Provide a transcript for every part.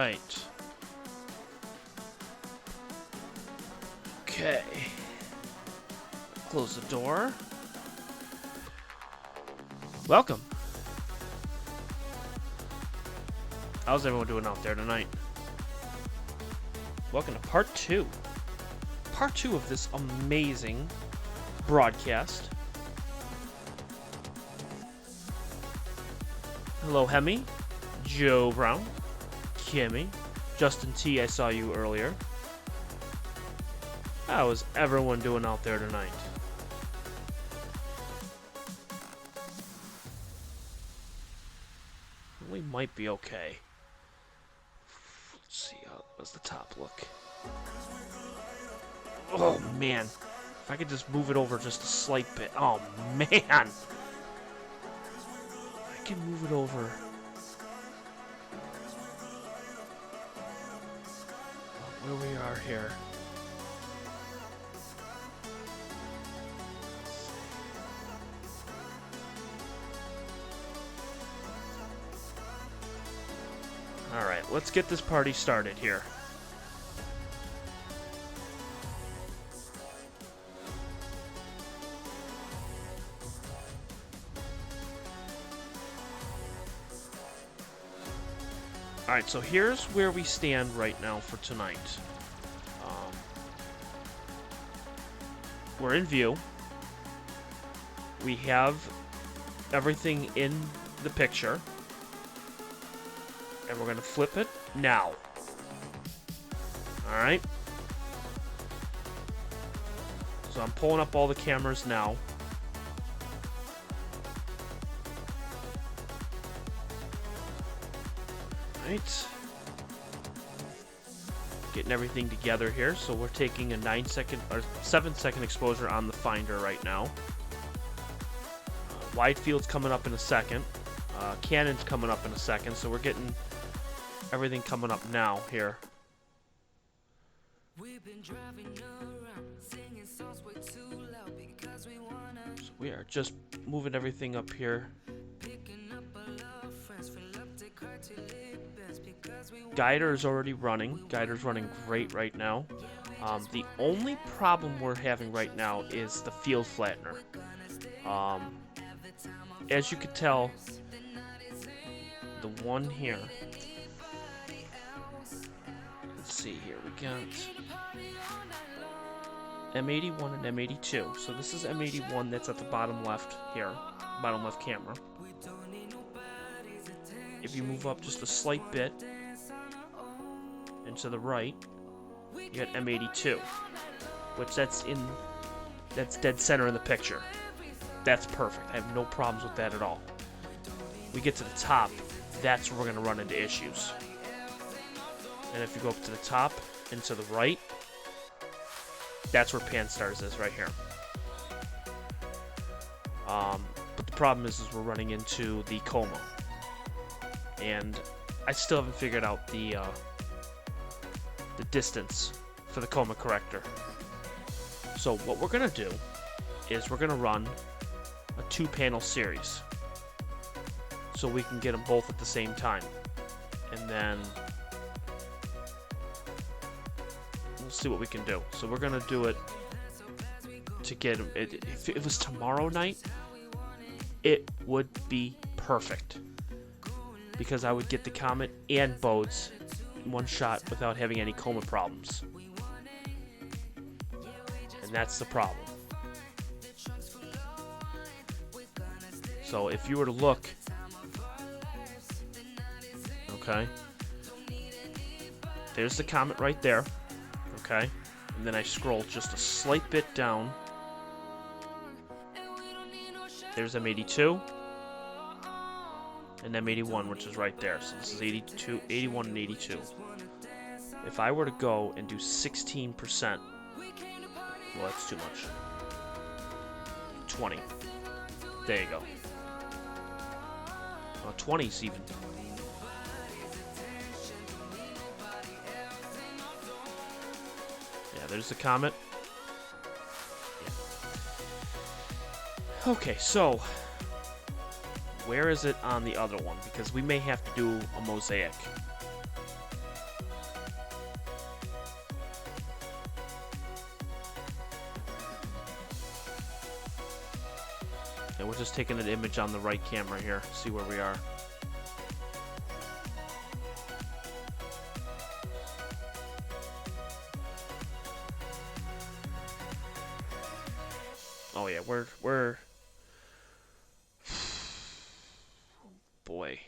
right. Okay. Close the door. Welcome. How's everyone doing out there tonight? Welcome to part 2. Part 2 of this amazing broadcast. Hello, Hemi, Joe Brown, Kimmy, Justin T. I saw you earlier. How is everyone doing out there tonight? We might be okay. Let's see how does the top look. Oh man, if I could just move it over just a slight bit. Oh man, I can move it over. Where we are here. Alright, let's get this party started here. Alright, so here's where we stand right now for tonight. We're in view. We have everything in the picture. And we're going to flip it now. Alright. So I'm pulling up all the cameras now. Right. getting everything together here. So we're taking a 9-second or 7-second exposure on the finder right now. Wide field's coming up in a second. Canon's coming up in a second. So we're getting everything coming up now here. So we are just moving everything up here. Guider is already running. Guider's running great right now. The only problem we're having right now is the field flattener. As you can tell, the one here. Let's see here. We got M81 and M82. So this is M81 that's at the bottom left here, bottom left camera. If you move up just a slight bit and to the right, you got M82, which that's dead center in the picture. That's perfect. I have no problems with that at all. We get to the top, that's where we're going to run into issues. And if you go up to the top and to the right, that's where panstarrs is right here. But the problem is we're running into the coma. And I still haven't figured out the distance for the coma corrector. So what we're going to do is we're going to run a 2-panel series. So we can get them both at the same time. And then we'll see what we can do. So we're going to do it to get them. If it was tomorrow night, it would be perfect. Because I would get the Comet and Bodes in one shot without having any coma problems. And that's the problem. So if you were to look, okay, there's the Comet right there, okay, and then I scroll just a slight bit down. There's M82 and M81, which is right there. So this is 82, 81, and 82. If I were to go and do 16%, well, that's too much. 20. There you go. 20's even. Yeah, there's the Comet. Yeah. Okay, so where is it on the other one? Because we may have to do a mosaic. And we're just taking an image on the right camera here, see where we are. Oh yeah, we're boy.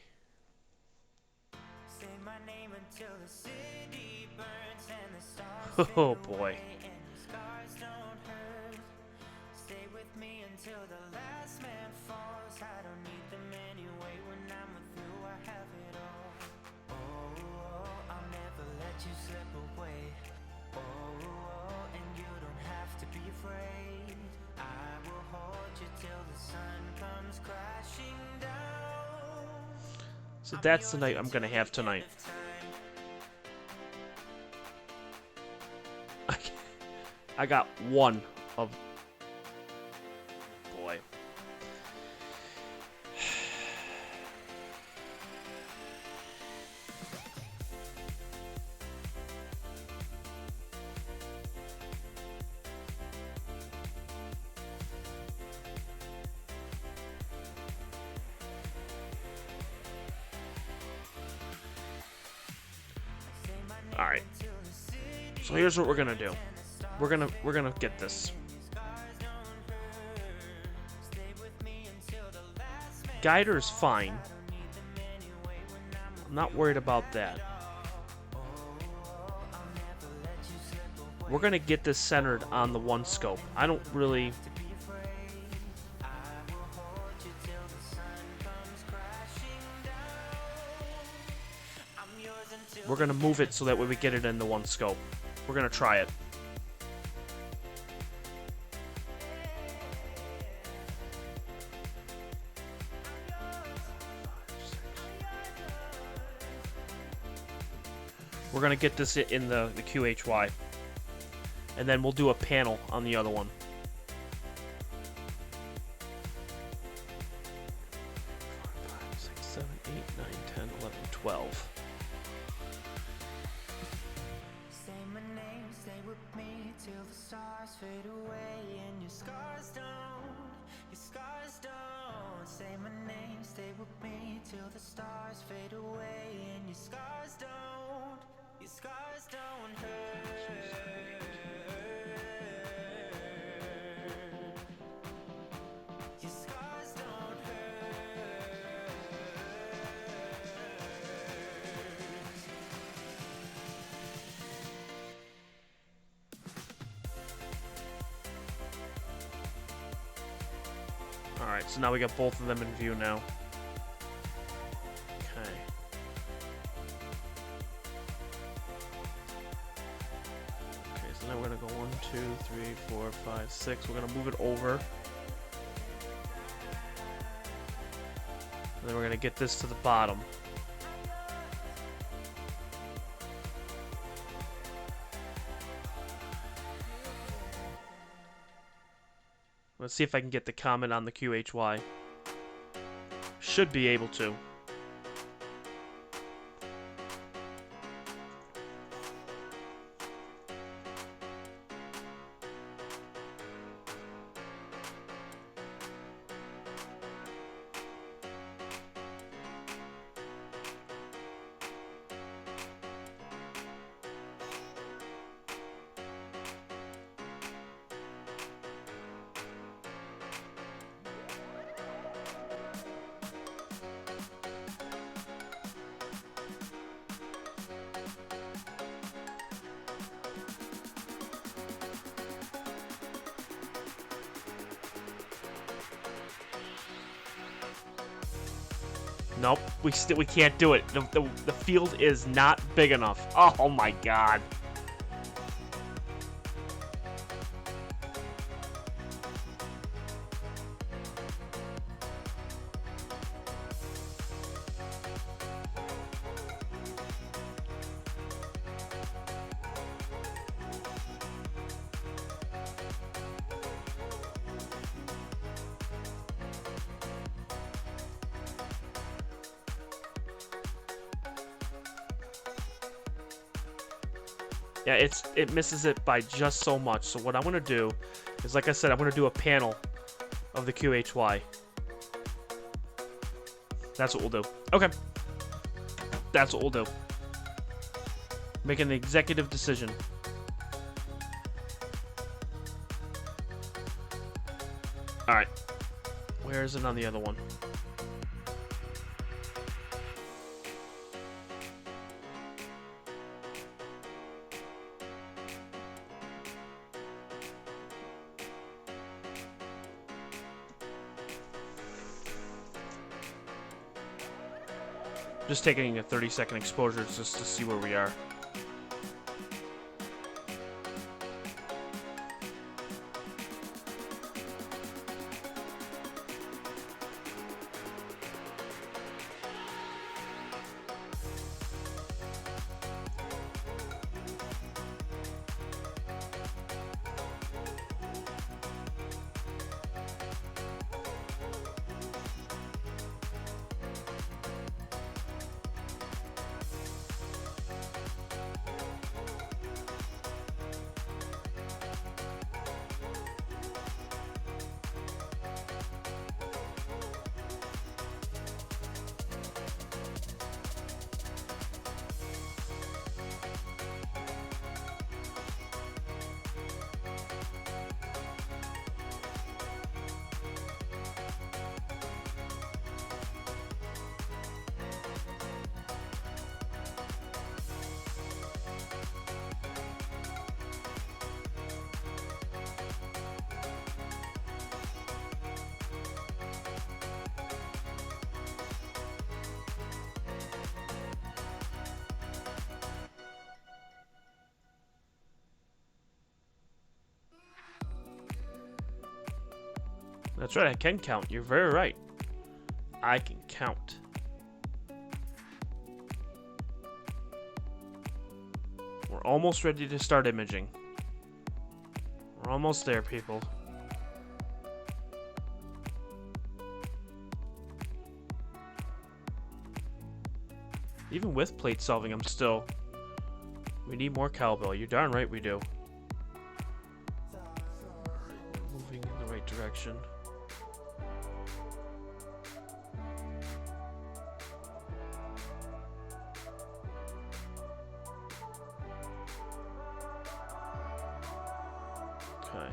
Oh boy. So that's the night I'm gonna have tonight. I got one of... Boy. Alright. So here's what we're gonna do. We're gonna get this. Guider's fine. I'm not worried about that. We're gonna get this centered on the one scope. I don't really... we're going to move it so that way we get it in the one scope. We're going to try it. We're going to get this in the QHY. And then we'll do a panel on the other one. 5, 6, 7, 8, 9, 10, 11, 12. Say my name, stay with me till the stars fade away and your scars don't. Say my name, stay with me till the stars fade away and your scars don't. Your scars don't hurt. Your scars don't hurt. Alright, so now we got both of them in view now. Okay. Okay, so now we're gonna go 1, 2, 3, 4, 5, 6. We're gonna move it over. And then we're gonna get this to the bottom. Let's see if I can get the comment on the QHY. Should be able to. Nope, we can't do it. The field is not big enough. Oh my god. Yeah, it misses it by just so much. So what I'm going to do is, like I said, I'm going to do a panel of the QHY. That's what we'll do. Okay. That's what we'll do. Making an executive decision. Alright. Where is it on the other one? Just taking a 30-second exposure just to see where we are. That's right, I can count. You're very right. I can count. We're almost ready to start imaging. We're almost there, people. Even with plate solving, I'm still... We need more cowbell. You're darn right we do. Moving in the right direction. Okay.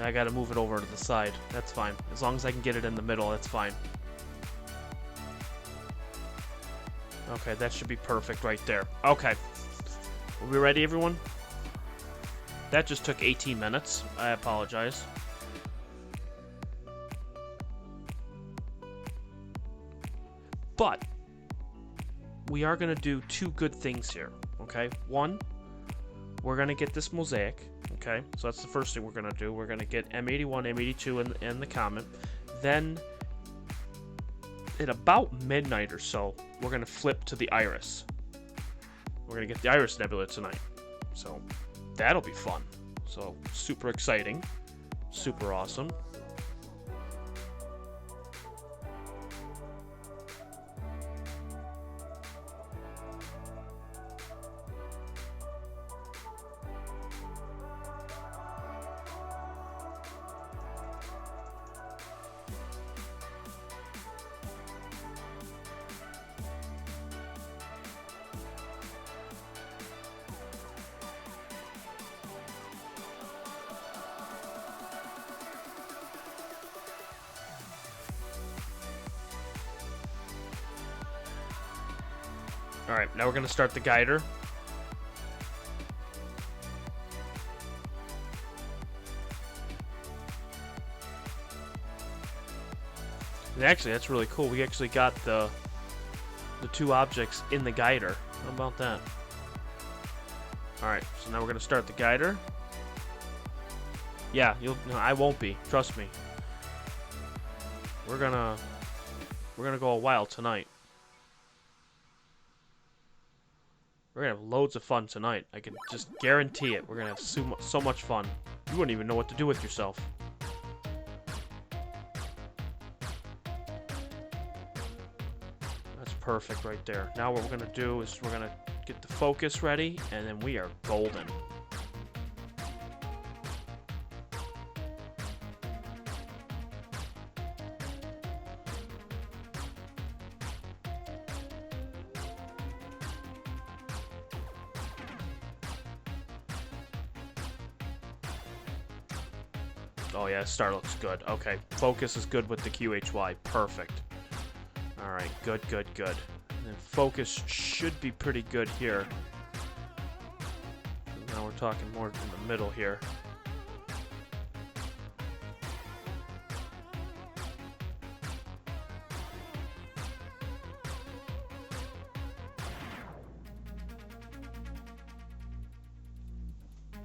I gotta move it over to the side. That's fine. As long as I can get it in the middle, that's fine. Okay, that should be perfect right there. Okay. Are we ready, everyone? That just took 18 minutes. I apologize. But we are gonna do two good things here, okay? One, we're gonna get this mosaic. Okay, so that's the first thing we're going to do. We're going to get M81, M82 in the comment. Then, at about midnight or so, we're going to flip to the iris. We're going to get the Iris Nebula tonight. So, that'll be fun. So, super exciting. Super awesome. Alright, now we're going to start the guider. And actually, that's really cool. We actually got the two objects in the guider. How about that? Alright, so now we're going to start the guider. Yeah, no, I won't be. Trust me. We're gonna go a while tonight. We're gonna have loads of fun tonight. I can just guarantee it. We're gonna have so much fun. You wouldn't even know what to do with yourself. That's perfect right there. Now what we're gonna do is we're gonna get the focus ready, and then we are golden. Oh yeah, star looks good. Okay, focus is good with the QHY. Perfect. Alright, good, good, good. And then focus should be pretty good here. Now we're talking more in the middle here.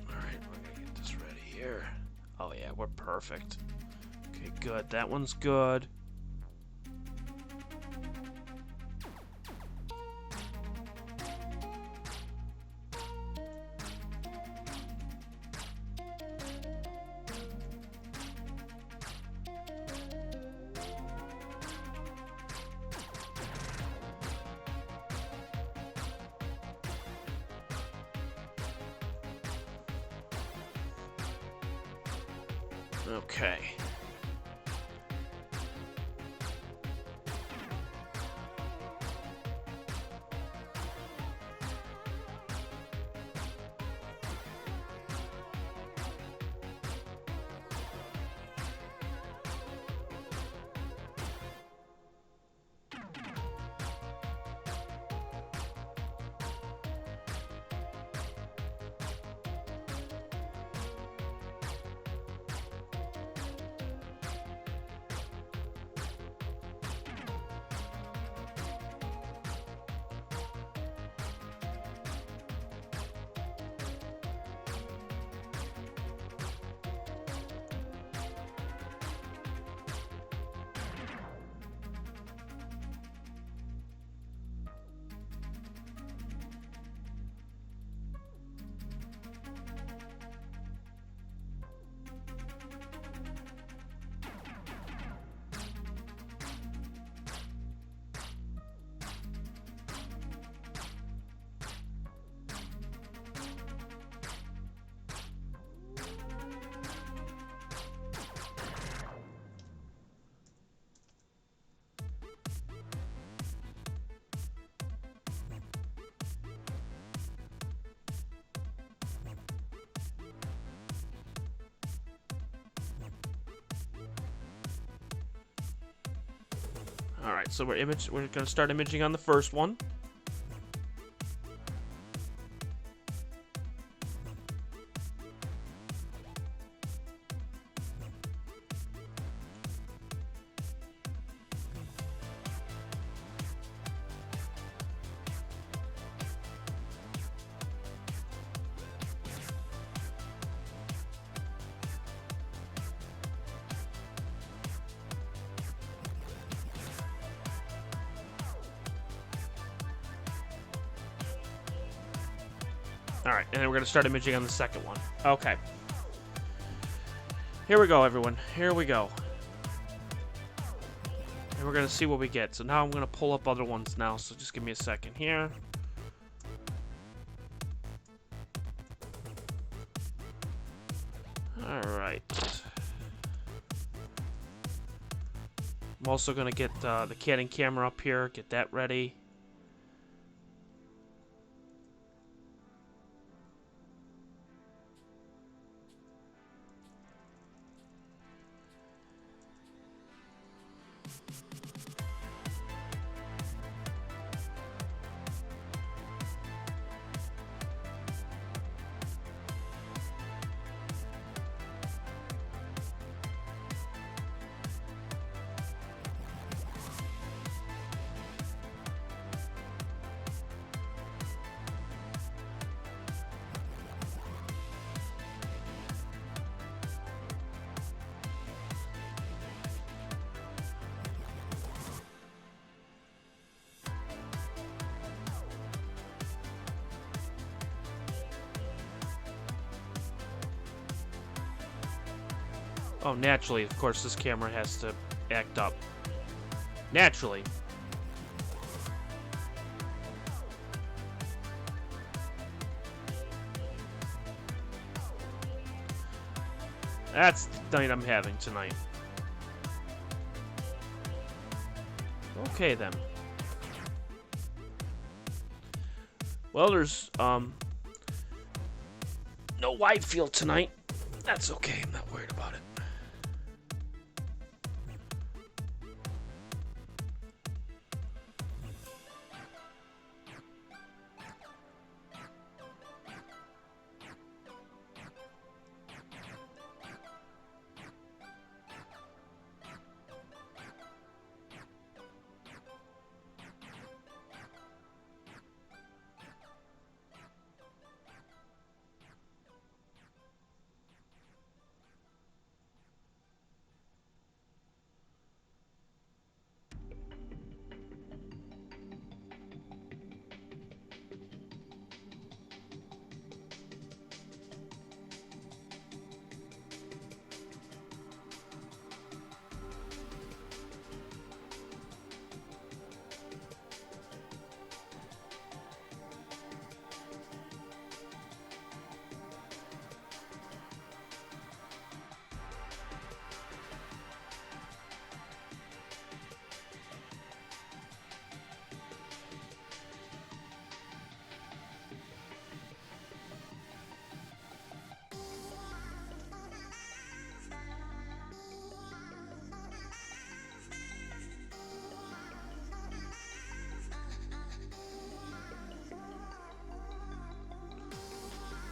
Alright, we're gonna get this ready here. Oh yeah, we're perfect. Okay, good. That one's good. Okay. Alright, so we're going to start imaging on the first one. Alright, and then we're going to start imaging on the second one. Okay. Here we go, everyone. Here we go. And we're going to see what we get. So now I'm going to pull up other ones now, so just give me a second here. Alright. I'm also going to get the Canon camera up here, get that ready. Oh, naturally, of course, this camera has to act up. Naturally. That's the night I'm having tonight. Okay, then. Well, there's, no wide field tonight. That's okay, I'm not worried about it.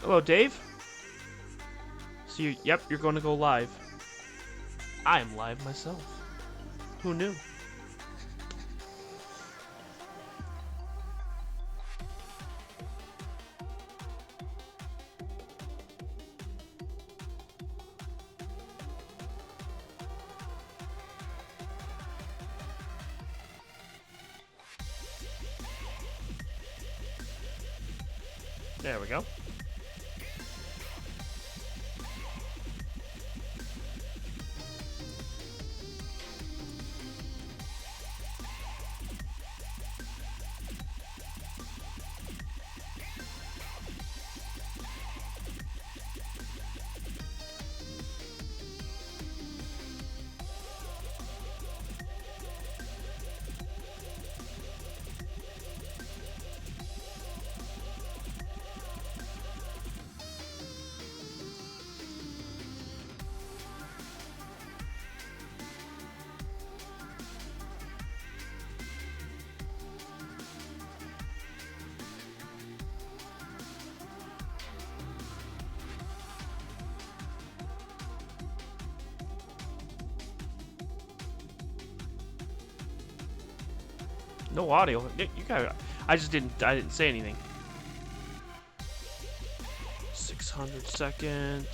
Hello, Dave. So yep, you're going to go live. I am live myself. Who knew? There we go. No audio. You got. I didn't say anything. 600 seconds.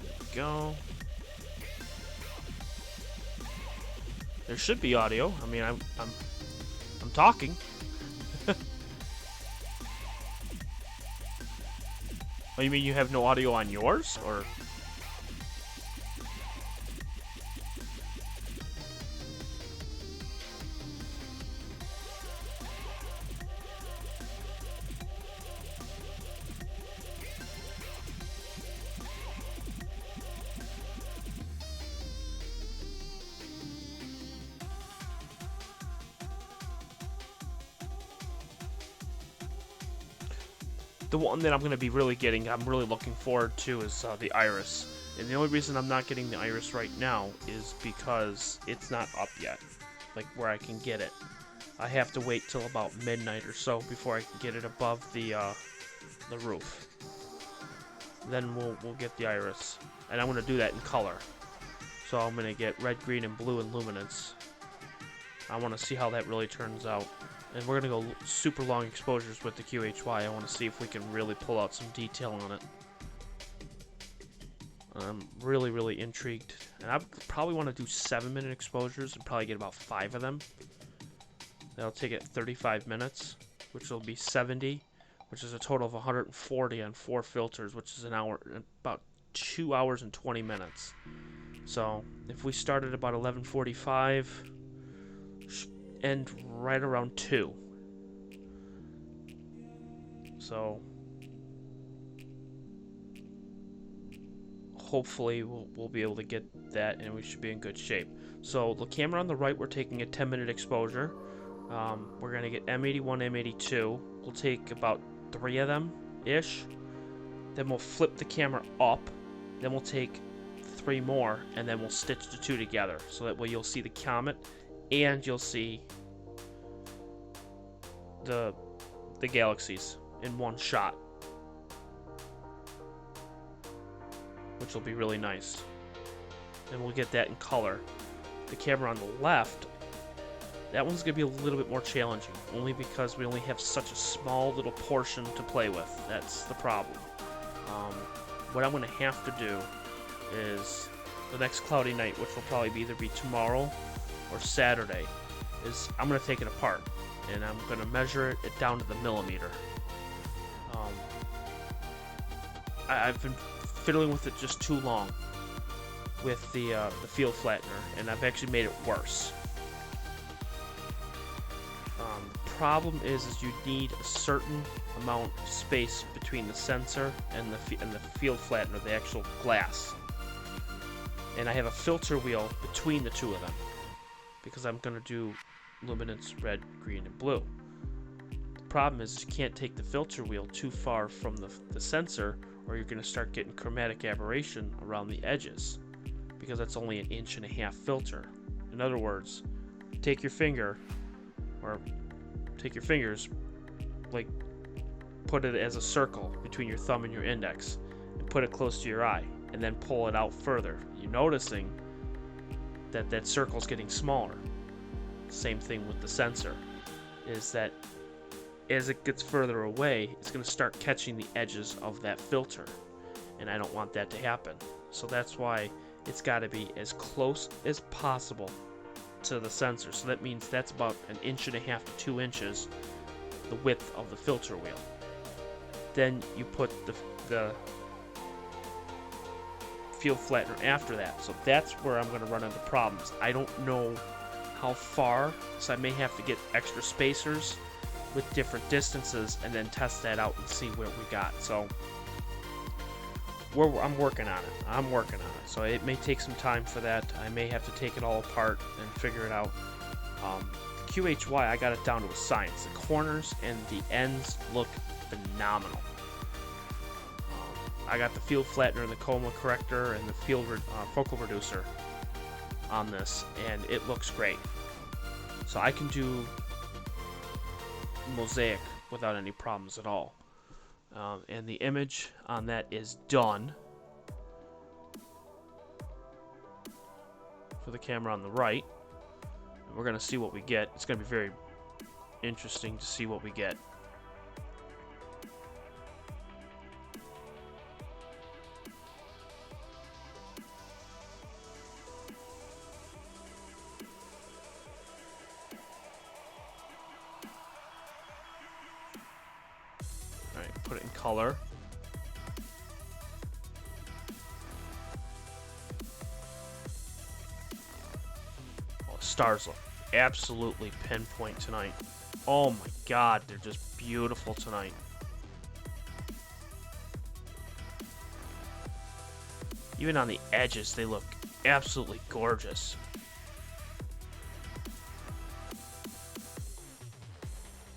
There we go. There should be audio. I mean, I'm talking. Oh, you mean you have no audio on yours, or? The one that I'm going to be really getting, I'm really looking forward to, is the iris. And the only reason I'm not getting the iris right now is because it's not up yet, like where I can get it. I have to wait till about midnight or so before I can get it above the roof. Then we'll get the iris, and I'm going to do that in color. So I'm going to get red, green, and blue in luminance. I want to see how that really turns out. And we're going to go super long exposures with the QHY. I want to see if we can really pull out some detail on it. I'm really, really intrigued. And I probably want to do 7-minute exposures and probably get about 5 of them. That'll take it 35 minutes, which will be 70, which is a total of 140 on 4 filters, which is an hour, about 2 hours and 20 minutes. So if we start at about 11:45, end right around 2. So hopefully we'll be able to get that, and we should be in good shape. So the camera on the right, we're taking a 10-minute exposure. We're going to get M81, M82. We'll take about 3 of them ish. Then we'll flip the camera up. Then we'll take 3 more, and then we'll stitch the 2 together. So that way you'll see the comet and you'll see the galaxies in one shot, which will be really nice. And we'll get that in color. The camera on the left, that one's going to be a little bit more challenging, only because we only have such a small little portion to play with. That's the problem. What I'm going to have to do is the next cloudy night, which will probably either be tomorrow or Saturday, is I'm going to take it apart, and I'm going to measure it down to the millimeter. I've been fiddling with it just too long with the field flattener, and I've actually made it worse. The problem is you need a certain amount of space between the sensor and the field flattener, the actual glass. And I have a filter wheel between the 2 of them, because I'm going to do luminance red, green, and blue. The problem is you can't take the filter wheel too far from the sensor, or you're going to start getting chromatic aberration around the edges, because that's only an 1.5 inch filter. In other words, take your finger, or take your fingers, like put it as a circle between your thumb and your index, and put it close to your eye, and then pull it out further. You're noticing that circle's getting smaller. Same thing with the sensor, is that as it gets further away, it's going to start catching the edges of that filter, and I don't want that to happen. So that's why it's got to be as close as possible to the sensor. So that means that's about 1.5 inches to 2 inches, the width of the filter wheel. Then you put the field flattener after that. So that's where I'm going to run into problems. I don't know how far, so I may have to get extra spacers with different distances and then test that out and see what we got. So I'm working on it. So it may take some time for that. I may have to take it all apart and figure it out. The QHY, I got it down to a science. The corners and the ends look phenomenal. I got the field flattener and the coma corrector and the field focal reducer on this, and it looks great. So I can do mosaic without any problems at all. And the image on that is done for the camera on the right. And we're going to see what we get. It's going to be very interesting to see what we get. Alright, put it in color. Oh, stars look absolutely pinpoint tonight. Oh my god, they're just beautiful tonight. Even on the edges, they look absolutely gorgeous.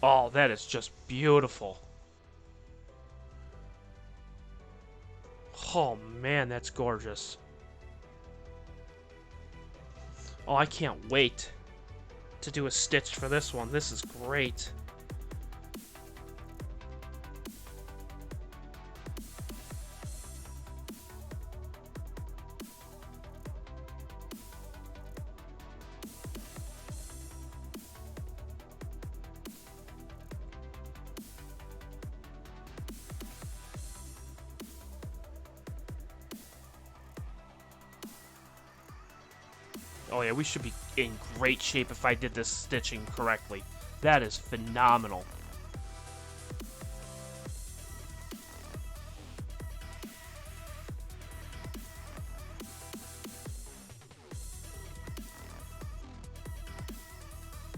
Oh, that is just beautiful. Oh man, that's gorgeous. Oh, I can't wait to do a stitch for this one. This is great. Oh yeah, we should be in great shape if I did this stitching correctly. That is phenomenal.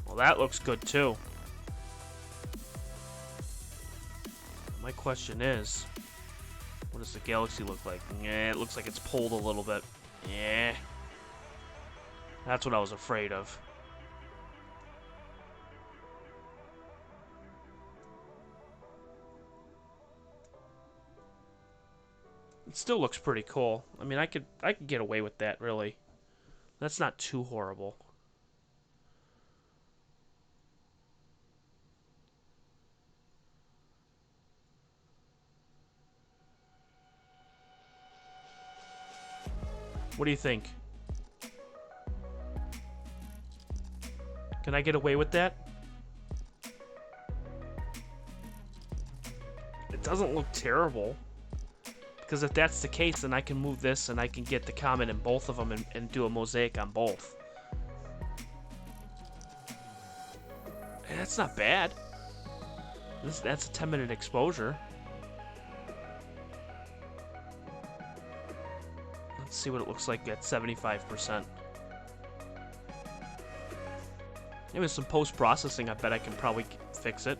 Well, that looks good too. My question is, what does the galaxy look like? Yeah, it looks like it's pulled a little bit. Yeah. That's what I was afraid of. It still looks pretty cool. I mean, I could get away with that, really. That's not too horrible. What do you think? Can I get away with that? It doesn't look terrible. Because if that's the case, then I can move this and I can get the comet in both of them and do a mosaic on both. And that's not bad. That's a 10-minute exposure. Let's see what it looks like at 75%. Maybe with some post-processing, I bet I can probably fix it.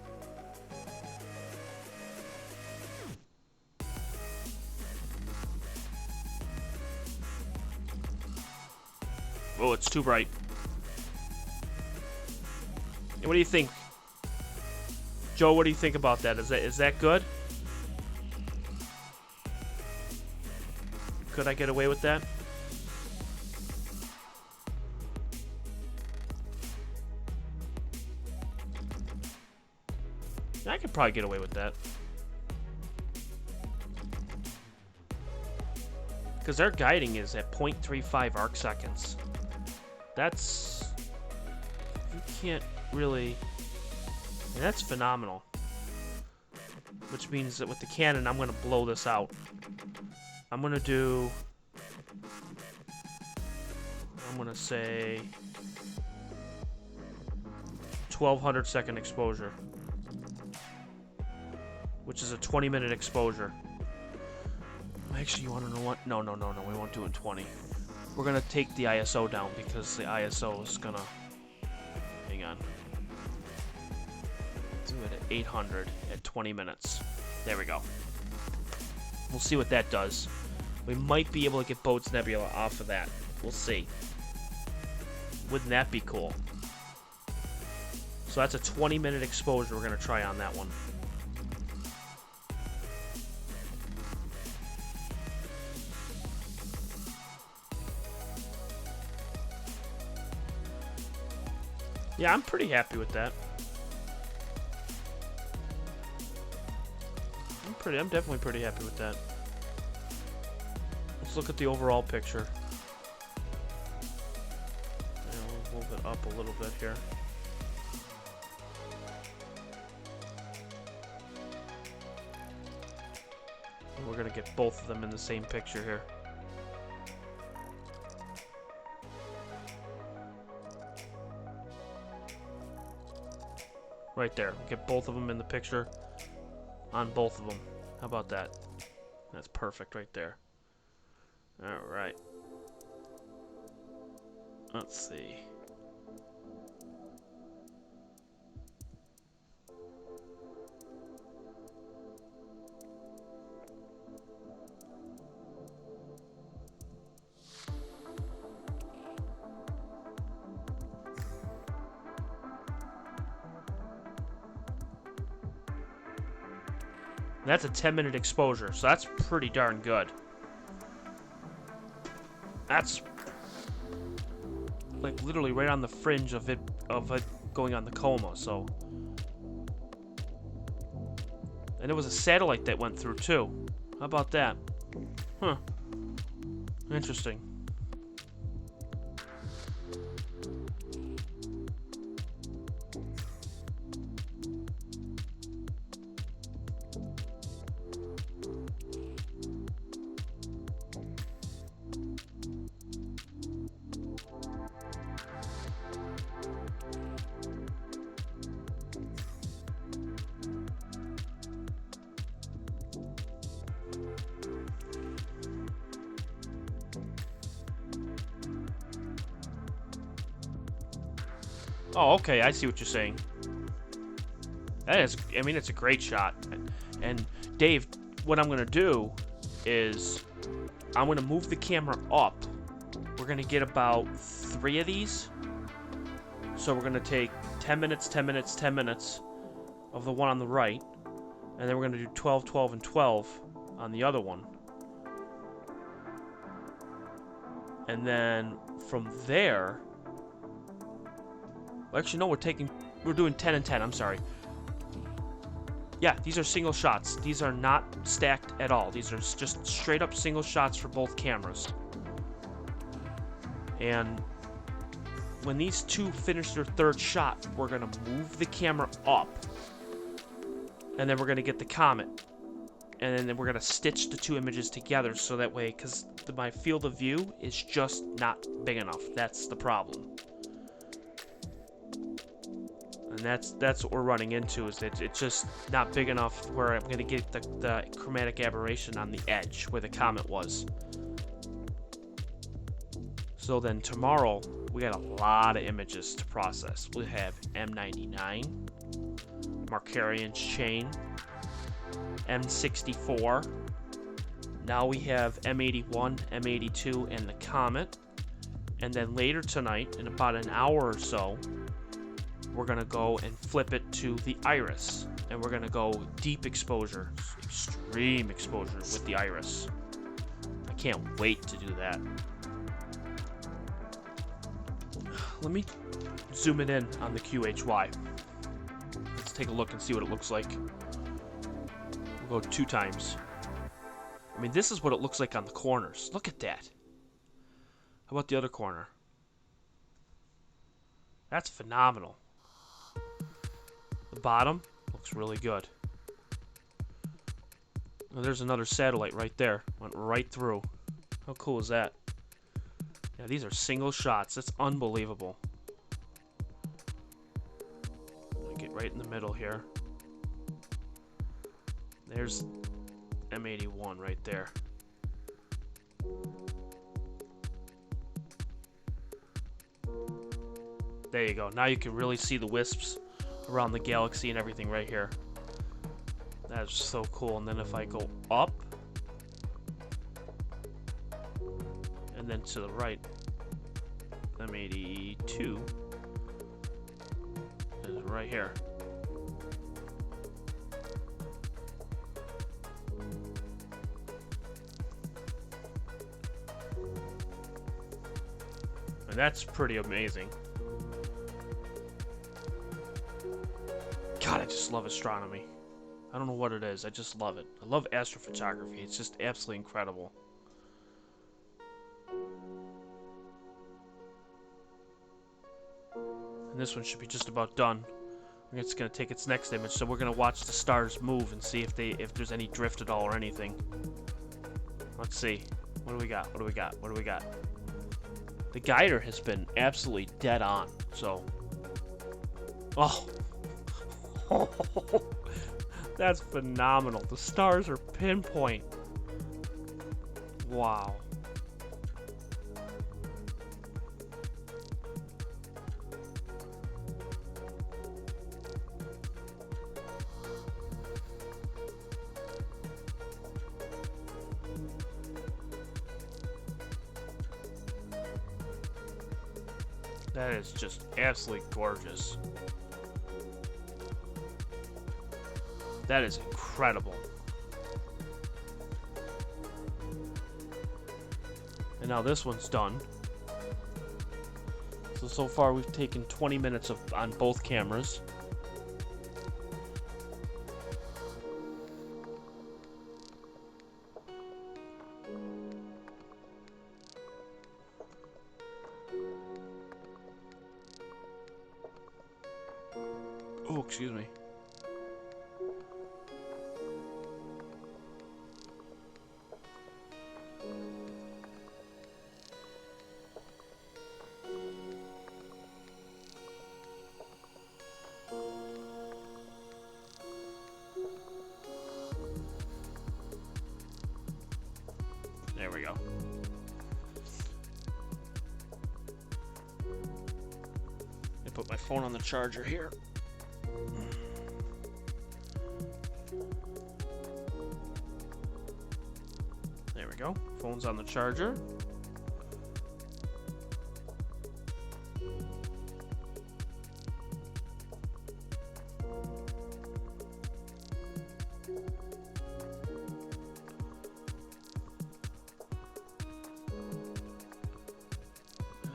Oh, it's too bright. Hey, what do you think? Joe, what do you think about that? Is that good? Could I get away with that? I could probably get away with that. Because their guiding is at 0.35 arc seconds. That's... You can't really... And that's phenomenal. Which means that with the Canon, I'm going to blow this out. I'm going to do... I'm going to say... 1200 second exposure. Which is a 20-minute exposure. Actually, you want to know what? No, we won't do it in 20. We're going to take the ISO down because the ISO is going to... Hang on. Do it at 800 at 20 minutes. There we go. We'll see what that does. We might be able to get Bodes Nebula off of that. We'll see. Wouldn't that be cool? So that's a 20-minute exposure we're going to try on that one. Yeah, I'm pretty happy with that. I'm definitely pretty happy with that. Let's look at the overall picture. Yeah, we'll move it up a little bit here. We're gonna get both of them in the same picture here. Right there. Get both of them in the picture on both of them. How about that? That's perfect right there. Alright. Let's see. That's a 10-minute exposure, so that's pretty darn good. That's like literally right on the fringe of it going on the coma, so. And there was a satellite that went through too. How about that? Huh. Interesting. Oh, okay, I see what you're saying. That is, I mean, it's a great shot. And Dave, what I'm going to do is I'm going to move the camera up. We're going to get about 3 of these. So we're going to take 10 minutes, 10 minutes, 10 minutes of the one on the right. And then we're going to do 12, 12, and 12 on the other one. And then from there... Well, actually, no, we're doing 10 and 10, I'm sorry. Yeah, these are single shots. These are not stacked at all. These are just straight up single shots for both cameras. And when these two finish their third shot, we're going to move the camera up. And then we're going to get the comet. And then we're going to stitch the two images together so that way, because my field of view is just not big enough. That's the problem. And that's what we're running into, is that it's just not big enough where I'm going to get the chromatic aberration on the edge where the comet was. So then tomorrow, we got a lot of images to process. We have M79, Markarian's chain, M64. Now we have M81, M82, and the comet. And then later tonight, in about an hour or so, we're going to go and flip it to the iris. And we're going to go deep exposure, extreme exposure with the iris. I can't wait to do that. Let me zoom it in on the QHY. Let's take a look and see what it looks like. We'll go 2 times. I mean, this is what it looks like on the corners. Look at that. How about the other corner? That's phenomenal. The bottom looks really good. Oh, there's another satellite right there. Went right through. How cool is that? Yeah, these are single shots. That's unbelievable. Get right in the middle here. There's M81 right there. There you go. Now you can really see the wisps around the galaxy and everything right here. That's so cool. And then if I go up, and then to the right, M82 is right here. And that's pretty amazing. God, I just love astronomy. I don't know what it is. I just love it. I love astrophotography. It's just absolutely incredible. And this one should be just about done It's gonna take its next image, so we're gonna watch the stars move and see if there's any drift at all or anything. Let's see. What do we got? What do we got? What do we got? The guider has been absolutely dead on. So, oh, that's phenomenal. The stars are pinpoint. Wow. That is just absolutely gorgeous. That is incredible. And now this one's done. So far we've taken 20 minutes on both cameras. Oh, excuse me. There we go. I put my phone on the charger here. There we go. Phone's on the charger.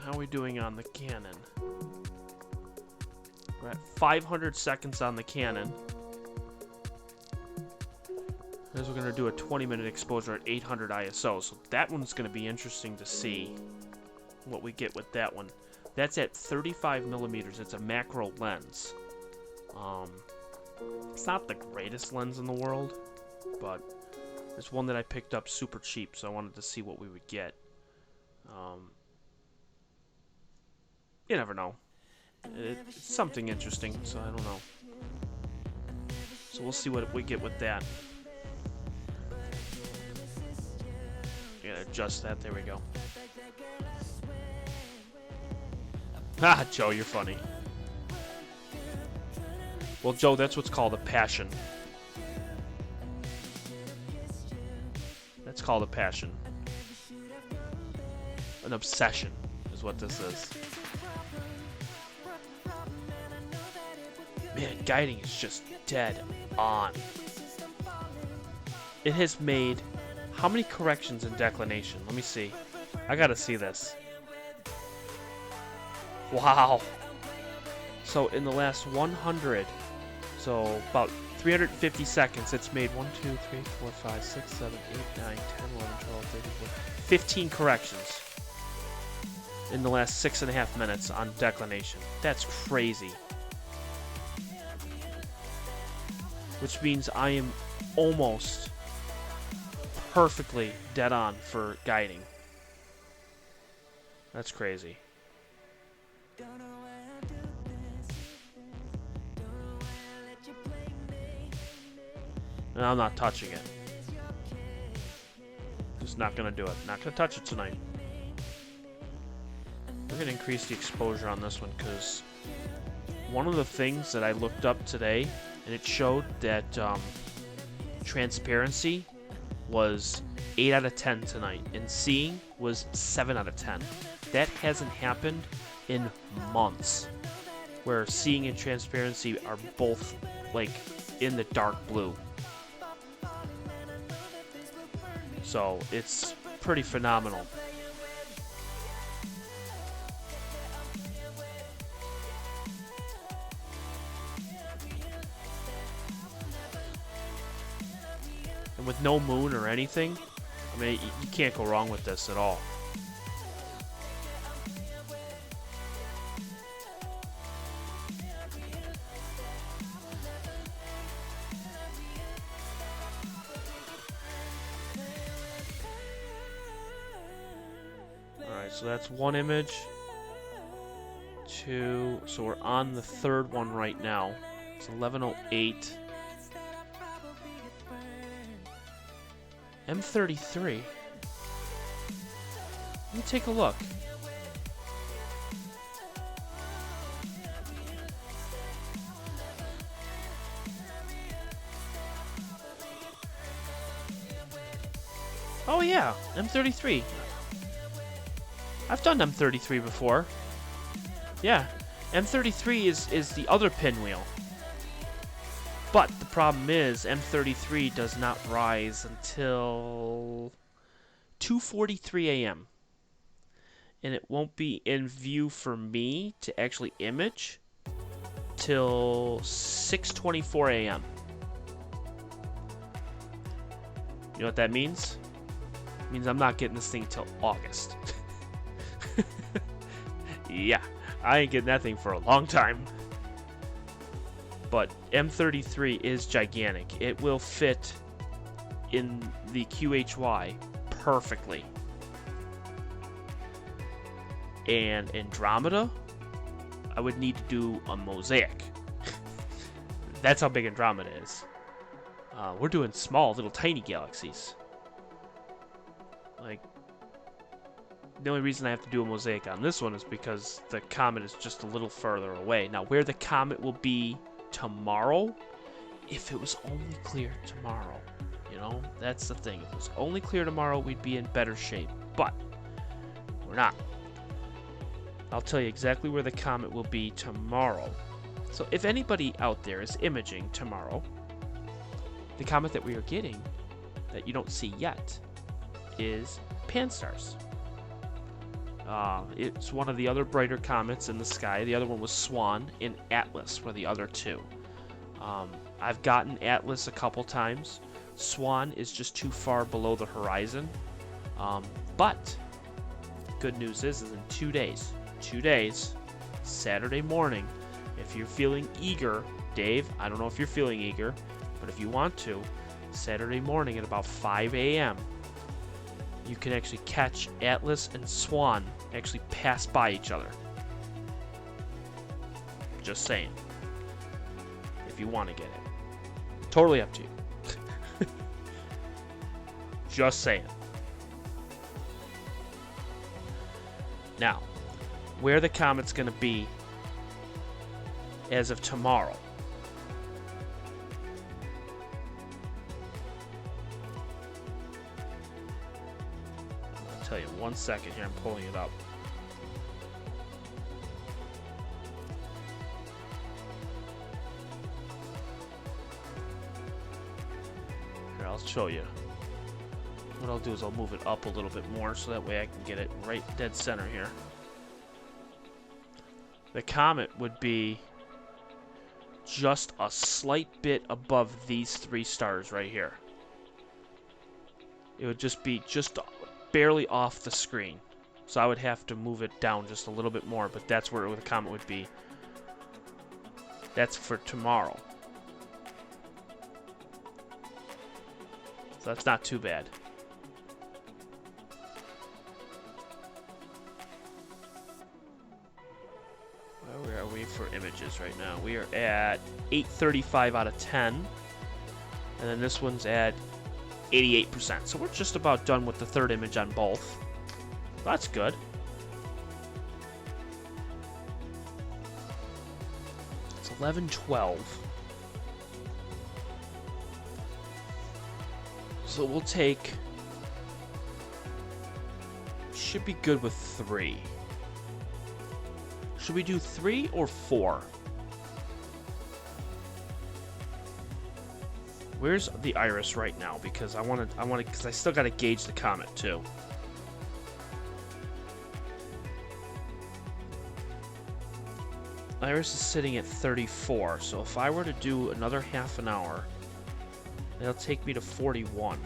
How are we doing on the Canon? We're at 500 seconds on the Canon. Because we're going to do a 20-minute exposure at 800 ISO. So that one's going to be interesting to see what we get with that one. That's at 35 millimeters. It's a macro lens. It's not the greatest lens in the world, but it's one that I picked up super cheap, so I wanted to see what we would get. You never know. It's something interesting, so I don't know. So we'll see what we get with that. You gotta adjust that. There we go. Ah, Joe, you're funny. Well, Joe, that's what's called a passion. That's called a passion. An obsession is what this is. Man, guiding is just dead on. It has made how many corrections in declination? Let me see. I gotta see this. Wow. So in the last 100, so about 350 seconds, it's made 1, 2, 3, 4, 5, 6, 7, 8, 9, 10, 11, 12, 13, 14, 15 corrections in the last 6.5 minutes on declination. That's crazy. Which means I am almost perfectly dead on for guiding. That's crazy. And I'm not touching it. Just not gonna do it. Not gonna touch it tonight. We're gonna increase the exposure on this one because one of the things that I looked up today, and it showed that transparency was 8 out of 10 tonight, and seeing was 7 out of 10. That hasn't happened in months, where seeing and transparency are both like in the dark blue. So it's pretty phenomenal. And with no moon or anything, I mean, you can't go wrong with this at all. so that's one image. Two. So we're on the third one right now. It's 11:08. M33. Let me take a look. Oh yeah, M33. I've done M33 before. Yeah, M33 is the other pinwheel. But the problem is M33 does not rise until 2:43 a.m. And it won't be in view for me to actually image till 6:24 a.m. You know what that means? It means I'm not getting this thing till August. Yeah, I ain't getting that thing for a long time. But M33 is gigantic. It will fit in the QHY perfectly. And Andromeda, I would need to do a mosaic. That's how big Andromeda is. We're doing small, little tiny galaxies. Like, the only reason I have to do a mosaic on this one is because the comet is just a little further away. Now, where the comet will be tomorrow, if it was only clear tomorrow, you know, that's the thing. If it was only clear tomorrow, we'd be in better shape. But we're not. I'll tell you exactly where the comet will be tomorrow. So if anybody out there is imaging tomorrow, the comet that we are getting, that you don't see yet, is panstarrs. It's one of the other brighter comets in the sky. The other one was Swan, and Atlas were the other two. I've gotten Atlas a couple times. Swan is just too far below the horizon. But good news is in 2 days, Saturday morning, if you're feeling eager, Dave, I don't know if you're feeling eager, but if you want to, Saturday morning at about 5 a.m., you can actually catch Atlas and Swan actually pass by each other. Just saying. If you want to get it. Totally up to you. Just saying. Now, where the comet's going to be as of tomorrow. I'll tell you 1 second here. I'm pulling it up. Here, I'll show you. What I'll do is I'll move it up a little bit more so that way I can get it right dead center here. The comet would be just a slight bit above these three stars right here. It would just be just barely off the screen. So I would have to move it down just a little bit more, but that's where the comet would be. That's for tomorrow. So that's not too bad. Where are we for images right now? We are at 835 out of 10. And then this one's at 88%. So we're just about done with the third image on both. That's good. It's 11:12. So we'll take... Should be good with 3. Should we do 3 or 4? Where's the iris right now? Because because I still gotta gauge the comet too. Iris is sitting at 34, so if I were to do another half an hour, that'll take me to 41.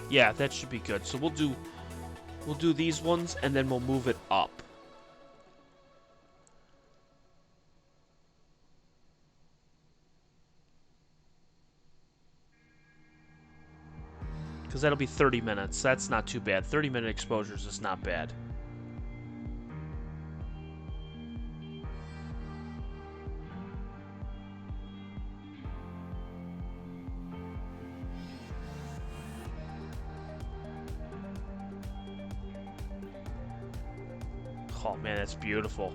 Yeah, that should be good. So we'll do these ones and then we'll move it up. Because that'll be 30 minutes. That's not too bad. 30-minute exposures is not bad. Oh man, that's beautiful.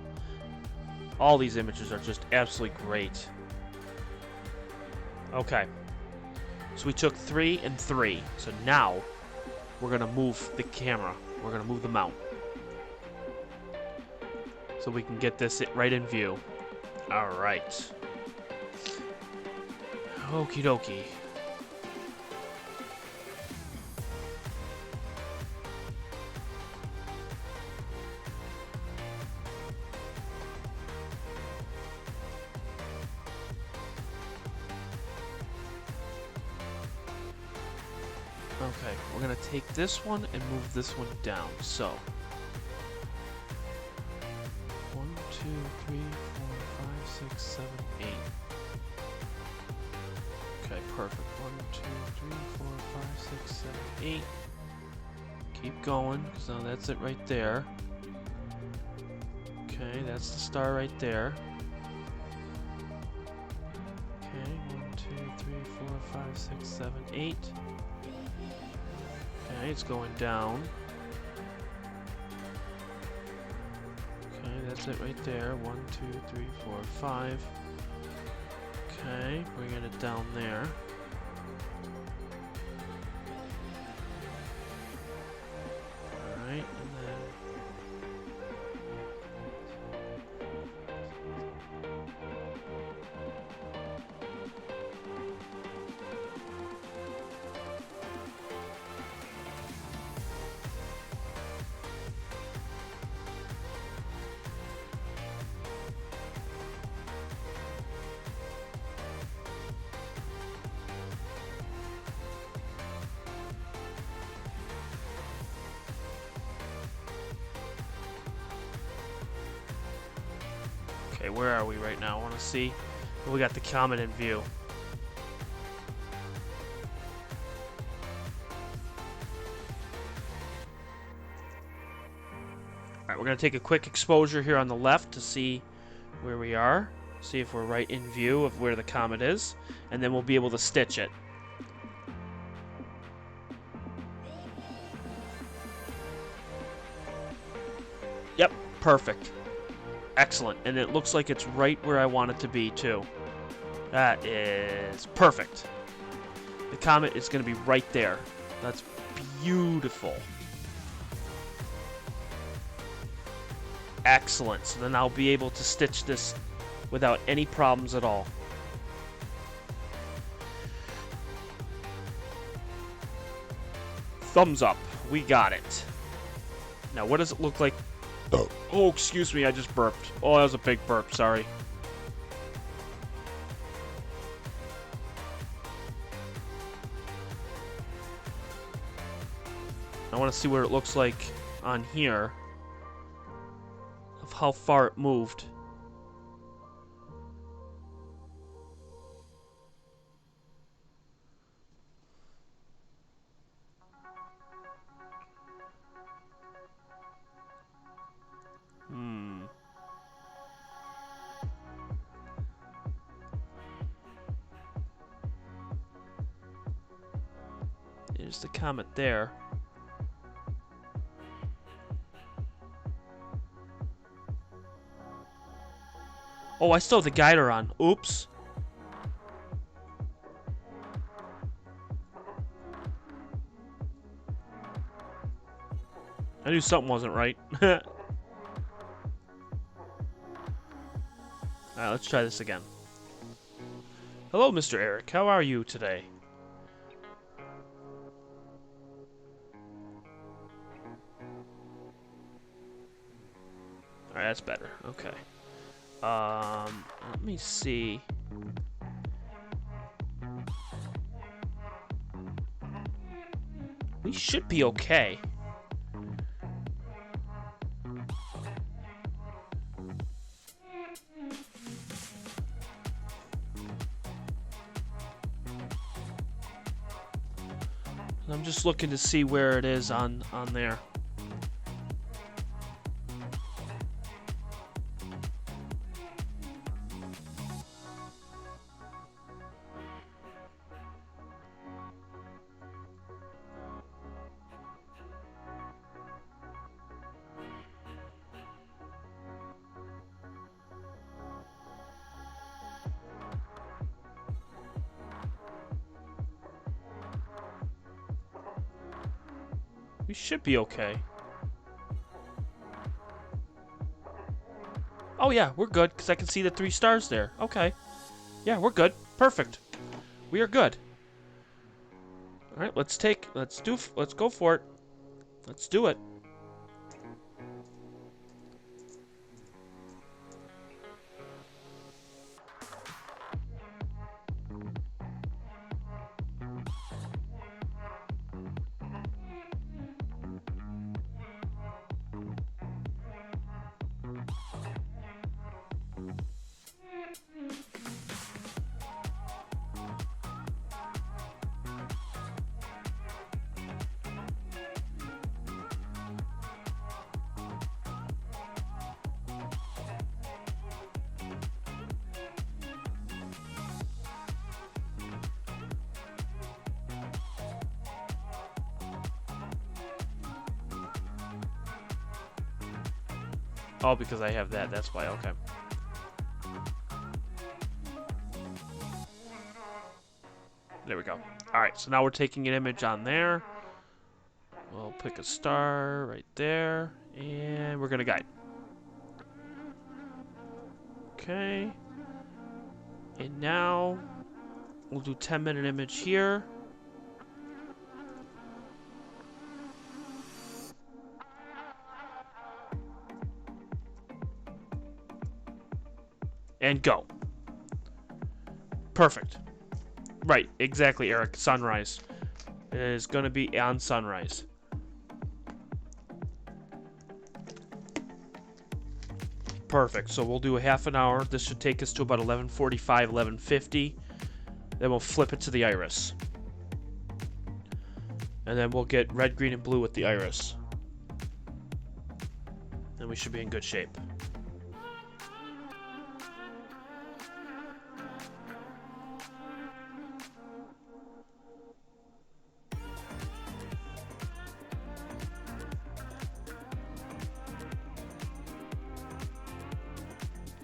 All these images are just absolutely great. Okay. So we took 3 and 3. So now we're going to move the camera. We're going to move the mount. So we can get this right in view. Alright. Okie dokie. Okay, we're gonna take this one and move this one down. So 1, 2, 3, 4, 5, 6, 7, 8. Okay, perfect. 1, 2, 3, 4, 5, 6, 7, 8. Keep going. So that's it right there. Okay, that's the star right there. Okay, 1, 2, 3, 4, 5, 6, 7, 8. Okay, it's going down. Okay, that's it right there. 1, 2, 3, 4, 5. Okay, bringing it down there. Alright, and then... Okay, where are we right now? I want to see. We got the comet in view. Alright, we're going to take a quick exposure here on the left to see where we are. See if we're right in view of where the comet is. And then we'll be able to stitch it. Yep, perfect. Excellent. And it looks like it's right where I want it to be, too. That is perfect. The comet is going to be right there. That's beautiful. Excellent. So then I'll be able to stitch this without any problems at all. Thumbs up. We got it. Now, what does it look like? Oh, excuse me, I just burped. Oh, that was a big burp, sorry. I want to see what it looks like on here. Of how far it moved. There's the comet there. Oh, I still have the guider on. Oops. I knew something wasn't right. Alright, let's try this again. Hello, Mr. Eric. How are you today? Alright, that's better. Okay. Let me see. We should be okay. I'm just looking to see where it is on there. We should be okay. Oh yeah, we're good, because I can see the 3 stars there. Okay. Yeah, we're good. Perfect. We are good. Alright, let's go for it. Let's do it. Oh, because I have that. That's why. Okay. There we go. Alright, so now we're taking an image on there. We'll pick a star right there. And we're going to guide. Okay. And now we'll do 10-minute image here. And go. Perfect. Right, exactly, Eric. Sunrise. It is going to be on sunrise. Perfect. So we'll do a half an hour. This should take us to about 11:45, 11:50. Then we'll flip it to the iris. And then we'll get red, green, and blue with the iris. And we should be in good shape.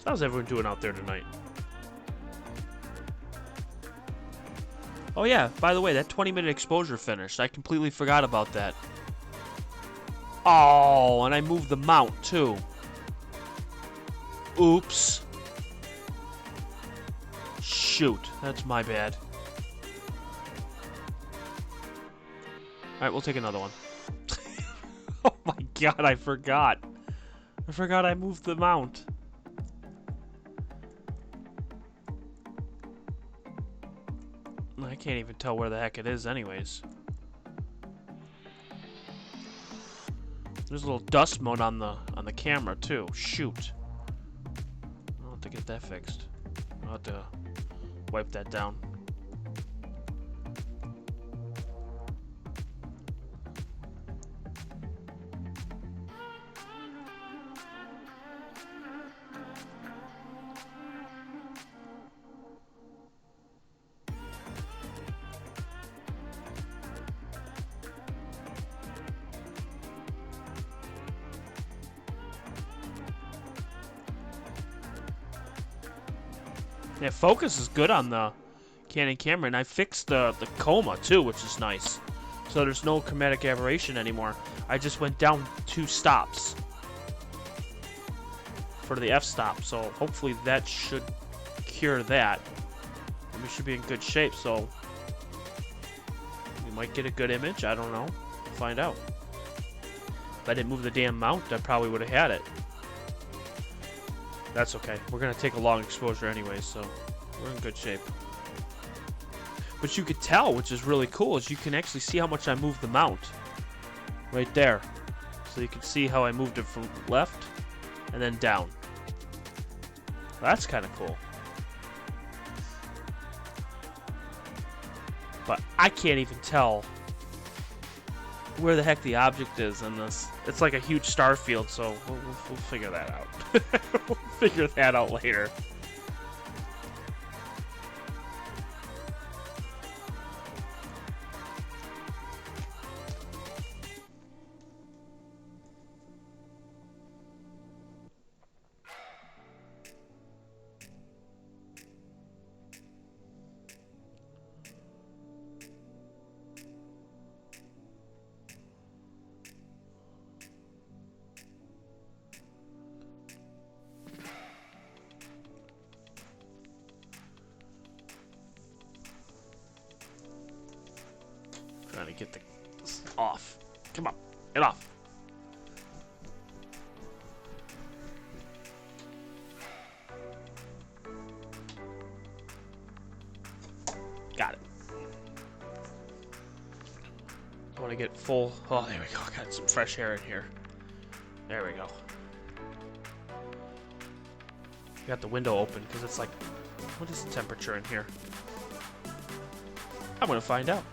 How's everyone doing out there tonight? Oh yeah, by the way, that 20-minute exposure finished. I completely forgot about that. Oh, and I moved the mount too. Oops. Shoot, that's my bad. Alright, we'll take another one. Oh my god, I forgot. I forgot I moved the mount. I can't even tell where the heck it is anyways. There's a little dust mode on the camera too. Shoot. I'll have to get that fixed. I'll have to wipe that down. Yeah, focus is good on the Canon camera, and I fixed the chroma too, which is nice. So there's no chromatic aberration anymore. I just went down 2 stops for the f-stop, so hopefully that should cure that. And we should be in good shape, so we might get a good image. I don't know. We'll find out. If I didn't move the damn mount, I probably would have had it. That's okay. We're going to take a long exposure anyway, so we're in good shape. But you could tell, which is really cool, is you can actually see how much I moved the mount. Right there. So you can see how I moved it from left and then down. That's kind of cool. But I can't even tell where the heck the object is in this. It's like a huge star field, so we'll figure that out. We'll figure that out later. Trying to get this off. Come on, get off. Got it. I want to get full. Oh, there we go. Got some fresh air in here. There we go. Got the window open because it's like, what is the temperature in here? I'm gonna find out.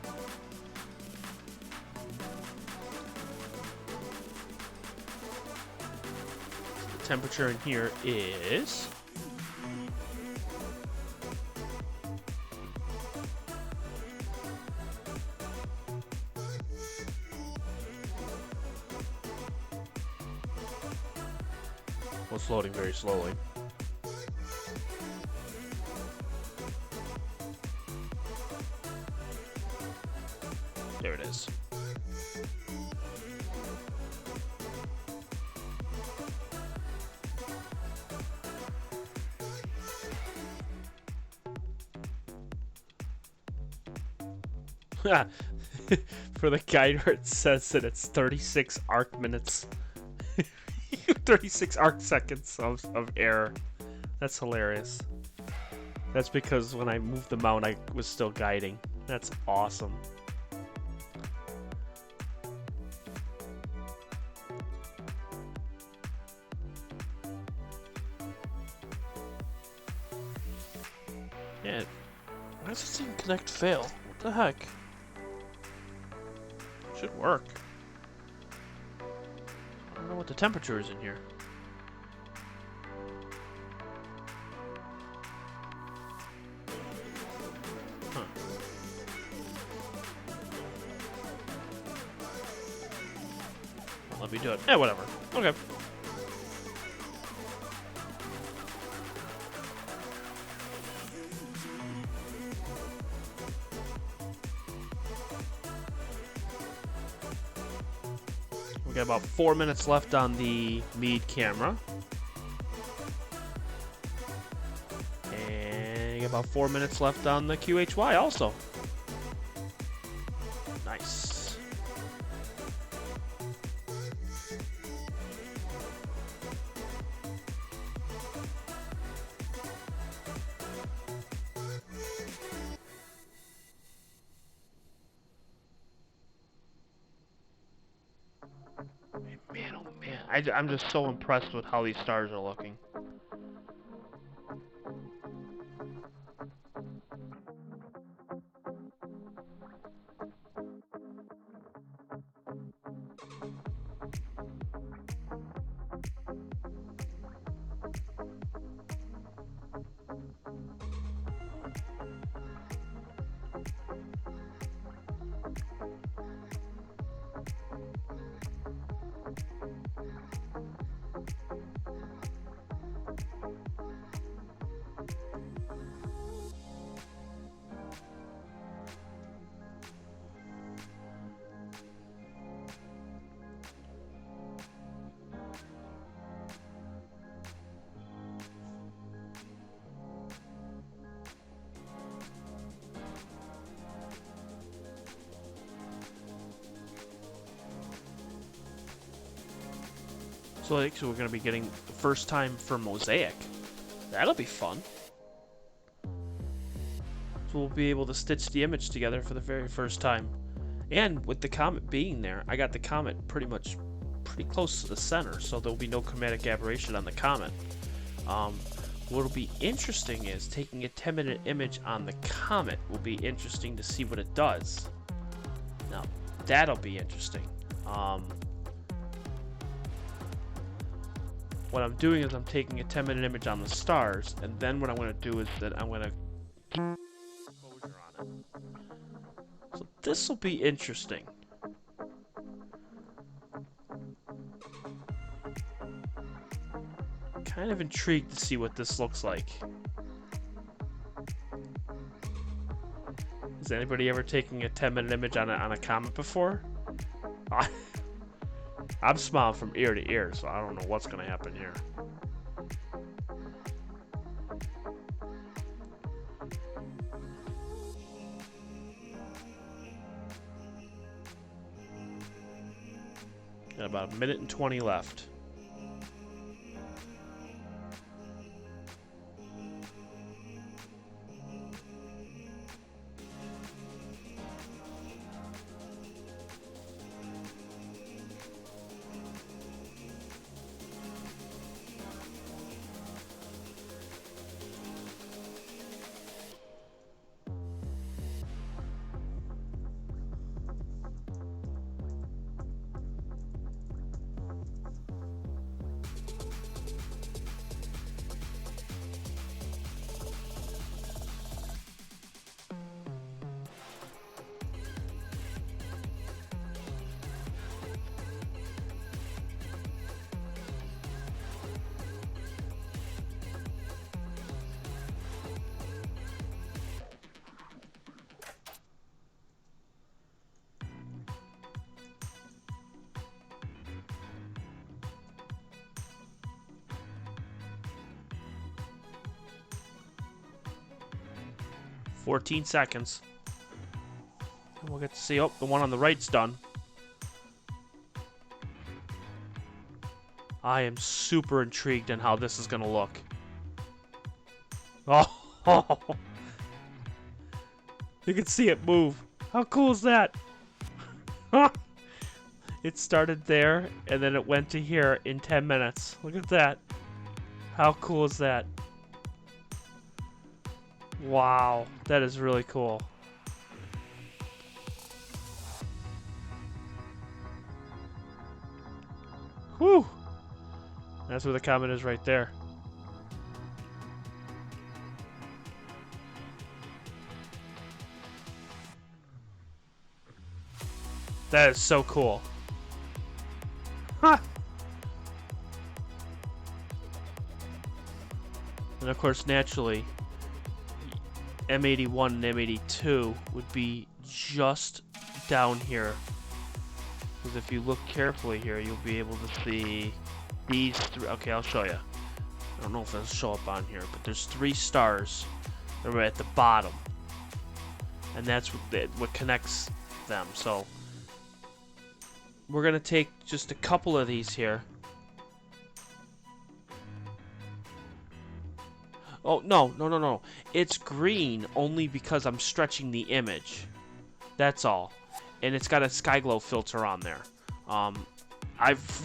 The temperature in here is well, it's loading very slowly. There it is. For the guide where it says that it's 36 arc minutes. 36 arc seconds of error. That's hilarious. That's because when I moved the mount, I was still guiding. That's awesome. Yeah. Why does it saying connect fail? What the heck? Should work. I don't know what the temperature is in here. Huh. Let me do it. Eh, whatever. Okay. We got about 4 minutes left on the Meade camera. And you got about 4 minutes left on the QHY also. Nice. Man, oh man. I'm just so impressed with how these stars are looking. So we're going to be getting the first time for Mosaic. That'll be fun. So we'll be able to stitch the image together for the very first time. And with the comet being there, I got the comet pretty close to the center, so there'll be no chromatic aberration on the comet. What'll be interesting is taking a 10-minute image on the comet will be interesting to see what it does. Now, that'll be interesting. What I'm doing is I'm taking a 10-minute image on the stars, and then what I'm going to do is that I'm going to exposure on it. So this will be interesting. Kind of intrigued to see what this looks like. Has anybody ever taken a 10-minute image on a comet before? I'm smiling from ear to ear, so I don't know what's going to happen here. Got about 1:20 left. "14 seconds. And we'll get to see. Oh, the one on the right's done. I am super intrigued in how this is going to look. Oh, you can see it move. How cool is that? It started there, and then it went to here in 10 minutes. Look at that. How cool is that? Wow, that is really cool. Whew! That's where the comet is right there. That is so cool. Huh! And of course, naturally, M81 and M82 would be just down here. Because if you look carefully here, you'll be able to see these three. Okay, I'll show you. I don't know if it'll show up on here, but there's 3 stars that are at the bottom. And that's what connects them. So we're going to take just a couple of these here. Oh, no. It's green only because I'm stretching the image. That's all. And it's got a sky glow filter on there. I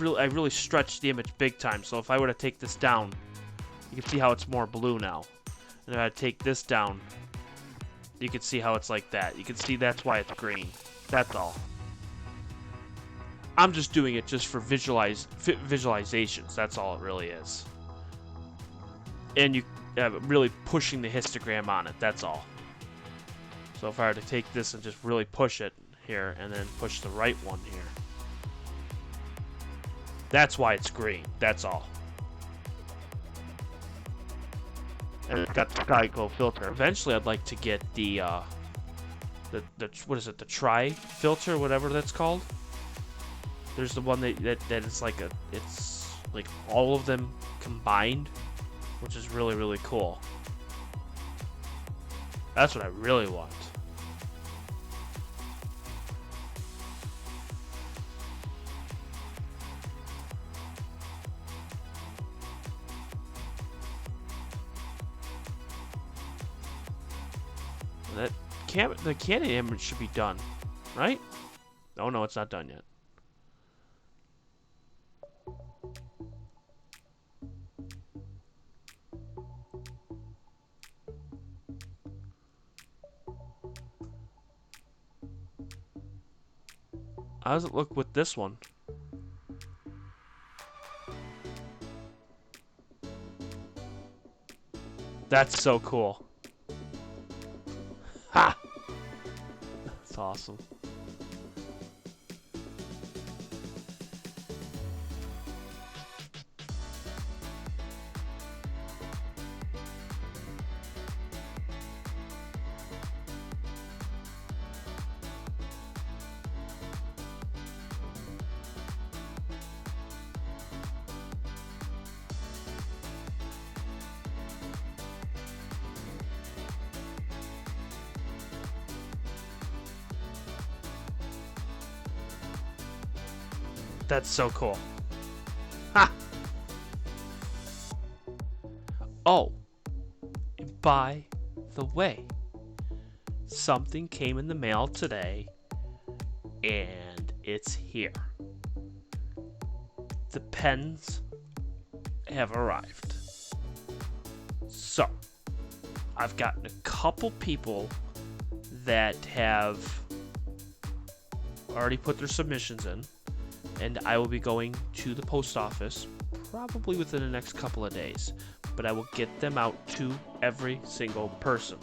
really stretched the image big time. So if I were to take this down, you can see how it's more blue now. And if I take this down, you can see how it's like that. You can see that's why it's green. That's all. I'm just doing it just for visualizations. That's all it really is. And you really pushing the histogram on it. That's all. So if I were to take this and just really push it here and then push the right one here, that's why it's green. That's all. And it's got the sky glow filter. Eventually, I'd like to get the what is it? The tri filter, whatever that's called. There's the one that is like it's like all of them combined, which is really, really cool. That's what I really want. The Canon image should be done, right? Oh no, it's not done yet. How does it look with this one? That's so cool. Ha! That's awesome. That's so cool. Ha! Oh, and by the way, something came in the mail today, and it's here. The pens have arrived. So, I've gotten a couple people that have already put their submissions in, and I will be going to the post office probably within the next couple of days, but I will get them out to every single person.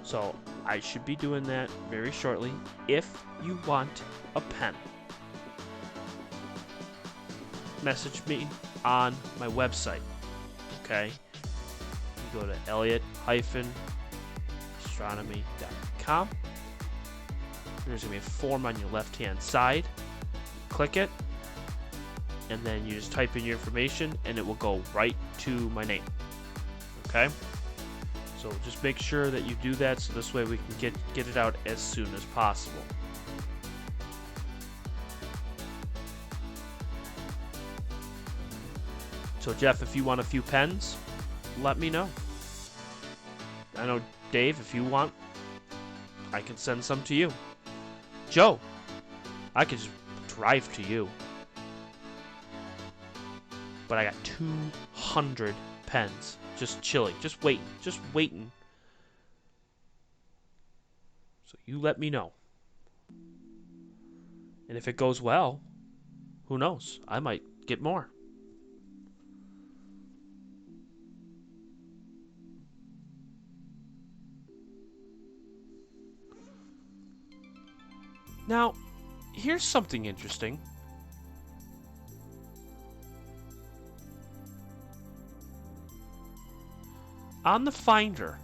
So I should be doing that very shortly. If you want a pen, message me on my website, okay? You go to Elliott-astronomy.com. There's going to be a form on your left-hand side. Click it, and then you just type in your information, and it will go right to my name, okay? So just make sure that you do that, so this way we can get it out as soon as possible. So Jeff, if you want a few pens, let me know. I know Dave, if you want, I can send some to you. Joe, I could just drive to you. But I got 200 pens just chilling, just waiting. So you let me know. And if it goes well, who knows? I might get more. Now, here's something interesting. On the Finder,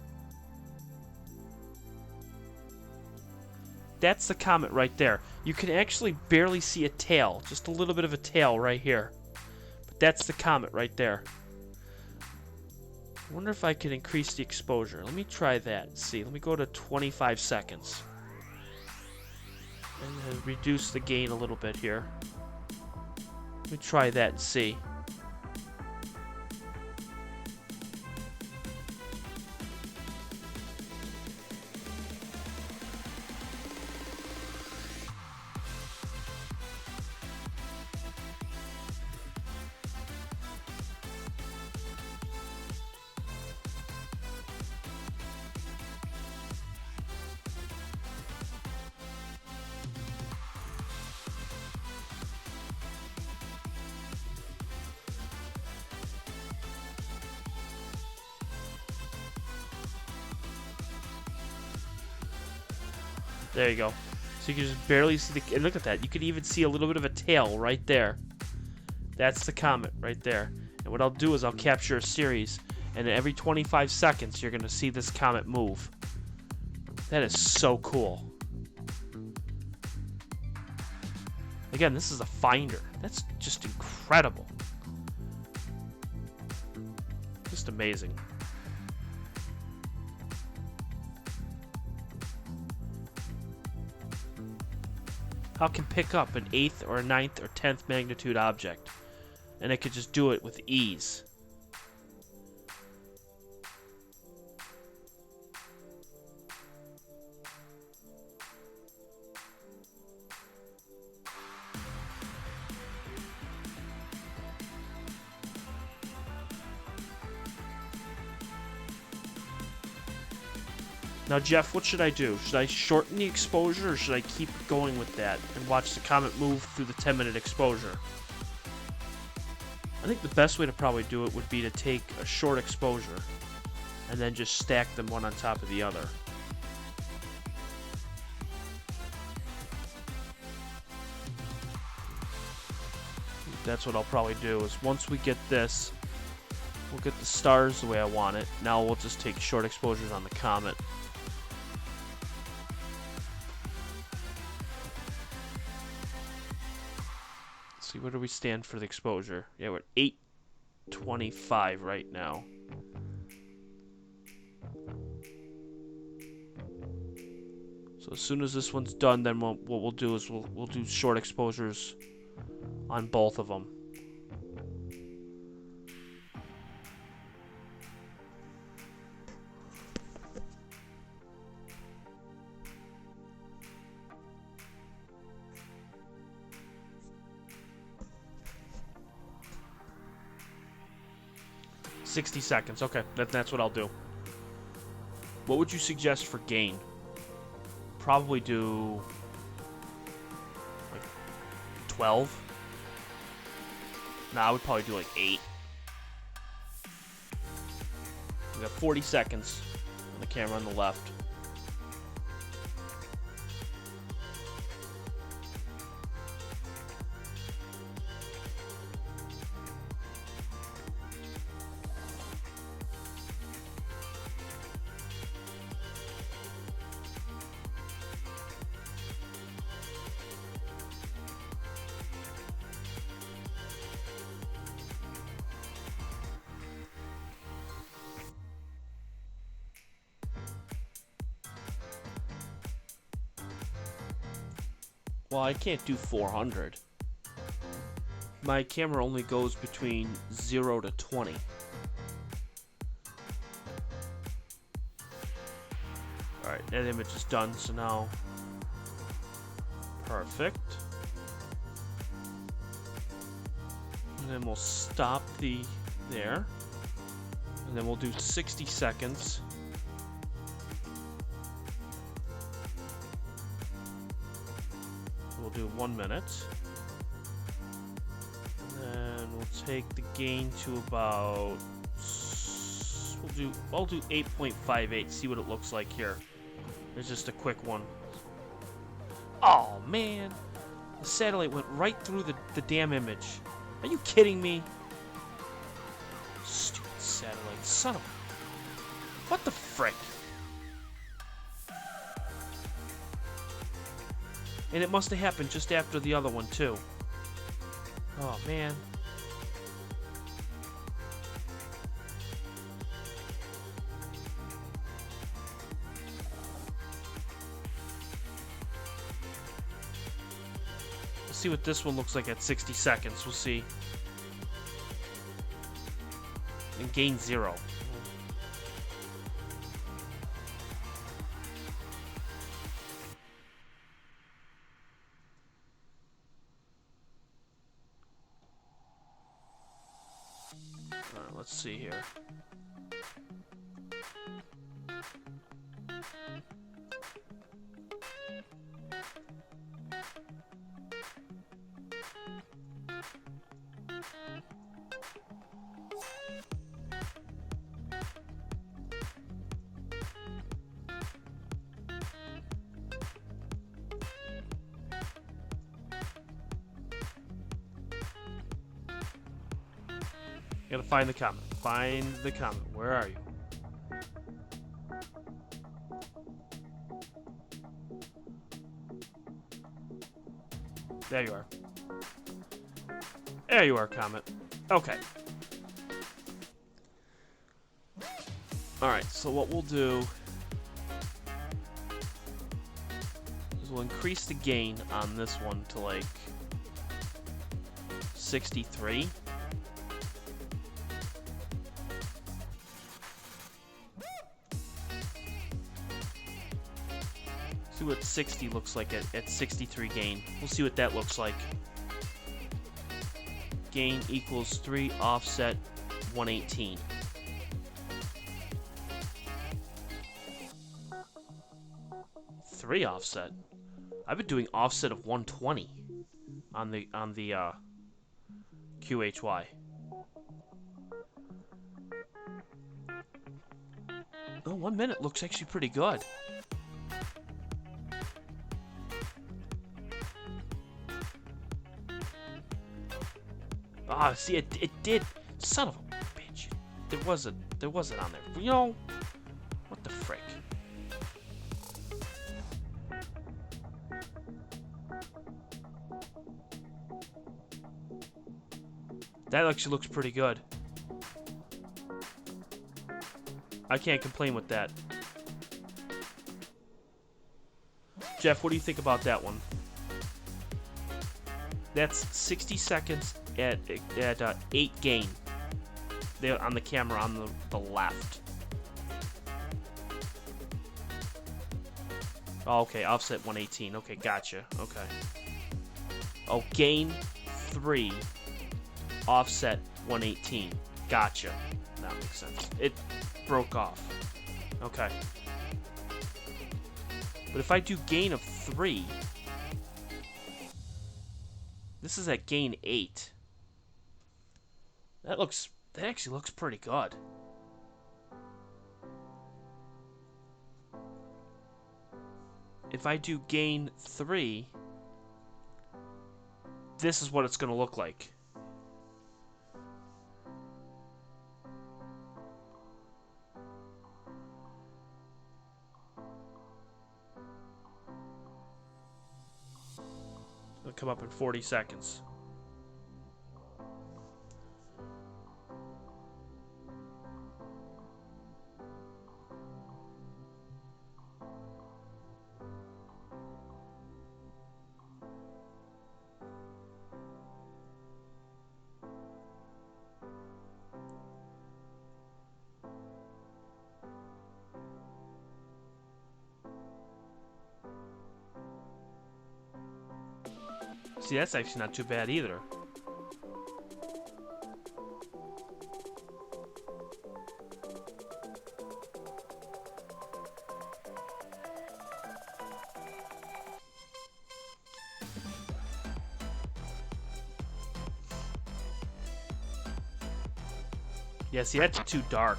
that's the comet right there. You can actually barely see a tail, just a little bit of a tail right here. But that's the comet right there. I wonder if I can increase the exposure. Let me try that and see. Let me go to 25 seconds. And then reduce the gain a little bit here. Let me try that and see. There you go. So you can just barely see the... And look at that. You can even see a little bit of a tail right there. That's the comet right there. And what I'll do is I'll capture a series. And every 25 seconds, you're going to see this comet move. That is so cool. Again, this is a Finder. That's just incredible. Just amazing. How it can pick up an 8th or a 9th or 10th magnitude object. And it could just do it with ease. Now, Jeff, what should I do? Should I shorten the exposure, or should I keep going with that and watch the comet move through the 10-minute exposure? I think the best way to probably do it would be to take a short exposure and then just stack them one on top of the other. That's what I'll probably do, is once we get this, we'll get the stars the way I want it. Now we'll just take short exposures on the comet. Let's see, where do we stand for the exposure? Yeah, we're at 825 right now. So as soon as this one's done, then what we'll do is we'll do short exposures on both of them. $60 seconds. Okay, that's what I'll do. What would you suggest for gain? Probably do like 12. Nah, I would probably do like 8. We got 40 seconds on the camera on the left. Well, I can't do 400. My camera only goes between 0 to 20. Alright, that image is done, so now... Perfect. And then we'll stop there. And then we'll do 60 seconds. We'll do 1 minute. And then we'll take the gain to about... I'll do 8.58, see what it looks like here. It's just a quick one. Oh, man. The satellite went right through the damn image. Are you kidding me? Stupid satellite. Son of a... What the frick? And it must have happened just after the other one, too. Oh, man. Let's see what this one looks like at 60 seconds. We'll see. And gain 0. Alright, let's see here. Gotta find the comment. Find the comment. Where are you? There you are. There you are, comment. Okay. Alright, so what we'll do is we'll increase the gain on this one to like 63. See what 60 looks like at 63 gain. We'll see what that looks like. Gain equals 3, offset 118. 3 offset. I've been doing offset of 120 on the QHY. Oh, 1 minute looks actually pretty good. Ah, see, it did. Son of a bitch. There wasn't on there. You know, what the frick? That actually looks pretty good. I can't complain with that. Jeff, what do you think about that one? That's 60 seconds at 8 gain. There on the camera on the left. Oh, okay, offset 118. Okay, gotcha. Okay. Oh, gain 3, offset 118. Gotcha. That makes sense. It broke off. Okay. But if I do gain of 3, this is at gain 8. That actually looks pretty good. If I do gain 3, this is what it's going to look like. It'll come up in 40 seconds. See, that's actually not too bad either. Yeah, see, that's too dark.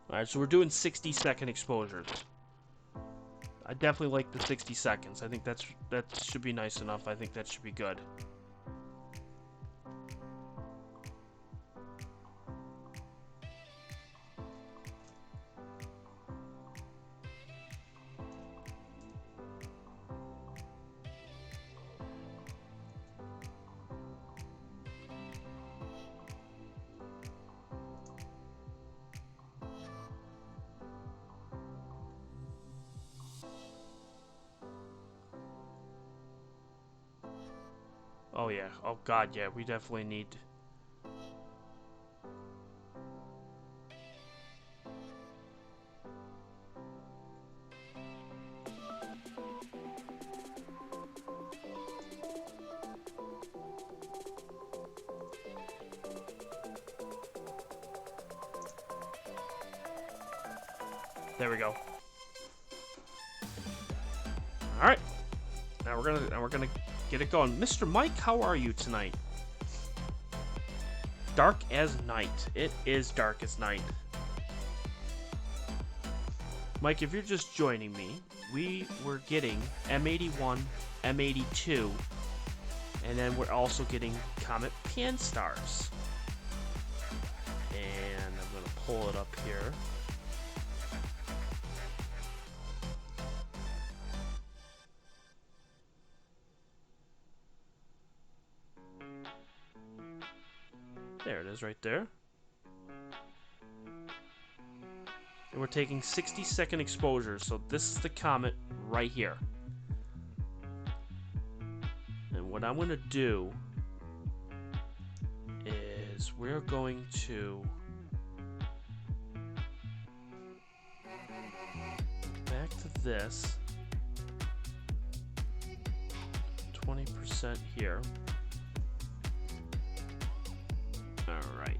Alright, so we're doing 60-second exposures. I definitely like the 60 seconds. I think that should be nice enough. I think that should be good. Oh yeah. Oh god, yeah. We definitely need... There we go. All right. Now we're gonna get it going. Mr. Mike, how are you tonight? Dark as night. It is dark as night. Mike, if you're just joining me, we were getting M81, M82, and then we're also getting Comet Panstarrs. And I'm gonna pull it up here. There it is right there. And we're taking 60-second exposures, so this is the comet right here. what I'm going to do is we're going to back to this 20% here. All right.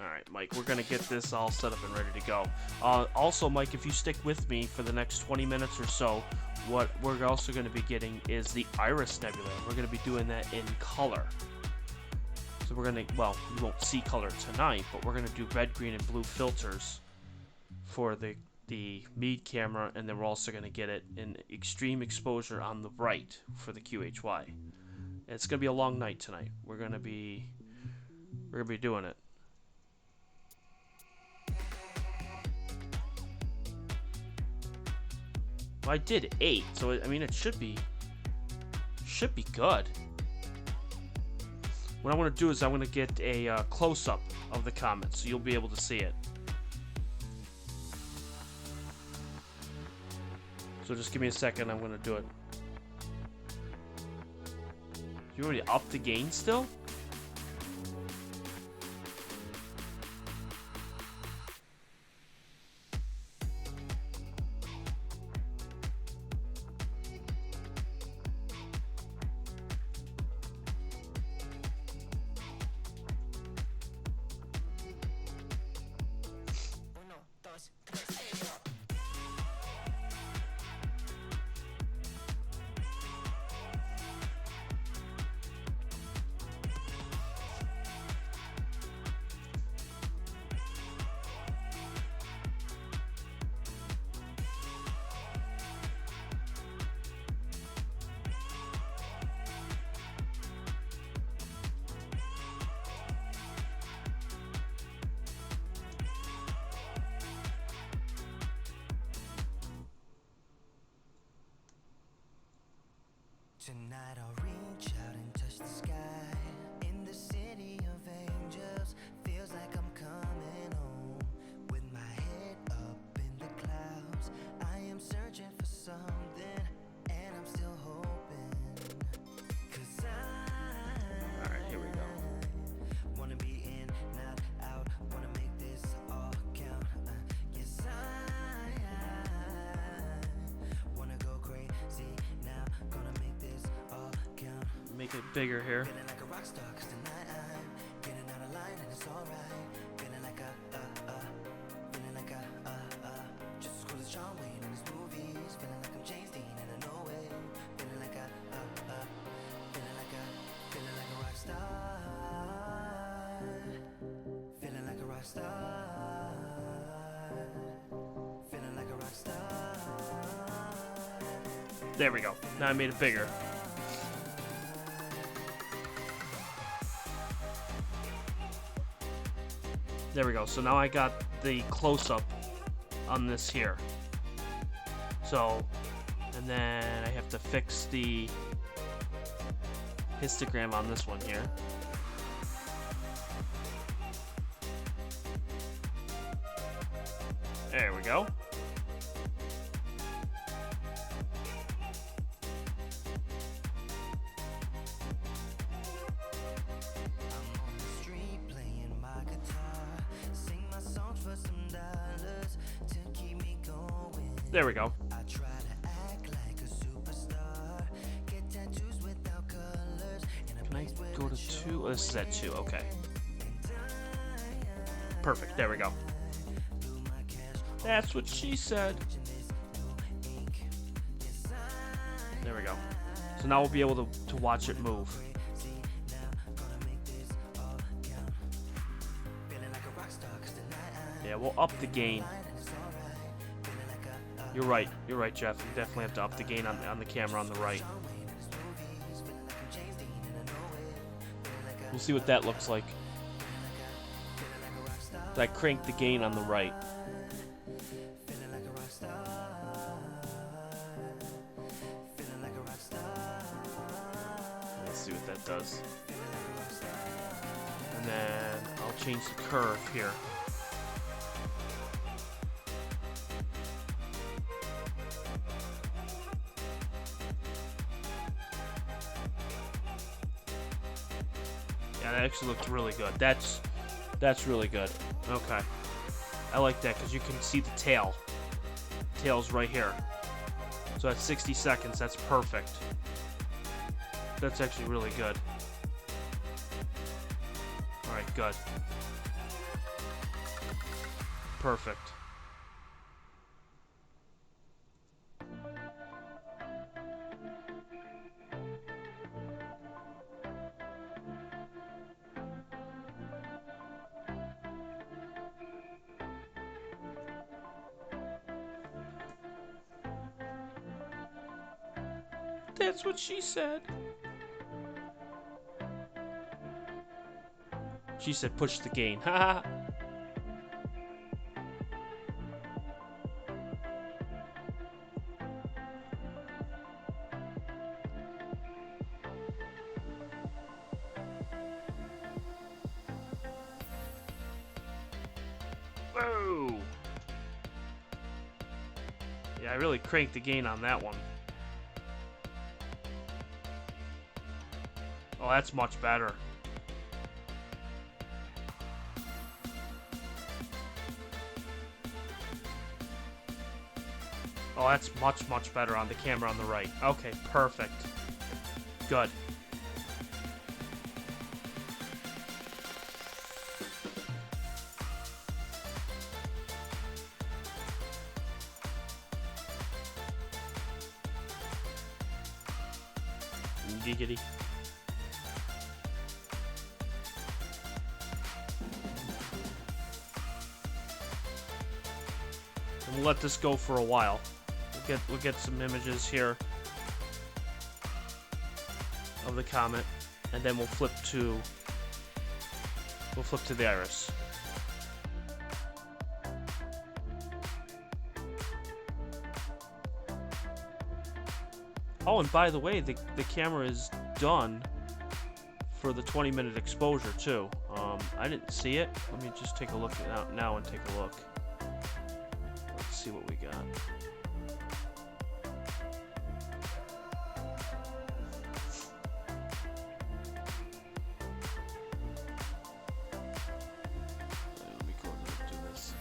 Alright, Mike, we're going to get this all set up and ready to go. Also, Mike, if you stick with me for the next 20 minutes or so, what we're also going to be getting is the Iris Nebula. We're going to be doing that in color. So we're going to, well, you won't see color tonight, but we're going to do red, green, and blue filters for the Meade camera, and then we're also going to get it in extreme exposure on the right for the QHY. It's going to be a long night tonight. We're going to be doing it. Well, I did 8, so I mean it should be good. What I want to do is I want to get a close-up of the comet, so you'll be able to see it. So just give me a second, I'm going to do it. You already up the gain still? Tonight I'll reach out and touch the sky. In the city of angels, feels like I'm coming home. With my head up in the clouds, I am searching for something, and I'm still hoping. 'Cause I Alright, here we go. wanna be in, not out, wanna make this all count. Yes, I wanna go crazy now, gonna make this all count. Make it bigger here. Feeling like a rock star, 'cause tonight I'm getting out of line and it's alright. Feeling like feeling like just as cool as John Wayne in his movies. Feeling like I'm James Dean and I know it. Feeling like feeling like a rock star. Feeling like a rock star. Feeling like a rock star. There we go. Now I made it bigger. There we go. So now I got the close-up on this here. So, and then I have to fix the histogram on this one here. There we go. There we go. Can I go to 2? Oh, this is at 2, okay. Perfect, there we go. That's what she said. There we go. So now we'll be able to watch it move. Yeah, we'll up the gain. You're right, Jeff. You definitely have to up the gain on the camera on the right. We'll see what that looks like. I cranked the gain on the right. Let's see what that does. And then I'll change the curve here. Yeah, that actually looks really good. That's really good. Okay. I like that because you can see the tail. The tail's right here. So at 60 seconds, that's perfect. That's actually really good. Alright, good. Perfect. That's what she said. She said push the gain. Haha. Whoa. Yeah, I really cranked the gain on that one. Oh, that's much better. Oh, that's much better on the camera on the right. Okay, perfect. Good. Giggity. And we'll let this go for a while. We'll get some images here of the comet, and then we'll flip to the iris. Oh, and by the way, the camera is done for the 20-minute exposure too. I didn't see it. Let me just take a look at it now and take a look. Let's see what we got. Let me go ahead and do this.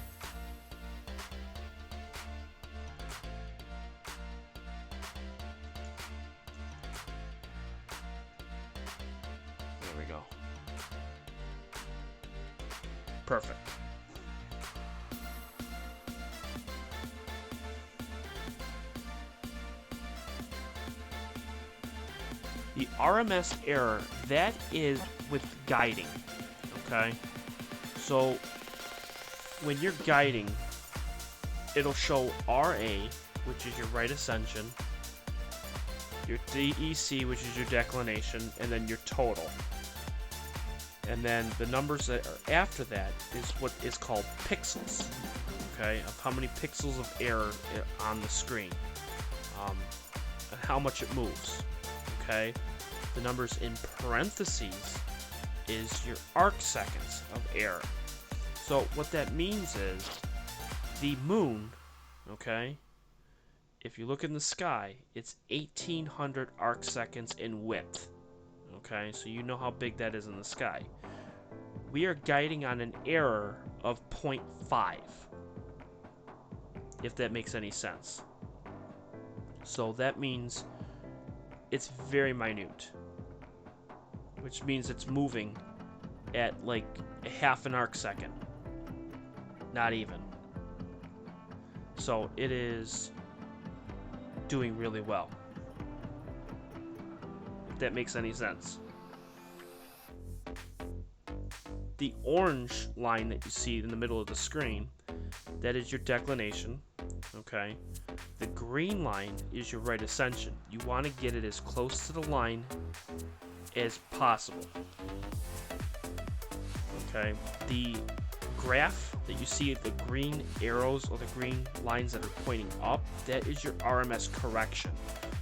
There we go. Perfect. The RMS error, that is with guiding, okay? So when you're guiding, it'll show RA, which is your right ascension, your DEC, which is your declination, and then your total. And then the numbers that are after that is what is called pixels, okay, of how many pixels of error on the screen, and how much it moves, okay. The numbers in parentheses is your arc seconds of error. So what that means is the moon, okay, if you look in the sky, it's 1800 arc seconds in width, okay, so you know how big that is in the sky. We are guiding on an error of 0.5, if that makes any sense. So that means it's very minute, which means it's moving at like a half an arc second, not even. So it is doing really well, if that makes any sense. The orange line that you see in the middle of the screen, that is your declination. Okay, the green line is your right ascension. You want to get it as close to the line as possible. Okay, the graph that you see, the green arrows or the green lines that are pointing up, that is your RMS correction.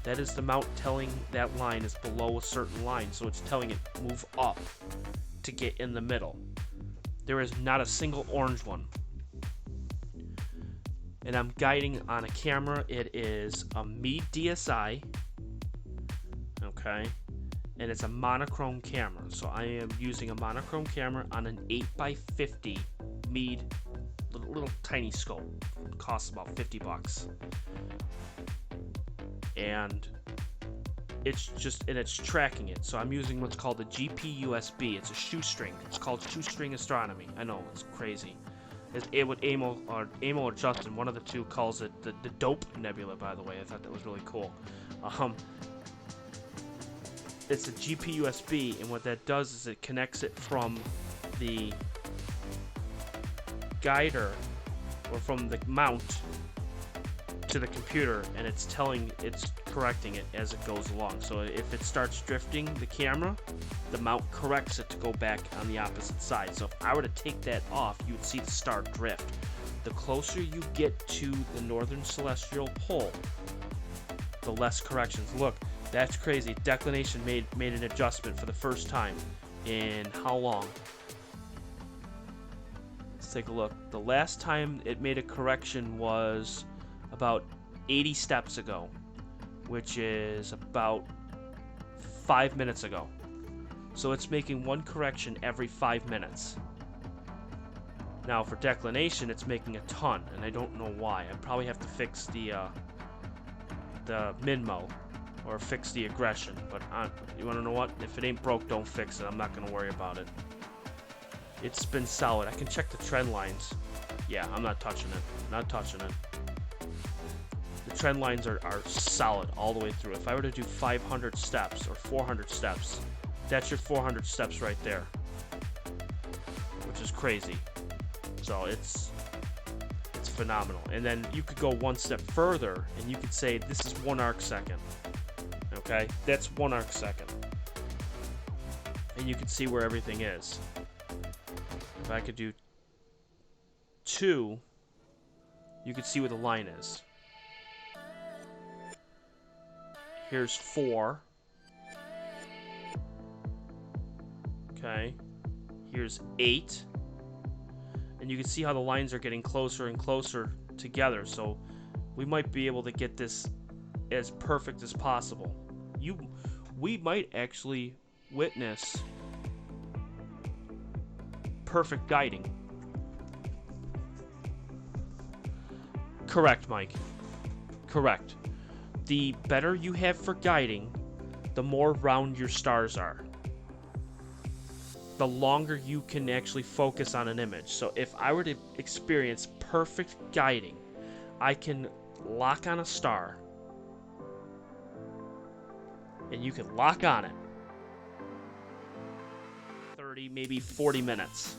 That is the mount telling that line is below a certain line, so it's telling it move up to get in the middle. There is not a single orange one. And I'm guiding on a camera. It is a Meade DSI, okay, and it's a monochrome camera. So I am using a monochrome camera on an 8x50 Meade little tiny scope. It costs about $50, and it's tracking it. So I'm using what's called the GP-USB. It's a shoestring. It's called shoestring astronomy. I know, it's crazy. It would Amo or Justin, one of the two, calls it the Dope Nebula, by the way. I thought that was really cool. It's a GP-USB, and what that does is it connects it from the guider, or from the mount, to the computer, and it's correcting it as it goes along. So if it starts drifting the camera, the mount corrects it to go back on the opposite side. So if I were to take that off, you would see the star drift. The closer you get to the northern celestial pole, the less corrections. Look, that's crazy. Declination made an adjustment for the first time in how long? Let's take a look. The last time it made a correction was about 80 steps ago, which is about 5 minutes ago. So it's making one correction every 5 minutes. Now for declination, it's making a ton, and I don't know why. I probably have to fix the Minmo, or fix the aggression. But you want to know what? If it ain't broke, don't fix it. I'm not gonna worry about it. It's been solid. I can check the trend lines. Yeah, I'm not touching it. Not touching it. The trend lines are solid all the way through. If I were to do 500 steps or 400 steps, that's your 400 steps right there, which is crazy. So it's phenomenal. And then you could go one step further, and you could say this is 1 arc second. Okay, that's 1 arc second, and you can see where everything is. If I could do 2, you could see where the line is. Here's 4. Okay. Here's 8. And you can see how the lines are getting closer and closer together. So we might be able to get this as perfect as possible. We might actually witness perfect guiding. Correct, Mike. Correct. The better you have for guiding, the more round your stars are. The longer you can actually focus on an image. So if I were to experience perfect guiding, I can lock on a star, and you can lock on it 30, maybe 40 minutes,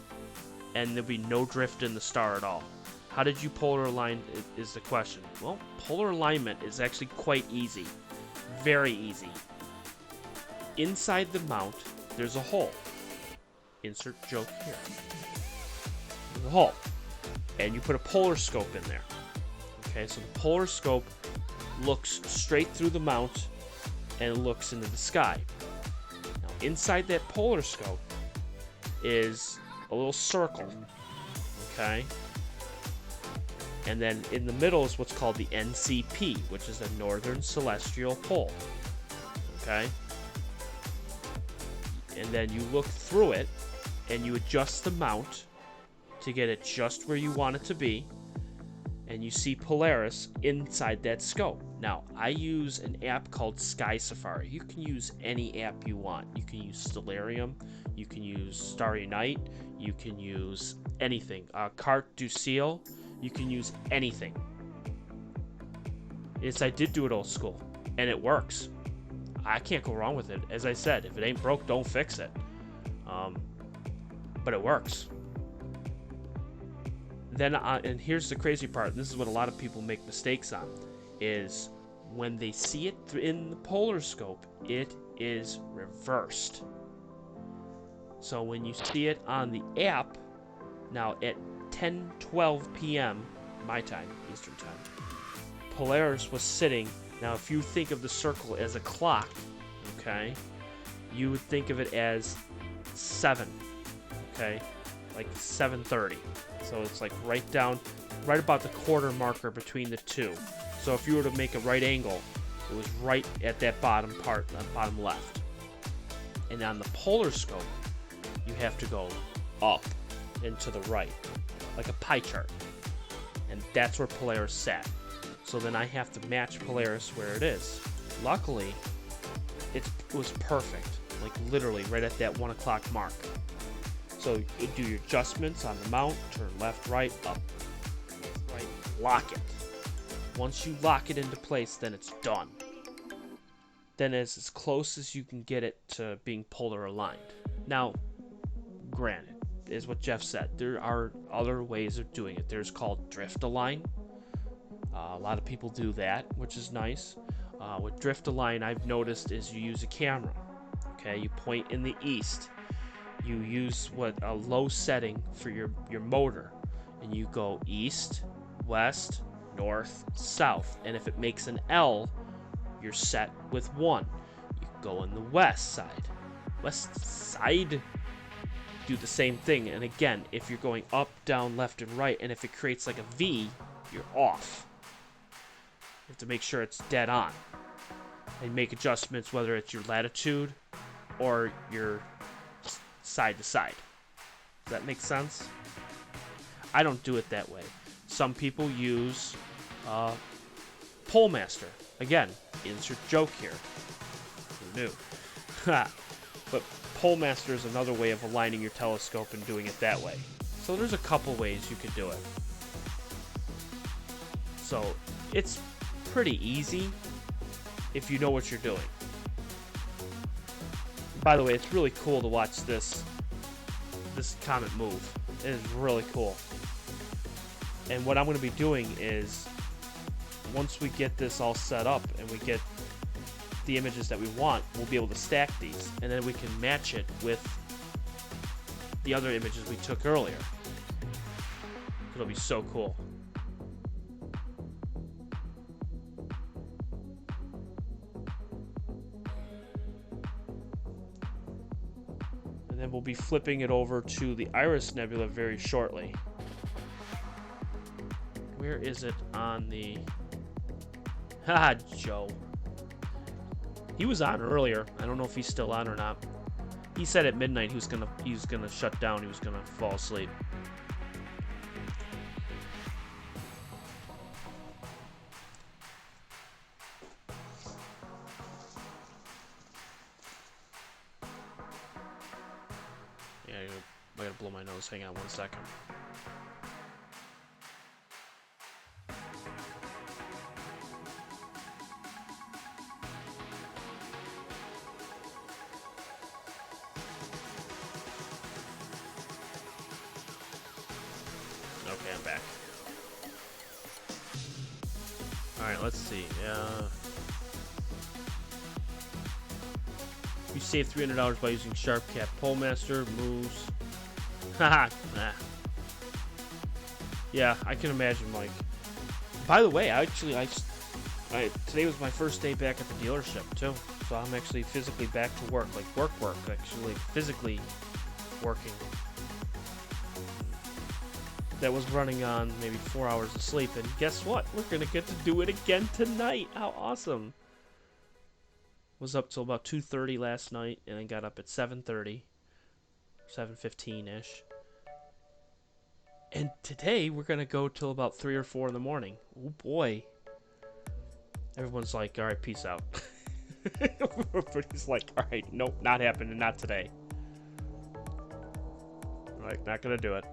and there'll be no drift in the star at all. How did you polar align is the question. Well, polar alignment is actually quite easy. Very easy. Inside the mount, there's a hole. Insert joke here. There's a hole. And you put a polar scope in there. Okay, so the polar scope looks straight through the mount and looks into the sky. Now, inside that polar scope is a little circle. Okay? And then in the middle is what's called the NCP, which is the Northern Celestial Pole. Okay? And then you look through it, and you adjust the mount to get it just where you want it to be, and you see Polaris inside that scope. Now, I use an app called Sky Safari. You can use any app you want. You can use Stellarium, you can use Starry Night, you can use anything. Carte du Ciel, you can use anything. Yes, I did do it old school, and it works. I can't go wrong with it. As I said, if it ain't broke, don't fix it. But it works. then, and here's the crazy part. This is what a lot of people make mistakes on, is when they see it in the polar scope, it is reversed. So when you see it on the app, now at 10:12 p.m. my time, Eastern time, Polaris was sitting. Now, if you think of the circle as a clock, okay, you would think of it as 7, okay, like 7:30. So it's like right about the quarter marker between the two. So if you were to make a right angle, it was right at that bottom part, bottom left. And on the polar scope, you have to go up and to the right, like a pie chart. And that's where Polaris sat. So then I have to match Polaris where it is. Luckily, it was perfect, like literally right at that 1 o'clock mark. So you do your adjustments on the mount, turn left, right, up, right, lock it. Once you lock it into place, then it's done. Then it's as close as you can get it to being polar aligned. Now, granted, is what Jeff said, there are other ways of doing it. There's called drift align. A lot of people do that, which is nice. With drift align, I've noticed is you use a camera. Okay, you point in the east. You use a low setting for your motor, and you go east, west, north, south. And if it makes an L, you're set with 1. You go in the west side, do the same thing. And again, if you're going up, down, left, and right, and if it creates like a V, you're off. You have to make sure it's dead on, and make adjustments whether it's your latitude or your side to side. Does that make sense? I don't do it that way. Some people use Polemaster. Again, insert joke here. Who knew? But Polemaster is another way of aligning your telescope and doing it that way. So there's a couple ways you could do it. So it's pretty easy if you know what you're doing. By the way, it's really cool to watch this comet move. It is really cool. And what I'm going to be doing is, once we get this all set up and we get the images that we want, we'll be able to stack these, and then we can match it with the other images we took earlier. It'll be so cool. And then we'll be flipping it over to the Iris Nebula very shortly. Where is it on the... Haha, Joe. He was on earlier. I don't know if he's still on or not. He said at midnight he was gonna shut down. He was gonna fall asleep. Yeah, I gotta blow my nose. Hang on 1 second. Okay, I'm back. Alright, let's see. You save $300 by using SharpCap. Polemaster moves. Haha, nah. Yeah, I can imagine, Mike. By the way, today was my first day back at the dealership, too. So I'm actually physically back to work. Like, work, actually physically working. That was running on maybe 4 hours of sleep, and guess what? We're gonna get to do it again tonight. How awesome! Was up till about 2:30 last night, and then got up at 7:30, 7:15 ish. And today we're gonna go till about 3 or 4 in the morning. Oh boy! Everyone's like, "All right, peace out." Everybody's like, "All right, nope, not happening, not today." Like, not gonna do it.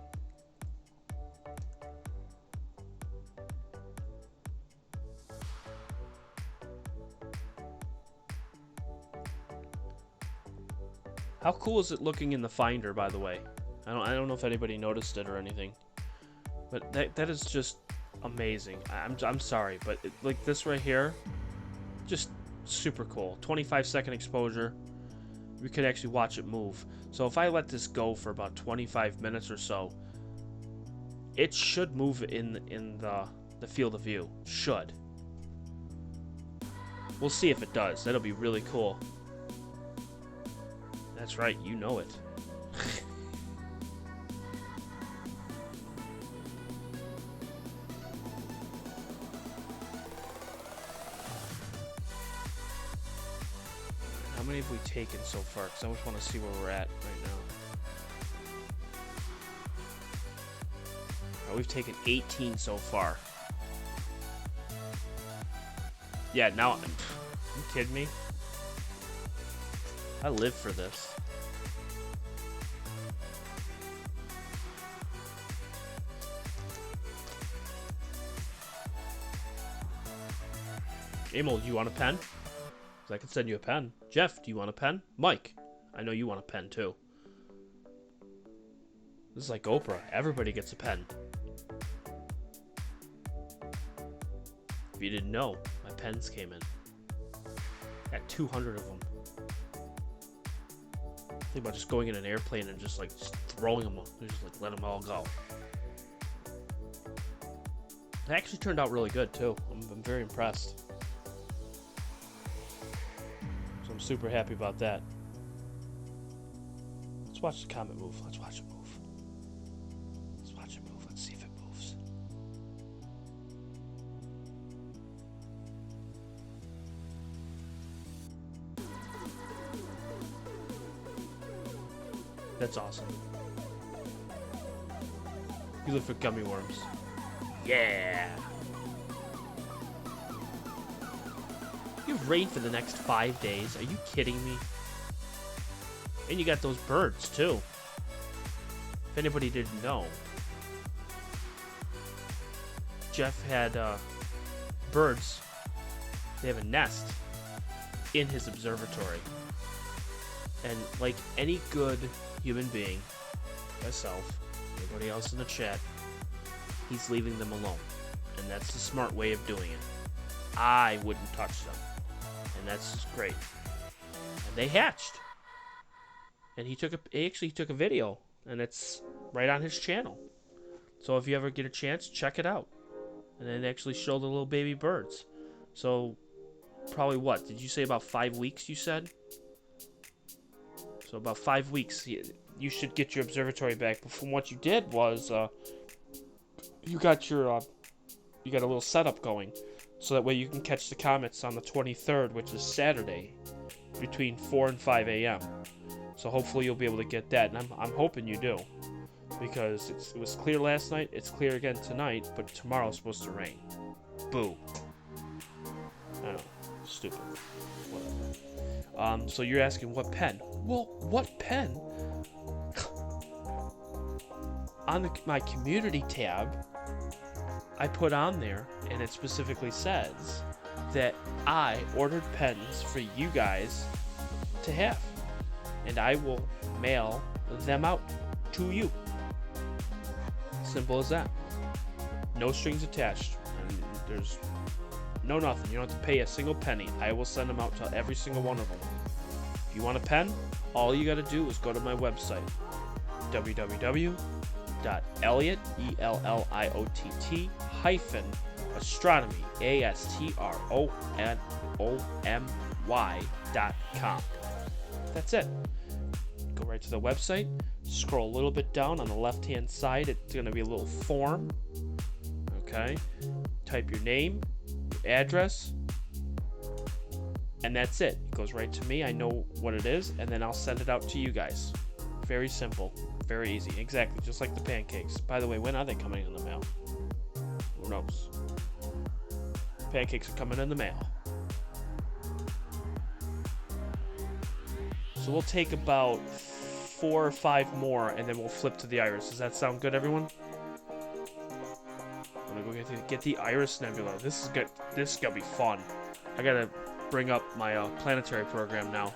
How cool is it looking in the Finder, by the way? I don't know if anybody noticed it or anything. But that is just amazing. I'm sorry, but like this right here, just super cool. 25-second exposure. We could actually watch it move. So if I let this go for about 25 minutes or so, it should move in the field of view. Should. We'll see if it does. That'll be really cool. That's right, you know it. How many have we taken so far? Because I just want to see where we're at right now. We've taken 18 so far. Yeah, now... Are you kidding me? I live for this. Emil, you want a pen? 'Cause I can send you a pen. Jeff, do you want a pen? Mike, I know you want a pen too. This is like Oprah. Everybody gets a pen. If you didn't know, my pens came in. Got 200 of them. Think about just going in an airplane and just throwing them, just like let them all go. It actually turned out really good too. I'm very impressed. So I'm super happy about that. Let's watch the comet move. Let's watch it move. Let's watch it move. Let's see if it moves. That's awesome. You look for gummy worms. Yeah! You have rain for the next 5 days. Are you kidding me? And you got those birds, too. If anybody didn't know. Jeff had birds. They have a nest in his observatory. And like any good human being, myself, everybody else in the chat, he's leaving them alone. And that's the smart way of doing it. I wouldn't touch them. And that's just great. And they hatched. And he actually took a video. And it's right on his channel. So if you ever get a chance, check it out. And then actually show the little baby birds. So probably what? Did you say about 5 weeks you said? So about 5 weeks, you should get your observatory back. But from what you did was, you got a little setup going, so that way you can catch the comets on the 23rd, which is Saturday, between 4 and 5 a.m. So hopefully you'll be able to get that, and I'm hoping you do, because it was clear last night. It's clear again tonight, but tomorrow's supposed to rain. Boo. I know, stupid. Whatever. So you're asking what pen? Well, what pen? On my community tab, I put on there, and it specifically says that I ordered pens for you guys to have, and I will mail them out to you. Simple as that. No strings attached. And there's no nothing. You don't have to pay a single penny. I will send them out to every single one of them. If you want a pen, all you got to do is go to my website, www.elliott, ELLIOTT, astronomy, ASTRONOMY.com. That's it. Go right to the website, scroll a little bit down on the left-hand side. It's going to be a little form. Okay. Type your name, your address, and that's it. It goes right to me. I know what it is, and then I'll send it out to you guys. Very simple. Very easy. Exactly. Just like the pancakes. By the way, when are they coming in the mail? Who knows? Pancakes are coming in the mail. So we'll take about 4 or 5 more, and then we'll flip to the iris. Does that sound good, everyone? I'm gonna go get the Iris Nebula. This is good. This is gonna be fun. I gotta bring up my planetary program now.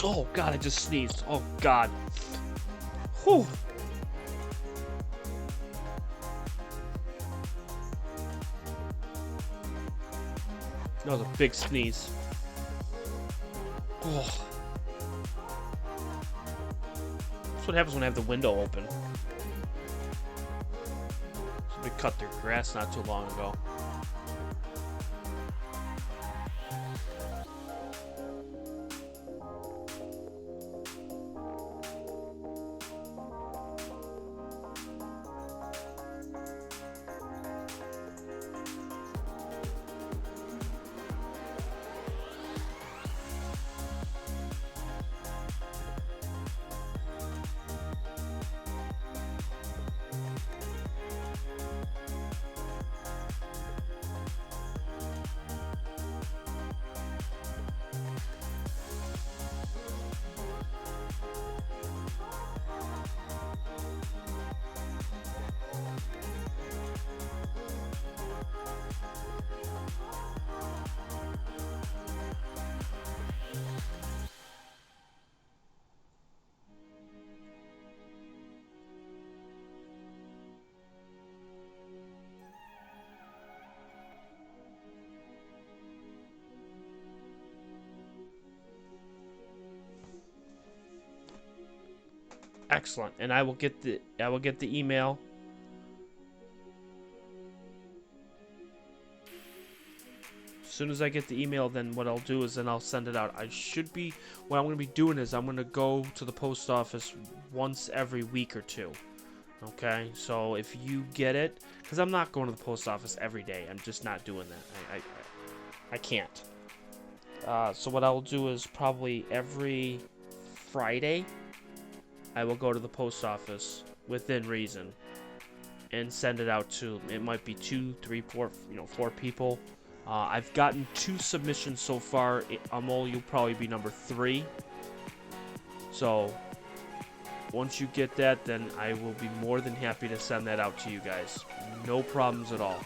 Oh god, I just sneezed. Oh god. Whew. That was a big sneeze. Oh. That's what happens when I have the window open. Somebody cut their grass not too long ago. Excellent. And I will get the email. As soon as I get the email, then what I'll do is then I'll send it out. What I'm going to be doing is I'm going to go to the post office once every week or two. Okay? So if you get it, because I'm not going to the post office every day. I'm just not doing that. I can't. So what I'll do is probably every Friday, I will go to the post office within reason and send it out to, it might be 2, 3, 4, 4 people. I've gotten 2 submissions so far. Amol, you'll probably be number 3. So once you get that, then I will be more than happy to send that out to you guys. No problems at all.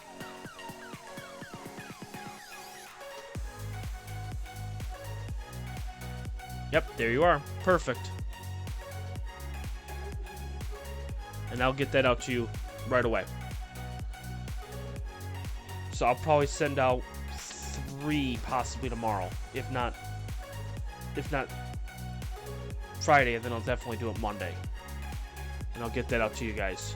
Yep, there you are. Perfect. And I'll get that out to you right away. So I'll probably send out 3 possibly tomorrow. If not Friday, then I'll definitely do it Monday. And I'll get that out to you guys.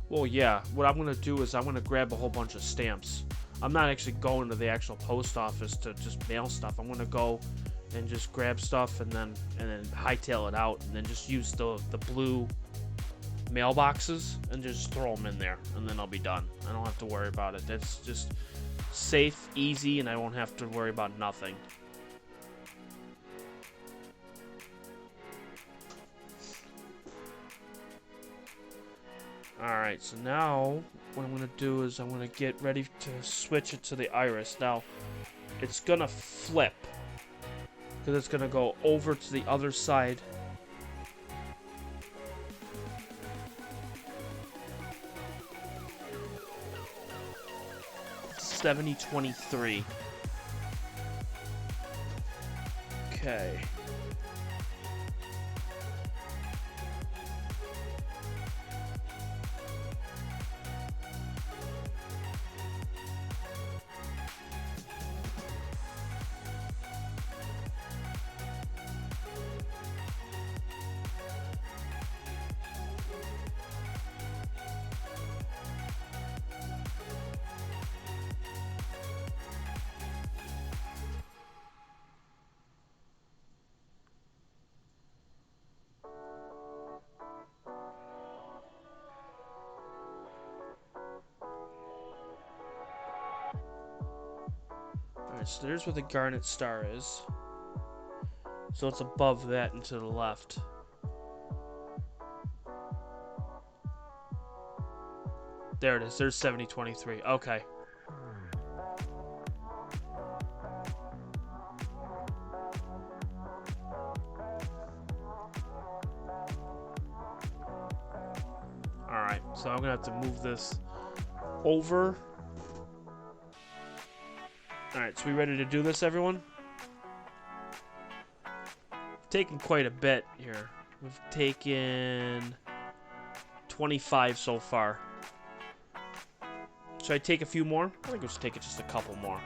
Well, yeah, what I'm going to do is I'm going to grab a whole bunch of stamps. I'm not actually going to the actual post office to just mail stuff. I'm going to go and just grab stuff and then hightail it out and then just use the blue mailboxes and just throw them in there and then I'll be done. I don't have to worry about it. That's just safe, easy, and I won't have to worry about nothing. Alright, so now what I'm going to do is I'm going to get ready to switch it to the iris. Now, it's going to flip because it's going to go over to the other side. $70.23. Okay. So there's where the garnet star is. So it's above that and to the left. There it is. There's 70.23. Okay. So I'm gonna have to move this over. Alright, so we ready to do this, everyone? We've taken quite a bit here. We've taken 25 so far. Should I take a few more? I think we'll just take it just a couple more.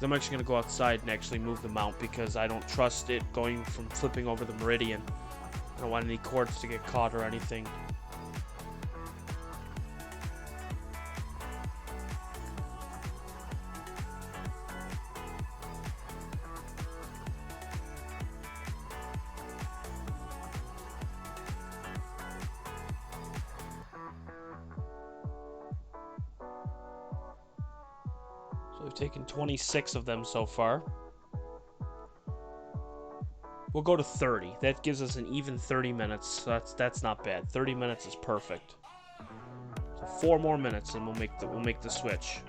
I'm actually going to go outside and actually move the mount because I don't trust it going from flipping over the meridian. I don't want any cords to get caught or anything. So we've taken 26 of them so far. We'll go to 30. That gives us an even 30 minutes. So that's not bad. 30 minutes is perfect. So 4 more minutes and we'll make the switch.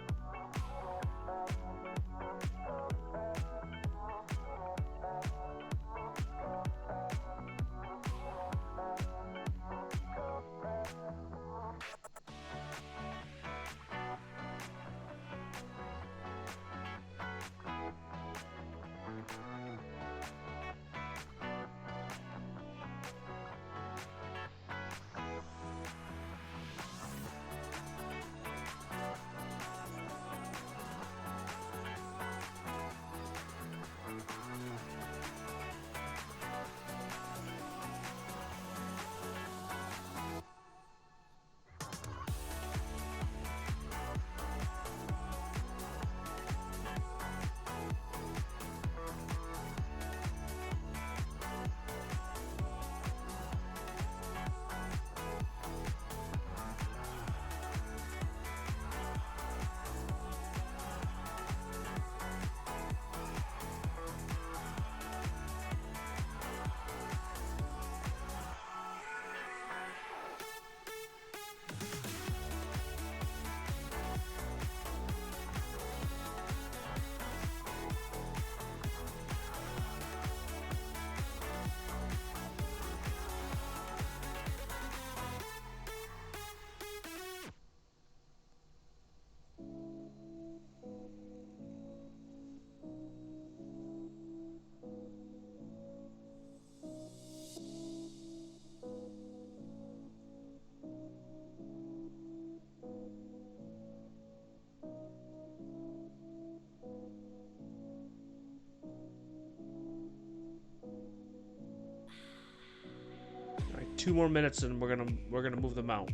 All right, 2 more minutes and we're gonna move the mount.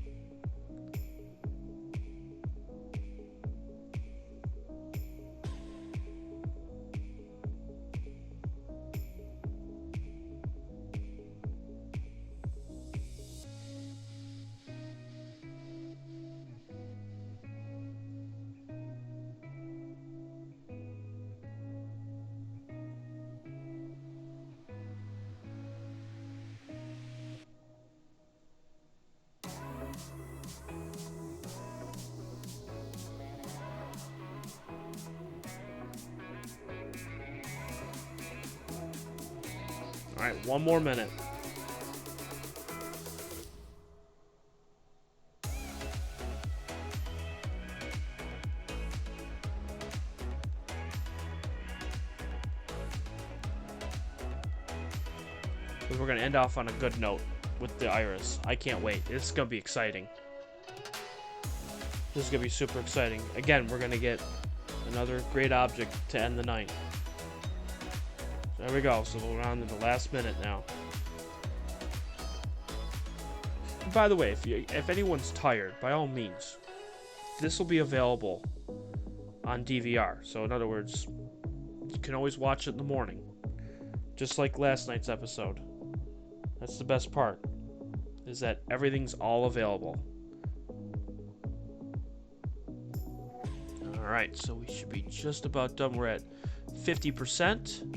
All right, 1 more minute. We're going to end off on a good note with the iris. I can't wait. This is going to be exciting. This is going to be super exciting. Again, we're going to get another great object to end the night. There we go. So we're on to the last minute now. And by the way, if anyone's tired, by all means, this will be available on DVR. So in other words, you can always watch it in the morning, just like last night's episode. That's the best part, is that everything's all available. All right, so we should be just about done. We're at 50%.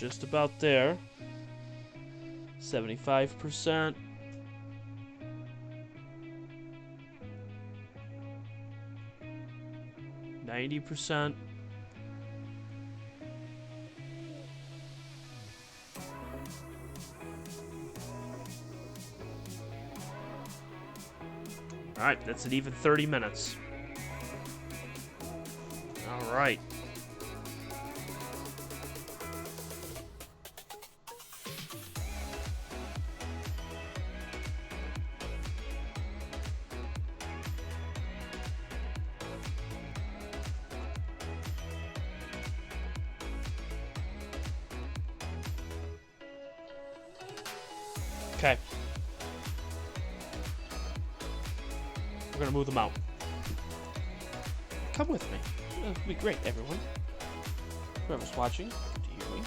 just about there. 75%. %. Alright, that's an even 30 minutes. Alright. Okay. We're gonna move them out. Come with me. It'll be great, everyone. Whoever's watching, good to hear me.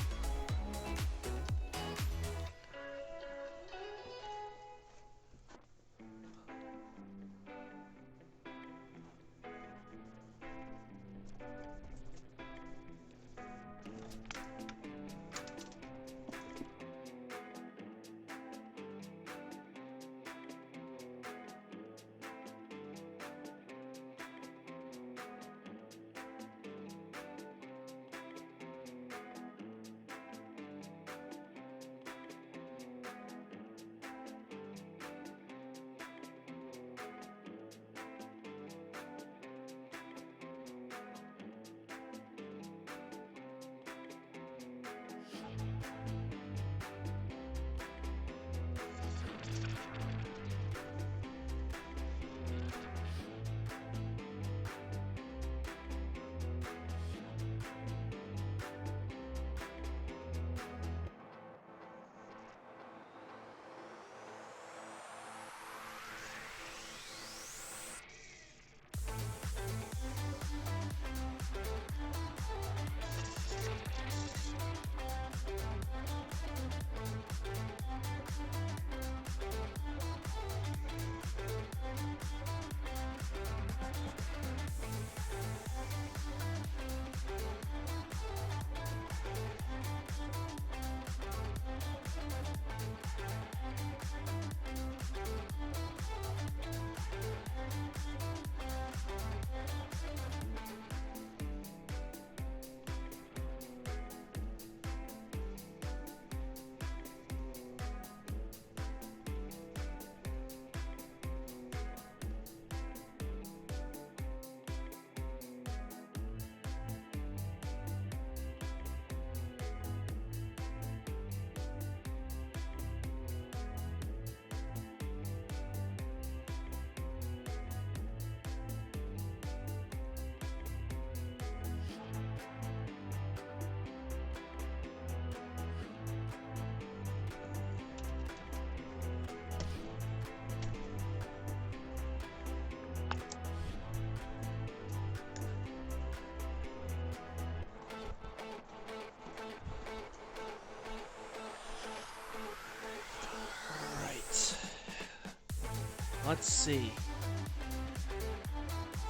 Let's see.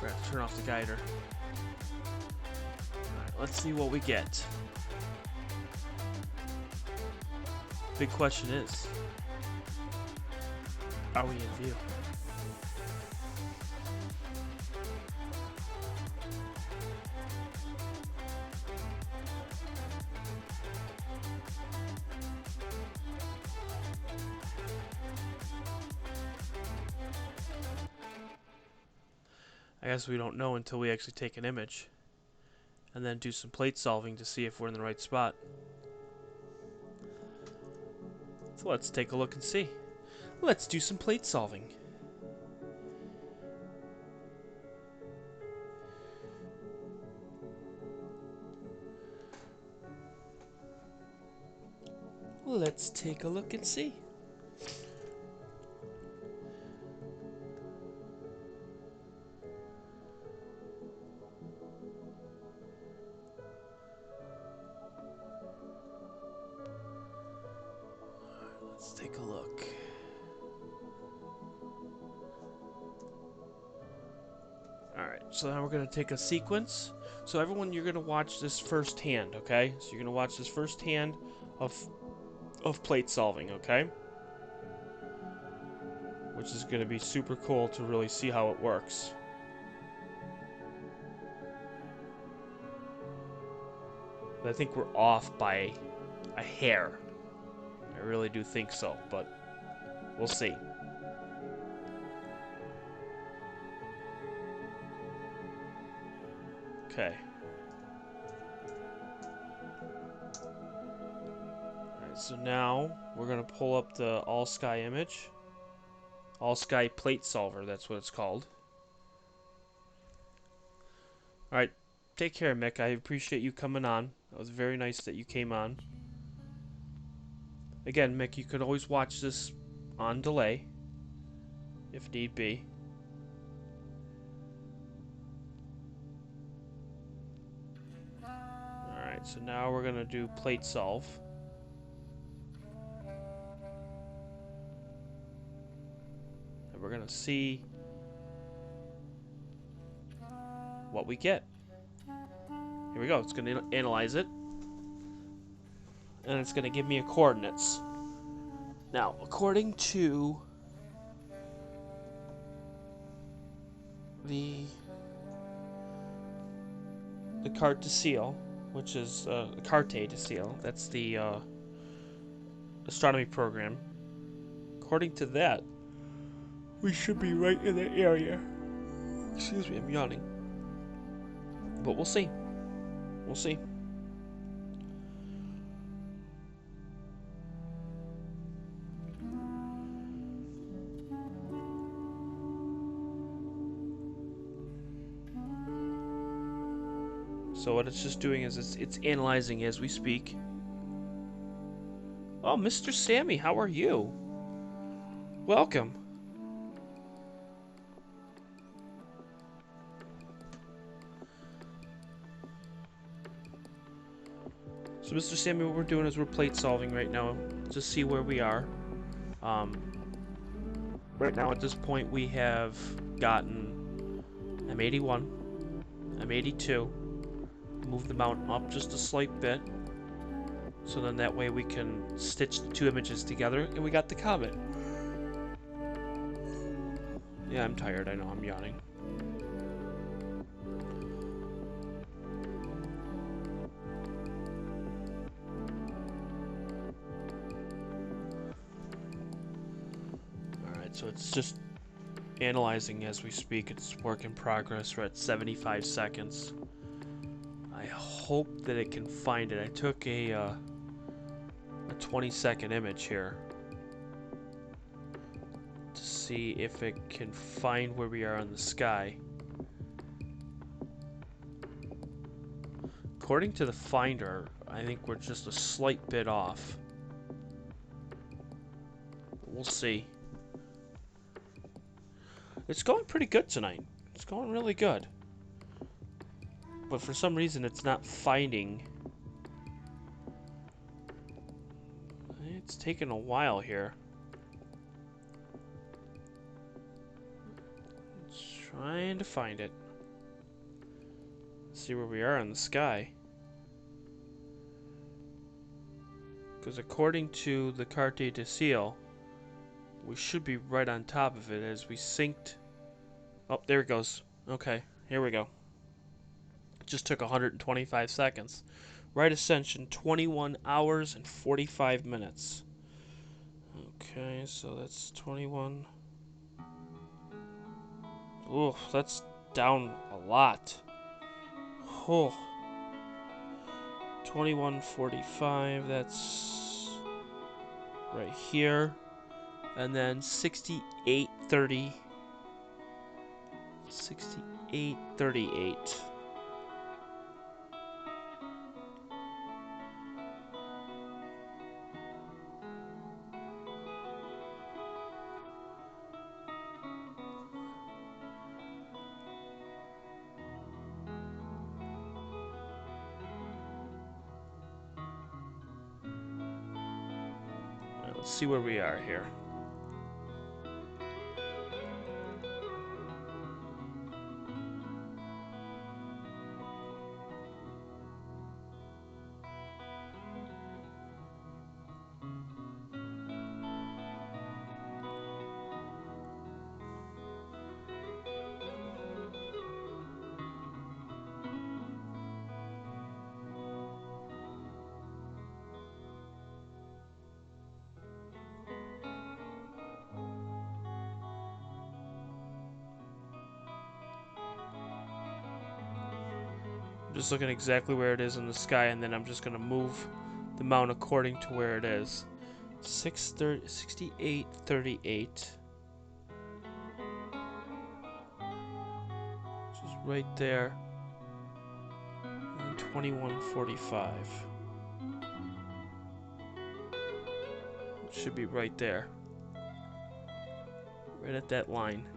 I have to turn off the guider. Alright, let's see what we get. Big question is, are we in view? I guess we don't know until we actually take an image and then do some plate solving to see if we're in the right spot. So let's take a look and see. Let's do some plate solving. Let's take a look and see. Let's take a look. Alright, so now we're going to take a sequence So everyone, you're gonna watch this firsthand, okay? So you're gonna watch this firsthand of plate solving, okay? Which is gonna be super cool to really see how it works. But I think we're off by a hair. I really do think so, but we'll see. Okay. Alright, so now we're gonna pull up the all sky image. All sky plate solver, that's what it's called. Alright, take care, Mick. I appreciate you coming on. It was very nice that you came on. Again, Mick, you could always watch this on delay, if need be. Alright, so now we're going to do plate solve. And we're going to see what we get. Here we go. It's going to analyze it. And it's going to give me a coordinates. Now, according to the carte de seal, which is carte de seal, that's the astronomy program. According to that, we should be right in the area. Excuse me, I'm yawning. But we'll see. We'll see. So what it's just doing is it's analyzing as we speak. Oh, Mr. Sammy, how are you? Welcome. So, Mr. Sammy, what we're doing is we're plate solving right now to see where we are. Right now, at this point, we have gotten M81, M82. Move the mount up just a slight bit. So then that way we can stitch the two images together, and we got the comet. Yeah, I'm tired. I know, I'm yawning. Alright, so it's just analyzing as we speak. It's work in progress. We're at 75 seconds. I hope that it can find it. I took a 20-second image here to see if it can find where we are in the sky. According to the finder, I think we're just a slight bit off. We'll see. It's going pretty good tonight. It's going really good. But for some reason, it's not finding. It's taking a while here. It's trying to find it. See where we are in the sky. Because according to the carte de seal, we should be right on top of it as we synced. Oh, there it goes. Okay, here we go. It just took 125 seconds. Right ascension, 21 hours and 45 minutes. Okay, so that's 21. Ooh, that's down a lot. Oh. 21:45, that's right here. And then 68:30. 68:38. Let's see where we are here. I'm just looking exactly where it is in the sky, and then I'm just going to move the mount according to where it is. 6838. Which is right there. And 2145. It should be right there. Right at that line.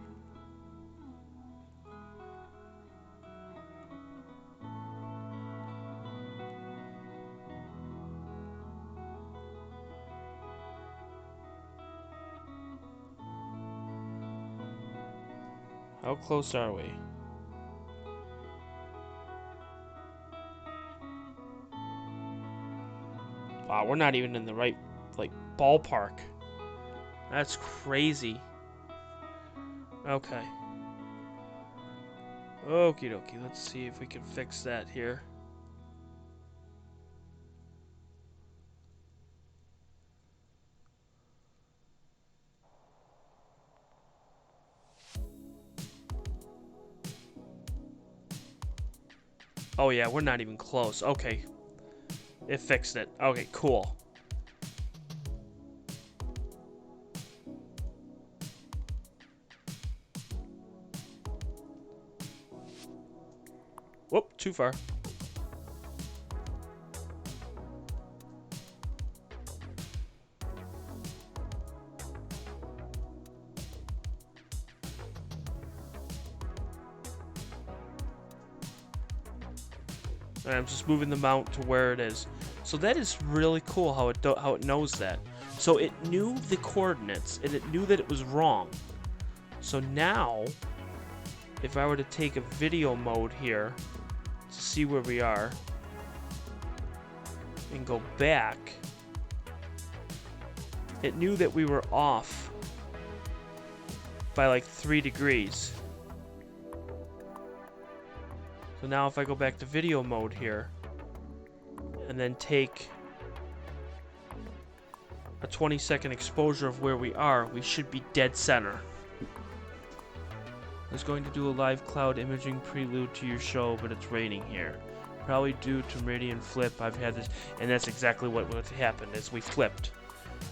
How close are we? Wow, we're not even in the right, like, ballpark. That's crazy. Okay. Okie dokie, let's see if we can fix that here. Oh yeah, we're not even close. Okay. It fixed it. Okay, cool. Whoop, too far. And I'm just moving the mount to where it is. So that is really cool how it knows that. So it knew the coordinates and it knew that it was wrong. So now, if I were to take a video mode here to see where we are and go back, it knew that we were off by like 3 degrees. So now if I go back to video mode here and then take a 20-second exposure of where we are, we should be dead center. I was going to do a live cloud imaging prelude to your show, but it's raining here. Probably due to meridian flip. I've had this, and that's exactly what happened, is we flipped.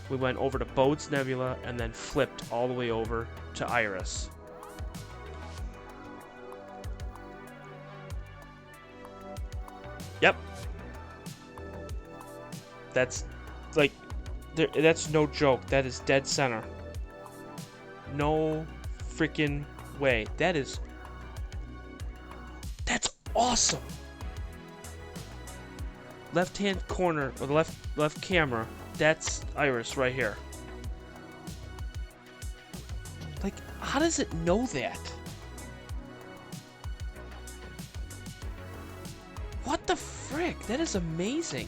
We went over to Bodes Nebula and then flipped all the way over to Iris. Yep. That's like, that's no joke. That is dead center. No freaking way. That's awesome. Left hand corner, or the left camera, that's Iris right here. Like, how does it know that? What the frick? That is amazing.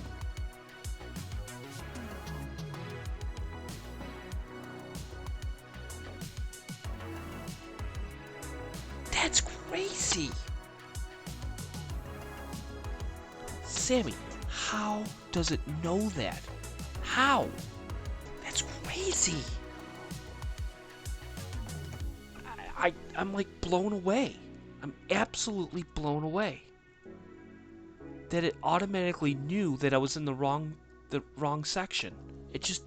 That's crazy. Sammy, how does it know that? How? That's crazy. I'm like blown away. I'm absolutely blown away. That it automatically knew that I was in the wrong section. It just,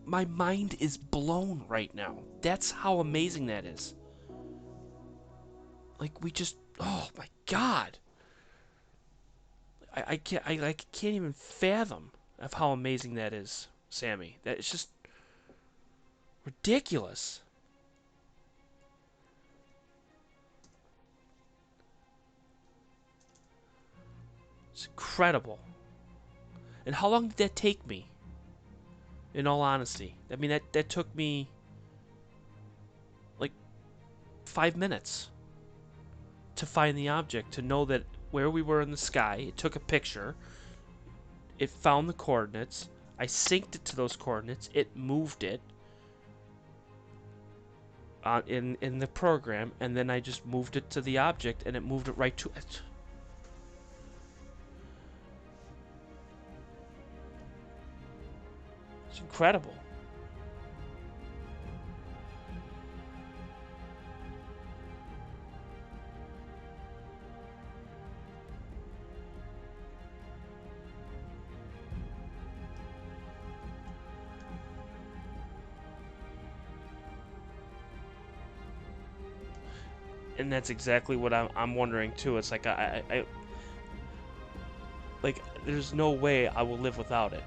my mind is blown right now. That's how amazing that is. Like, we just, oh my god. I can't even fathom of how amazing that is, Sammy. That it's just ridiculous. It's incredible. And how long did that take me? In all honesty, I mean, that took me like 5 minutes to find the object, to know that where we were in the sky. It took a picture. It found the coordinates. I synced it to those coordinates. It moved it in the program, and then I just moved it to the object, and it moved it right to it. It's incredible. And that's exactly what I'm wondering too. It's like like there's no way I will live without it.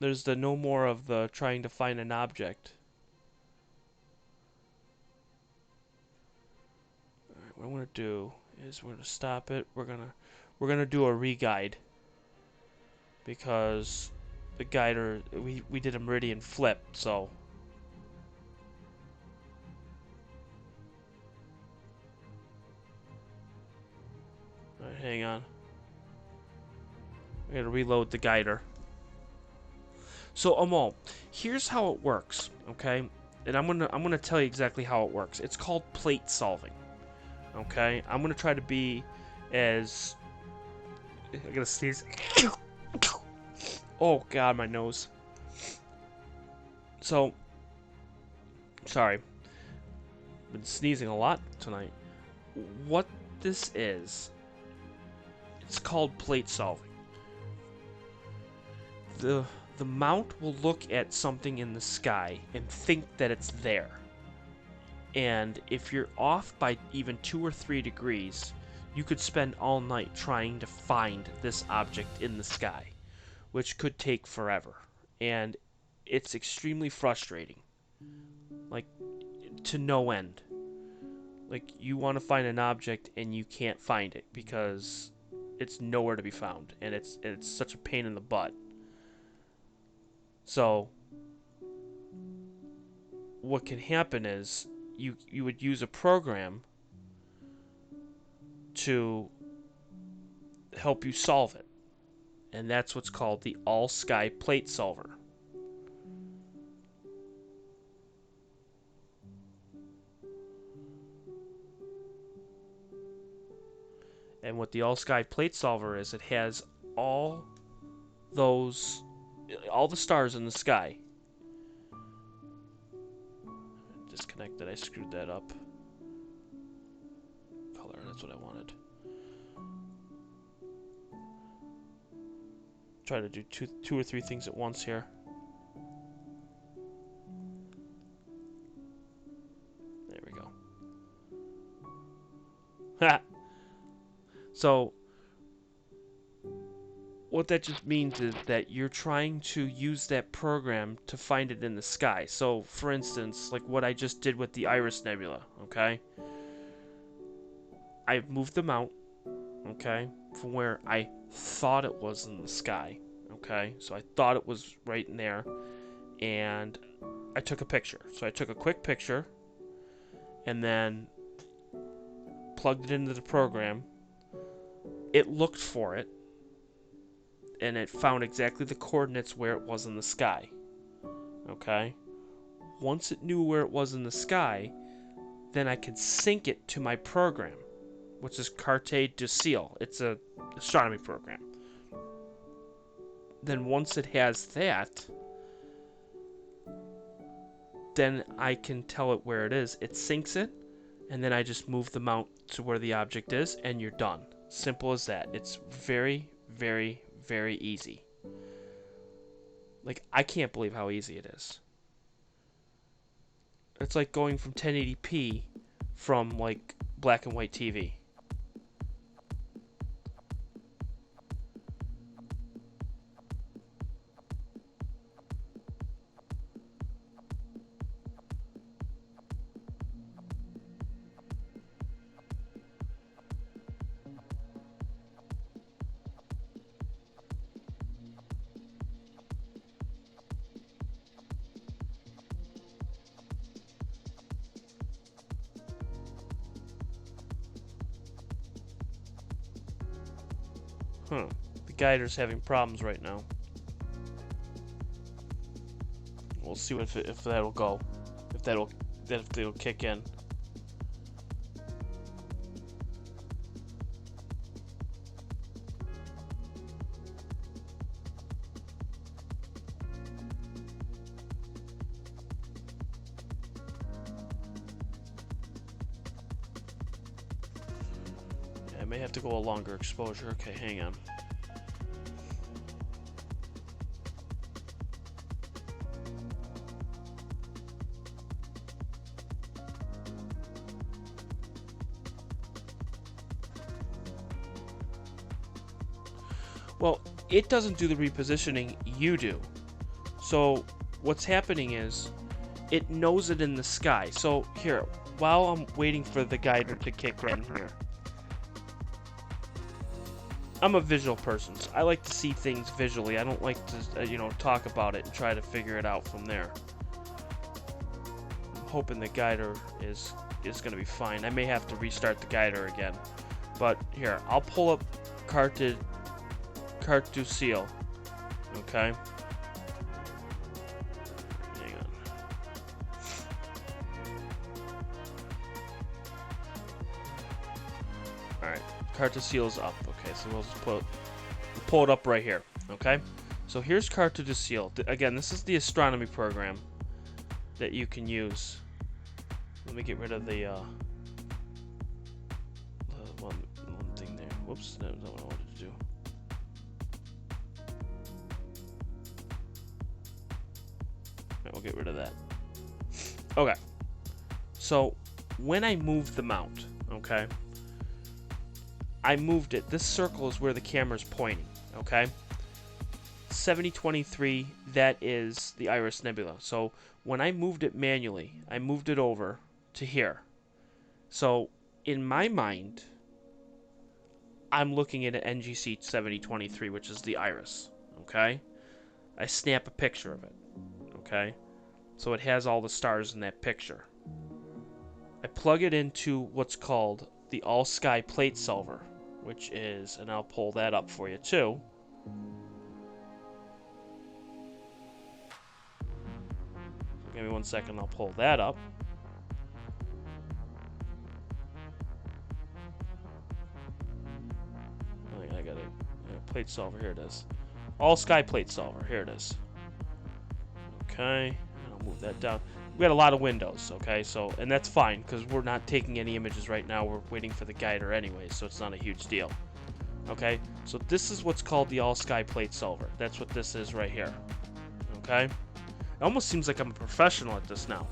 There's the no more of the trying to find an object. Alright, what I'm gonna do is we're gonna stop it. We're gonna do a re-guide. Because the guider we did a meridian flip, so alright, hang on. I gotta reload the guider. So Amal, here's how it works, okay? And I'm gonna tell you exactly how it works. It's called plate solving. Okay? I'm gonna try to be as I gotta sneeze. Oh god, my nose. So sorry. Been sneezing a lot tonight. What this is, it's called plate solving. The mount will look at something in the sky and think that it's there. And if you're off by even 2 or 3 degrees, you could spend all night trying to find this object in the sky, which could take forever. And it's extremely frustrating. Like, to no end. Like, you want to find an object and you can't find it because it's nowhere to be found. And it's such a pain in the butt. So, what can happen is you would use a program to help you solve it. And that's what's called the all-sky plate solver. And what the all-sky plate solver is, it has all the stars in the sky. Disconnected, I screwed that up. Color, that's what I wanted. Try to do two or three things at once here. There we go. Ha! So, what that just means is that you're trying to use that program to find it in the sky. So, for instance, like what I just did with the Iris Nebula, okay? I've moved them out, okay, from where I thought it was in the sky, okay? So I thought it was right in there, and I took a picture. So I took a quick picture, and then plugged it into the program. It looked for it, and it found exactly the coordinates where it was in the sky. Okay? Once it knew where it was in the sky, then I could sync it to my program, which is Carte du Ciel. It's an astronomy program. Then once it has that, then I can tell it where it is. It syncs it, and then I just move the mount to where the object is, and you're done. Simple as that. It's very, very, very easy. Like, I can't believe how easy it is. It's like going from 1080p from, like, black and white TV. The guider's having problems right now. We'll see if that'll go. If it'll kick in. I may have to go a longer exposure. Okay, hang on. Well, it doesn't do the repositioning, you do. So what's happening is it knows it in the sky. So here, while I'm waiting for the guider to kick in here, I'm a visual person. So I like to see things visually. I don't like to, talk about it and try to figure it out from there. I'm hoping the guider is going to be fine. I may have to restart the guider again. But here, I'll pull up carte du ciel. Okay. Hang on. Alright, carte du ciel is up. Okay, so we'll just pull it up right here. Okay. So here's carte du ciel. Again, this is the astronomy program that you can use. Let me get rid of the one thing there. Whoops, that was not what I wanted to do. Right, we'll get rid of that. Okay. So when I moved the mount, okay, I moved it. This circle is where the camera's pointing. Okay. 7023. That is the Iris Nebula. So when I moved it manually, I moved it over to here. So in my mind, I'm looking at an NGC 7023, which is the Iris. Okay. I snap a picture of it. Okay. So it has all the stars in that picture. I plug it into what's called the all sky plate solver, which is, and I'll pull that up for you too. So give me 1 second, I'll pull that up. I got a plate solver, here it is. All sky plate solver, here it is. Okay, and I'll move that down. We got a lot of windows, okay, so, and that's fine, because we're not taking any images right now, we're waiting for the guider anyway, so it's not a huge deal. Okay, so this is what's called the all-sky plate solver. That's what this is right here. Okay? It almost seems like I'm a professional at this now.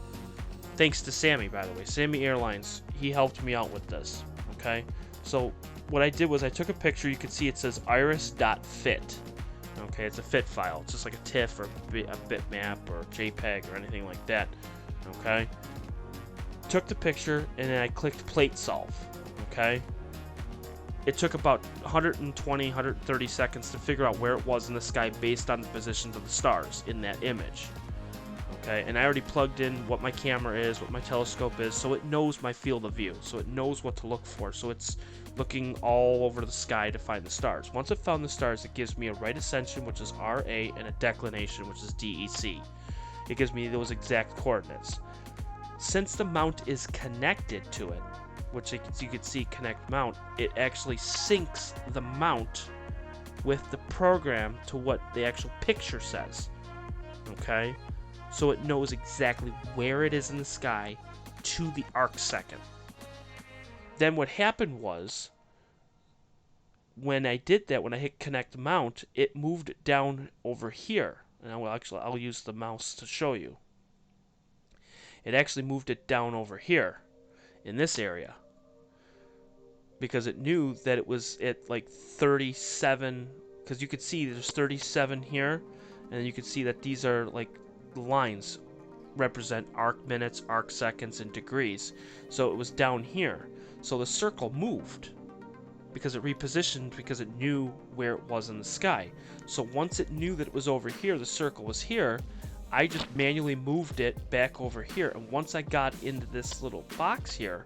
Thanks to Sammy, by the way. Sammy Airlines, he helped me out with this. Okay? So what I did was I took a picture. You can see it says iris.fit. Okay, it's a fit file. It's just like a TIFF or a bitmap or JPEG or anything like that. Okay? Took the picture and then I clicked plate solve. Okay? It took about 120, 130 seconds to figure out where it was in the sky based on the positions of the stars in that image. Okay, and I already plugged in what my camera is, what my telescope is, so it knows my field of view, so it knows what to look for, so it's looking all over the sky to find the stars. Once it found the stars, it gives me a right ascension, which is RA, and a declination, which is DEC. It gives me those exact coordinates. Since the mount is connected to it, which you can see connect mount, it actually syncs the mount with the program to what the actual picture says. Okay? So it knows exactly where it is in the sky to the arc second. Then what happened was, when I did that, when I hit connect mount, it moved it down over here. And I'll use the mouse to show you. It actually moved it down over here in this area, because it knew that it was at like 37, because you could see there's 37 here, and you could see that these are like lines represent arc minutes, arc seconds, and degrees. So it was down here. So the circle moved because it repositioned, because it knew where it was in the sky. So once it knew that it was over here, the circle was here, I just manually moved it back over here. And once I got into this little box here,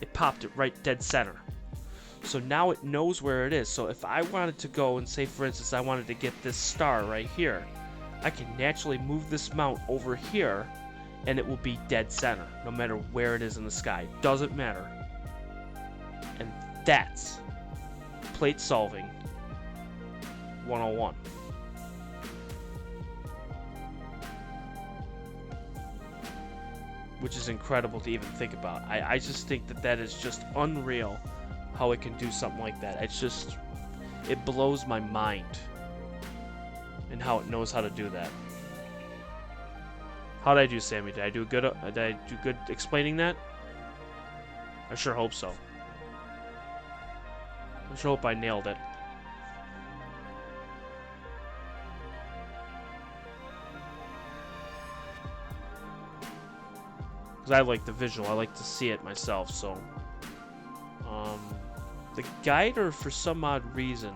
it popped it right dead center. So now it knows where it is. So if I wanted to go and say, for instance, I wanted to get this star right here, I can naturally move this mount over here and it will be dead center no matter where it is in the sky. Doesn't matter. And that's plate solving 101. Which is incredible to even think about. I just think that is just unreal how it can do something like that. It blows my mind and how it knows how to do that. How did I do, Sammy? Did I do good explaining that? I sure hope so. I sure hope I nailed it. because I like the visual. I like to see it myself. So, the guider, for some odd reason,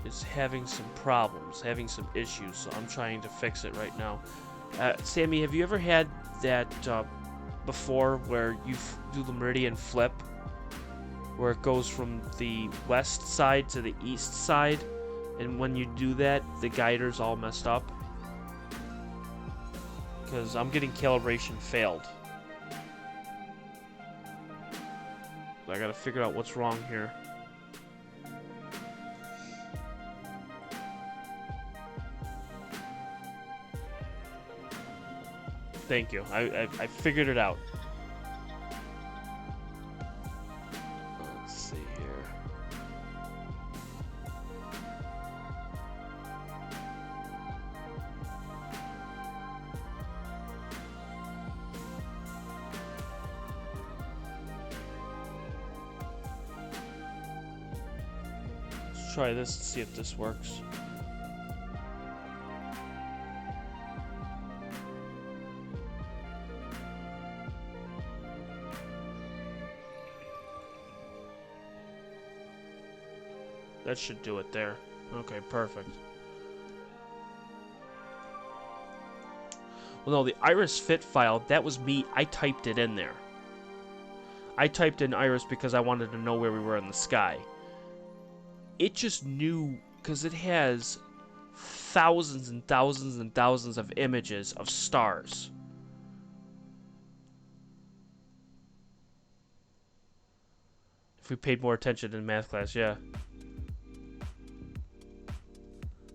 is having some problems, having some issues. So I'm trying to fix it right now. Sammy, have you ever had that before, where you do the meridian flip, where it goes from the west side to the east side, and when you do that, the guider's all messed up? Because I'm getting calibration failed. I gotta figure out what's wrong here. Thank you. I figured it out. Let's see here. Let's try this and see if this works. That should do it there. Okay, perfect. Well, no, the iris fit file, that was me. I typed it in there. I typed in iris because I wanted to know where we were in the sky. It just knew, because it has thousands and thousands and thousands of images of stars. If we paid more attention in math class, yeah.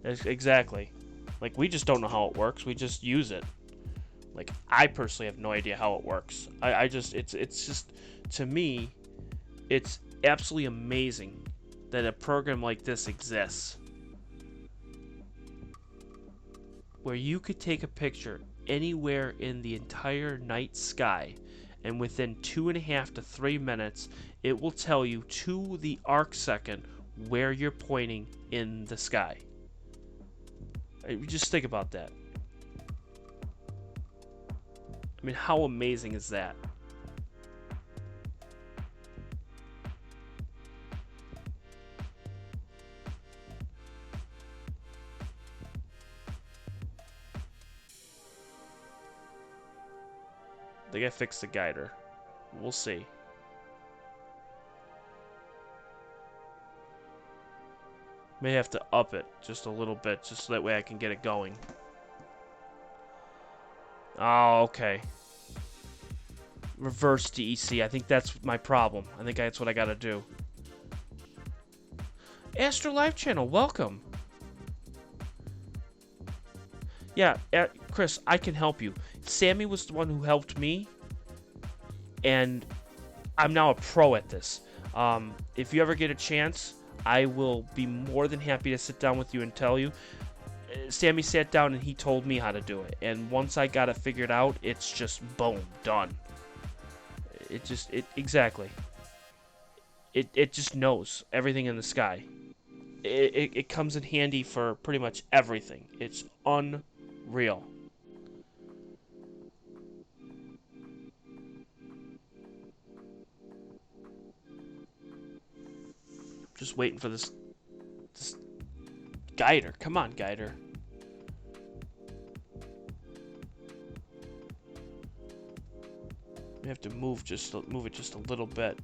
Exactly. Like, we just don't know how it works. We just use it. Like, I personally have no idea how it works. It's just, to me, it's absolutely amazing that a program like this exists, where you could take a picture anywhere in the entire night sky, and within 2.5 to 3 minutes, it will tell you to the arc second where you're pointing in the sky. Just think about that. I mean, how amazing is that? I think I fixed the guider. We'll see. May have to up it just a little bit, just so that way I can get it going. Oh, okay. Reverse DEC. I think that's my problem. I think that's what I gotta do. Astro Live Channel, welcome. Yeah, Chris, I can help you. Sammy was the one who helped me, and I'm now a pro at this. If you ever get a chance, I will be more than happy to sit down with you and tell you. Sammy sat down and he told me how to do it. And once I got it figured out, it's just boom, done. Exactly. It just knows everything in the sky. It comes in handy for pretty much everything. It's unreal. Just waiting for this guider. Come on, guider. We have to move it just a little bit.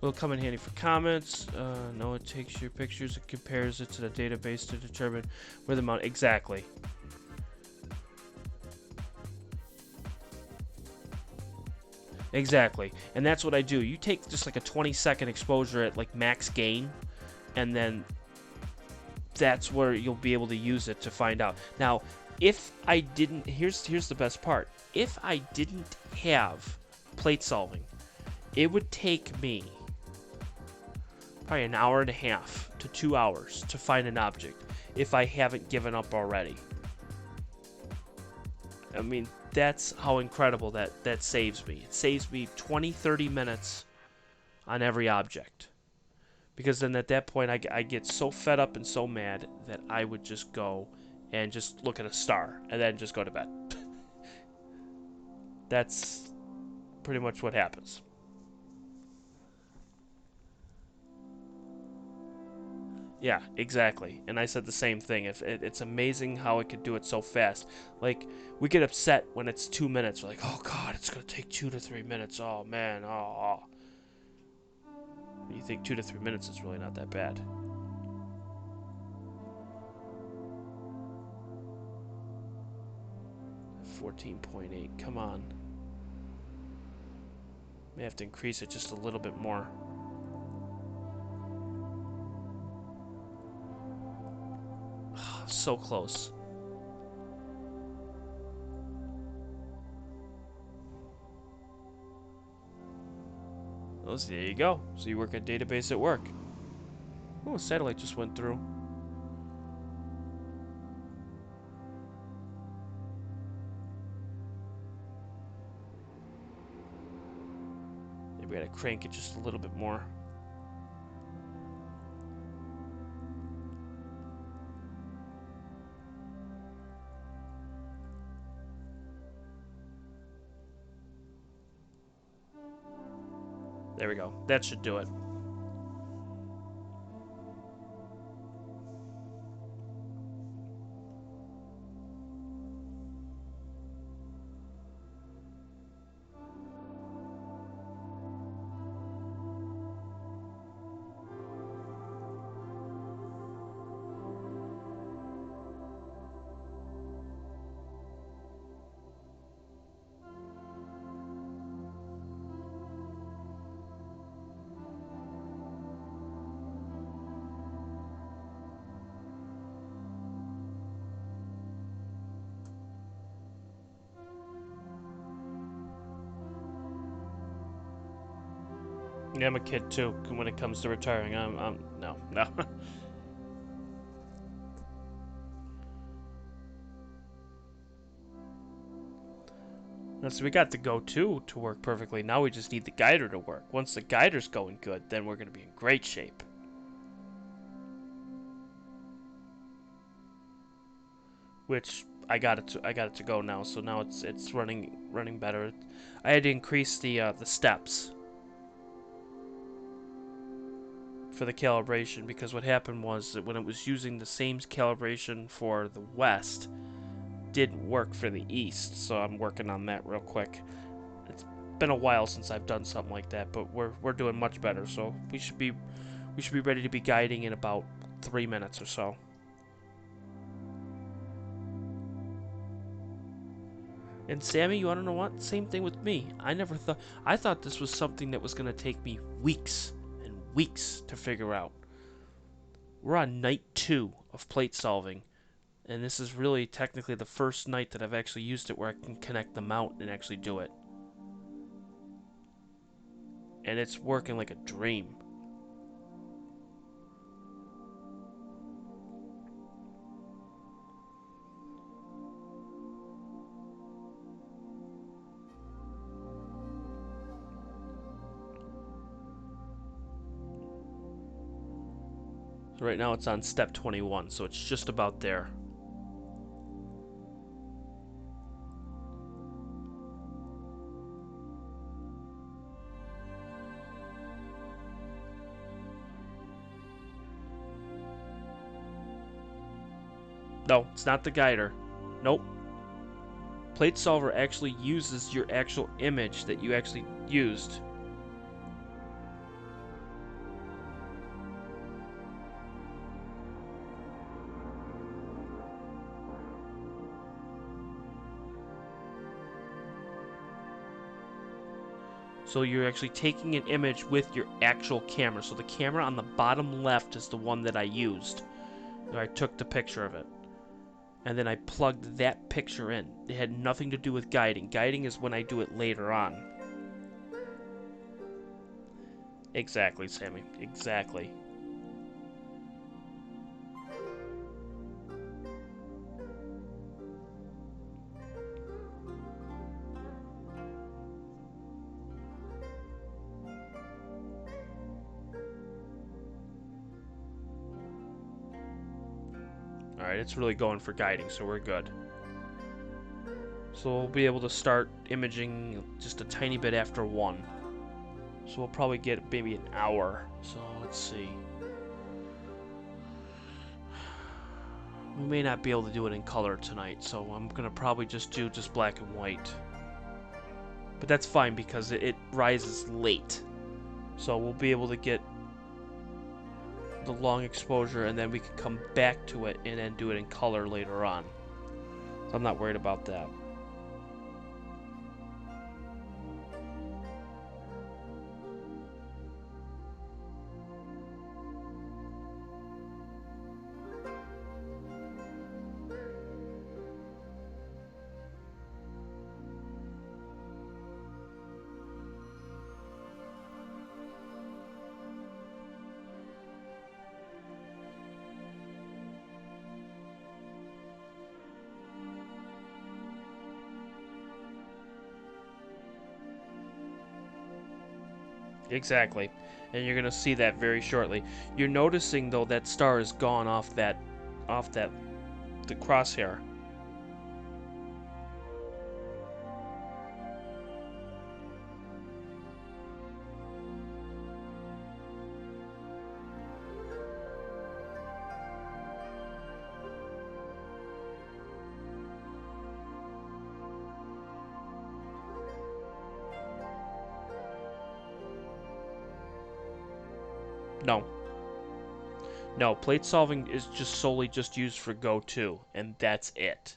Will come in handy for comments. No, it takes your pictures and compares it to the database to determine where the mount. Exactly. Exactly. And that's what I do. You take just like a 20-second exposure at like max gain, and then that's where you'll be able to use it to find out. Now, if I didn't, here's the best part. If I didn't have plate solving, it would take me probably an hour and a half to 2 hours to find an object if I haven't given up already. I mean, that's how incredible that saves me. It saves me 20-30 minutes on every object. Because then at that point, I get so fed up and so mad that I would just go and just look at a star and then just go to bed. That's pretty much what happens. Yeah, exactly. And I said the same thing. It's amazing how it could do it so fast. Like, we get upset when it's 2 minutes. We're like, oh god, it's gonna take 2 to 3 minutes. Oh man, oh. You think 2 to 3 minutes is really not that bad. $14.8. Come on. May have to increase it just a little bit more. So close. Well, there you go. So you work at database at work. Oh, a satellite just went through. Maybe we gotta crank it just a little bit more. There we go. That should do it. Yeah, I'm a kid too. When it comes to retiring, no. So we got the Go-To to work perfectly. Now we just need the guider to work. Once the guider's going good, then we're going to be in great shape. Which I got it to go now. So now it's running better. I had to increase the steps for the calibration, because what happened was that when it was using the same calibration for the west, didn't work for the east. So I'm working on that real quick. It's been a while since I've done something like that, but we're doing much better. So we should be ready to be guiding in about 3 minutes or so. And Sammy, you want to know what? Same thing with me. I thought this was something that was going to take me weeks and weeks to figure out. We're on night 2 of plate solving, and this is really technically the first night that I've actually used it where I can connect the mount and actually do it. And it's working like a dream. So right now it's on step 21, so it's just about there. No, it's not the guider. Nope. Plate Solver actually uses your actual image that you actually used. So you're actually taking an image with your actual camera. So the camera on the bottom left is the one that I used. I took the picture of it. and then I plugged that picture in. It had nothing to do with guiding. Guiding is when I do it later on. Exactly, Sammy. Exactly. Alright, it's really going for guiding, so we're good. So we'll be able to start imaging just a tiny bit after 1. So we'll probably get maybe an hour. So let's see. We may not be able to do it in color tonight, so I'm going to probably just do just black and white. But that's fine because it rises late. So we'll be able to get the long exposure, and then we can come back to it and then do it in color later on. So I'm not worried about that. Exactly. And you're going to see that very shortly. You're noticing though that star is gone off the crosshair. No. No, plate solving is just solely just used for Go 2, and that's it.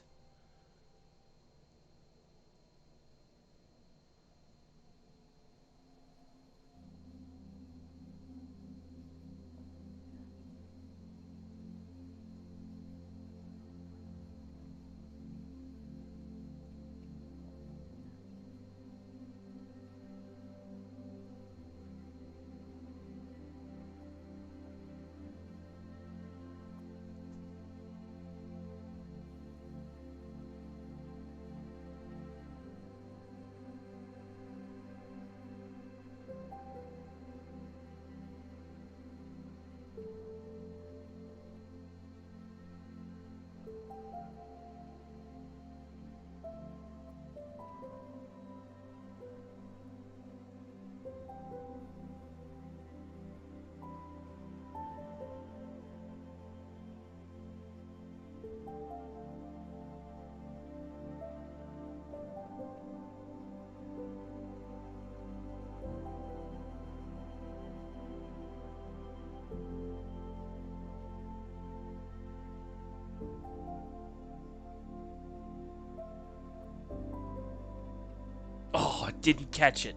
Oh, I didn't catch it.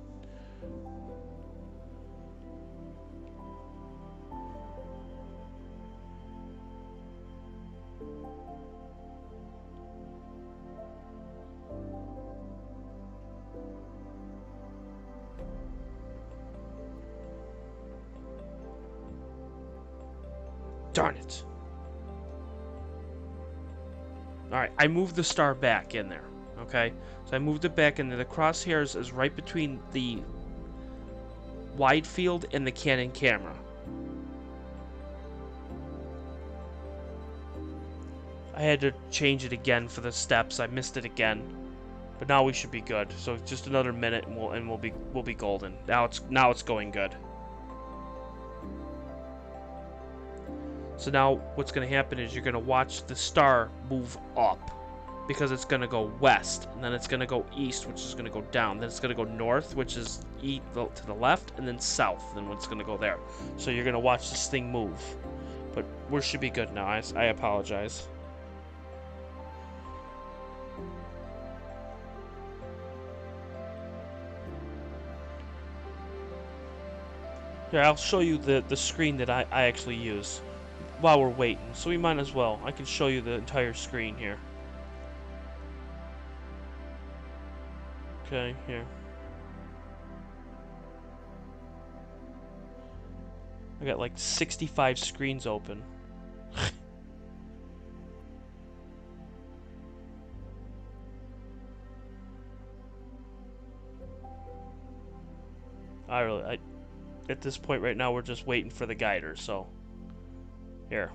Darn it. Alright, I moved the star back in there. Okay? So I moved it back in there. The crosshairs is right between the wide field and the Canon camera. I had to change it again for the steps. I missed it again. But now we should be good. So just another minute and we'll be golden. Now it's going good. So now what's going to happen is you're going to watch the star move up, because it's going to go west, and then it's going to go east, which is going to go down. Then it's going to go north, which is to the left, and then south, and it's going to go there. So you're going to watch this thing move. But we should be good now. I apologize. Here, I'll show you the screen that I actually use. while we're waiting, so we might as well. I can show you the entire screen here. Okay, here. I got like 65 screens open. At this point right now, we're just waiting for the guider, so. Here.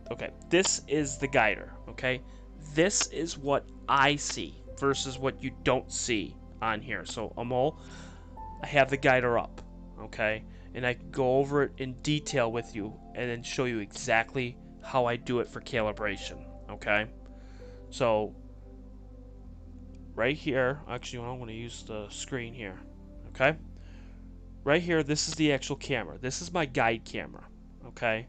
Okay, this is the guider, okay? This is what I see versus what you don't see on here. So, Amol, I have the guider up, okay? And I can go over it in detail with you and then show you exactly how I do it for calibration, okay? So, right here, actually, I'm going to use the screen here, okay? Right here, this is the actual camera. This is my guide camera, okay?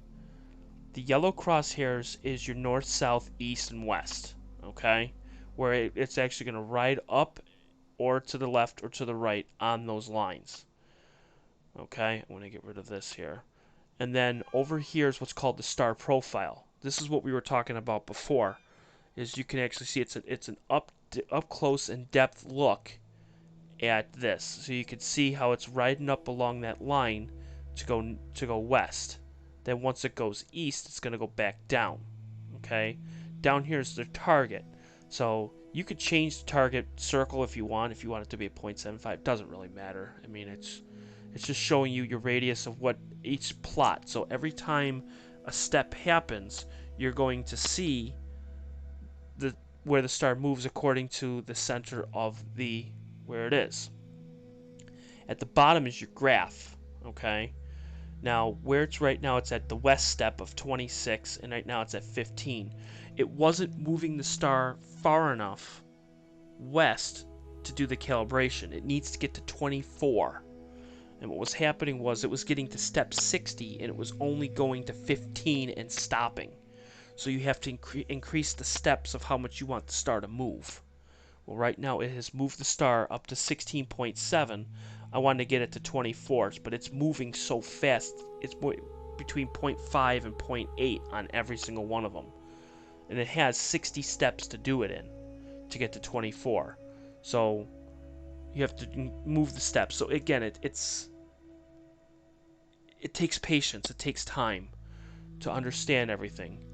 The yellow crosshairs is your north, south, east, and west, okay? Where it's actually going to ride up or to the left or to the right on those lines, okay? I'm going to get rid of this here. And then over here is what's called the star profile. This is what we were talking about before, is you can actually see it's an up close and depth look at this. So you can see how it's riding up along that line to go west. Then once it goes east, it's going to go back down. Okay? Down here is the target. So you could change the target circle if you want it to be a 0.75. It doesn't really matter. I mean, it's just showing you your radius of what each plot. So every time a step happens, you're going to see where the star moves according to the center of where it is. At the bottom is your graph, okay? Now, where it's right now, it's at the west step of 26, and right now it's at 15. It wasn't moving the star far enough west to do the calibration. It needs to get to 24. And what was happening was it was getting to step 60, and it was only going to 15 and stopping. So you have to increase the steps of how much you want the star to move. Well, right now it has moved the star up to 16.7. I wanted to get it to 24, but it's moving so fast. It's between 0.5 and 0.8 on every single one of them. And it has 60 steps to do it in to get to 24. So you have to move the steps. So again, it takes patience. It takes time to understand everything.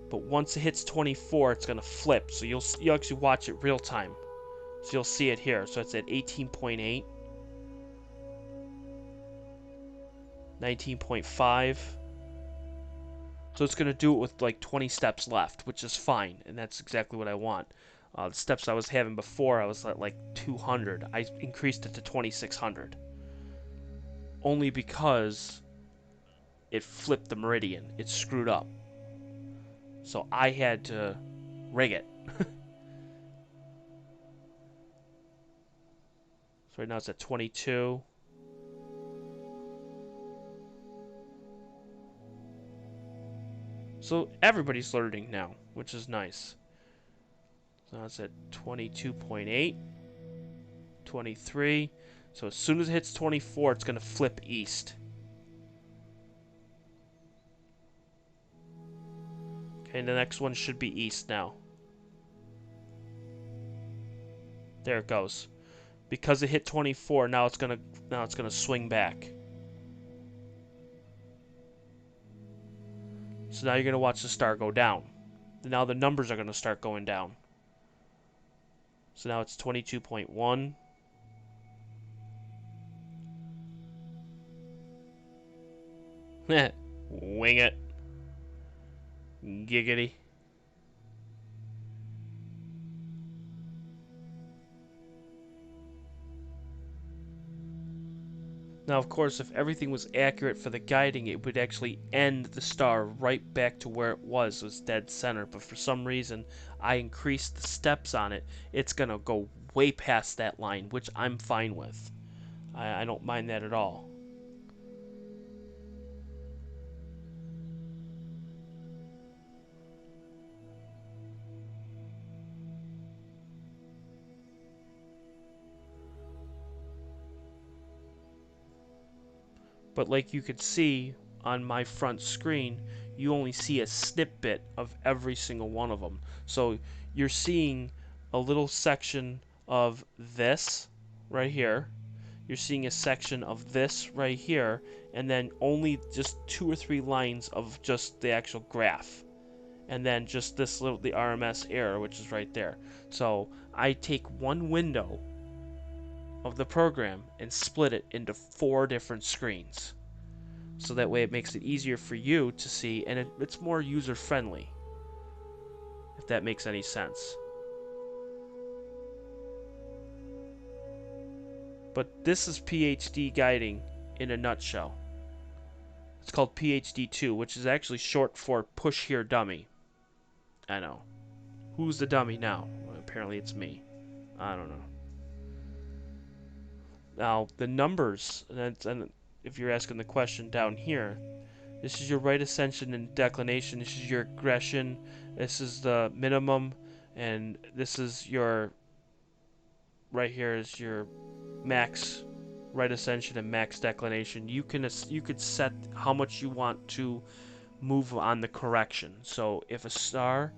But once it hits 24, it's going to flip. So you'll actually watch it real time. So you'll see it here. So it's at 18.8. 19.5. So it's going to do it with like 20 steps left, which is fine. And that's exactly what I want. The steps I was having before, I was at like 200. I increased it to 2,600. Only because it flipped the meridian. It screwed up. So I had to rig it. So right now it's at 22. So everybody's learning now, which is nice. So now it's at 22.8. 23. So as soon as it hits 24, it's going to flip east. Okay, the next one should be east now. There it goes. Because it hit 24, now it's gonna swing back. So now you're gonna watch the star go down. Now the numbers are gonna start going down. So now it's 22.1. Wing it. Giggity. Now, of course, if everything was accurate for the guiding, it would actually end the star right back to where it was dead center. But for some reason, I increased the steps on it. It's going to go way past that line, which I'm fine with. I don't mind that at all. But like you could see on my front screen, you only see a snippet of every single one of them. So you're seeing a little section of this right here. You're seeing a section of this right here, and then only just 2 or 3 lines of just the actual graph. And then just this little, the RMS error, which is right there. So I take one window of the program and split it into 4 different screens. So that way it makes it easier for you to see, and it's more user-friendly, if that makes any sense. But this is PhD guiding in a nutshell. It's called PhD2, which is actually short for Push Here Dummy. I know. Who's the dummy now? Well, apparently it's me. I don't know. Now, the numbers, and if you're asking the question down here, this is your right ascension and declination, this is your aggression, this is the minimum, and this is your, right here is your max right ascension and max declination. You could set how much you want to move on the correction. So if a star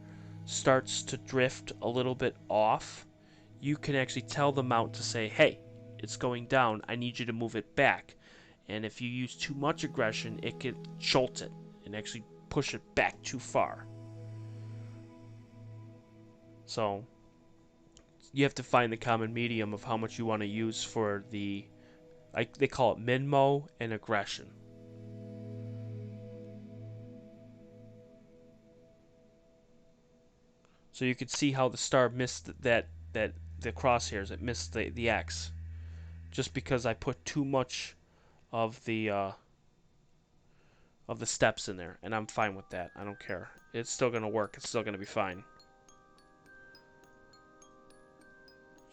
starts to drift a little bit off, you can actually tell the mount to say, hey, it's going down, I need you to move it back. And if you use too much aggression, it could jolt it and actually push it back too far. So you have to find the common medium of how much you want to use for the, they call it minmo and aggression. So you could see how the star missed the crosshairs. It missed the X, just because I put too much of the steps in there, and I'm fine with that. I don't care. It's still gonna work. It's still gonna be fine.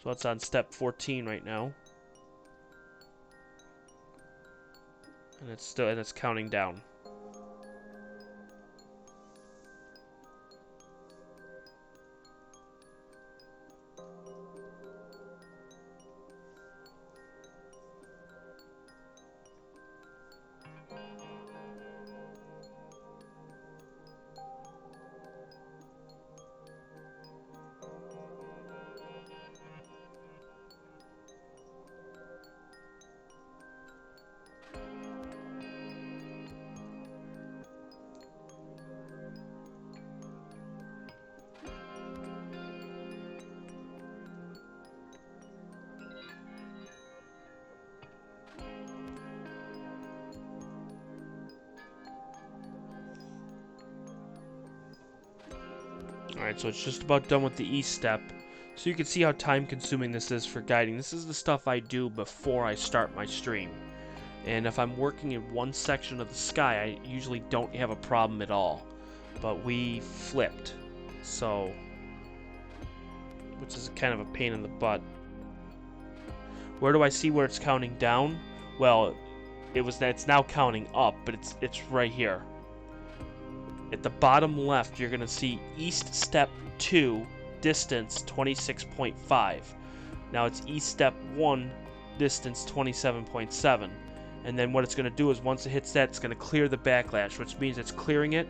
So it's on step 14 right now, and it's counting down. Alright, so it's just about done with the east step. So you can see how time consuming this is for guiding. This is the stuff I do before I start my stream. And if I'm working in one section of the sky, I usually don't have a problem at all. But we flipped. So, which is kind of a pain in the butt. Where do I see where it's counting down? Well, it's now counting up, but it's right here. At the bottom left, you're going to see East Step 2, distance 26.5. Now it's East Step 1, distance 27.7. And then what it's going to do is once it hits that, it's going to clear the backlash, which means it's clearing it,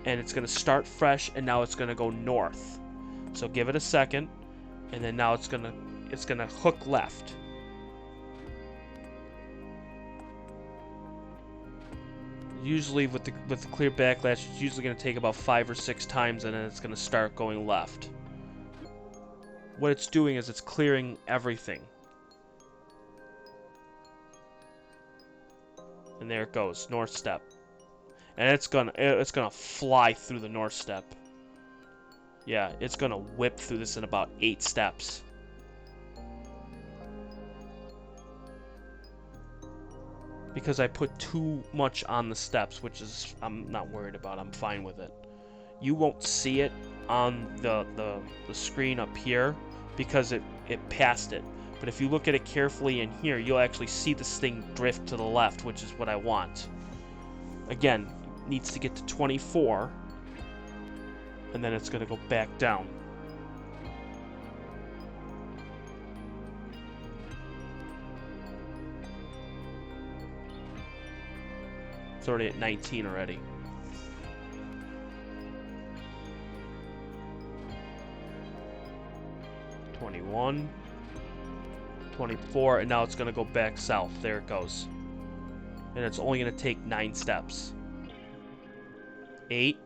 and it's going to start fresh, and now it's going to go north. So give it a second, and then now it's going to hook left. Usually with the clear backlash, it's usually going to take about 5 or 6 times, and then it's going to start going left. What it's doing is it's clearing everything. And there it goes, north step. And it's gonna fly through the north step. Yeah, it's gonna whip through this in about 8 steps. Because I put too much on the steps, which is I'm not worried about. I'm fine with it. You won't see it on the screen up here because it passed it. But if you look at it carefully in here, you'll actually see this thing drift to the left, which is what I want. Again, it needs to get to 24, and then it's going to go back down. It's already at 19 already. $21, $24, and now it's going to go back south. There it goes. And it's only going to take 9 steps. 8.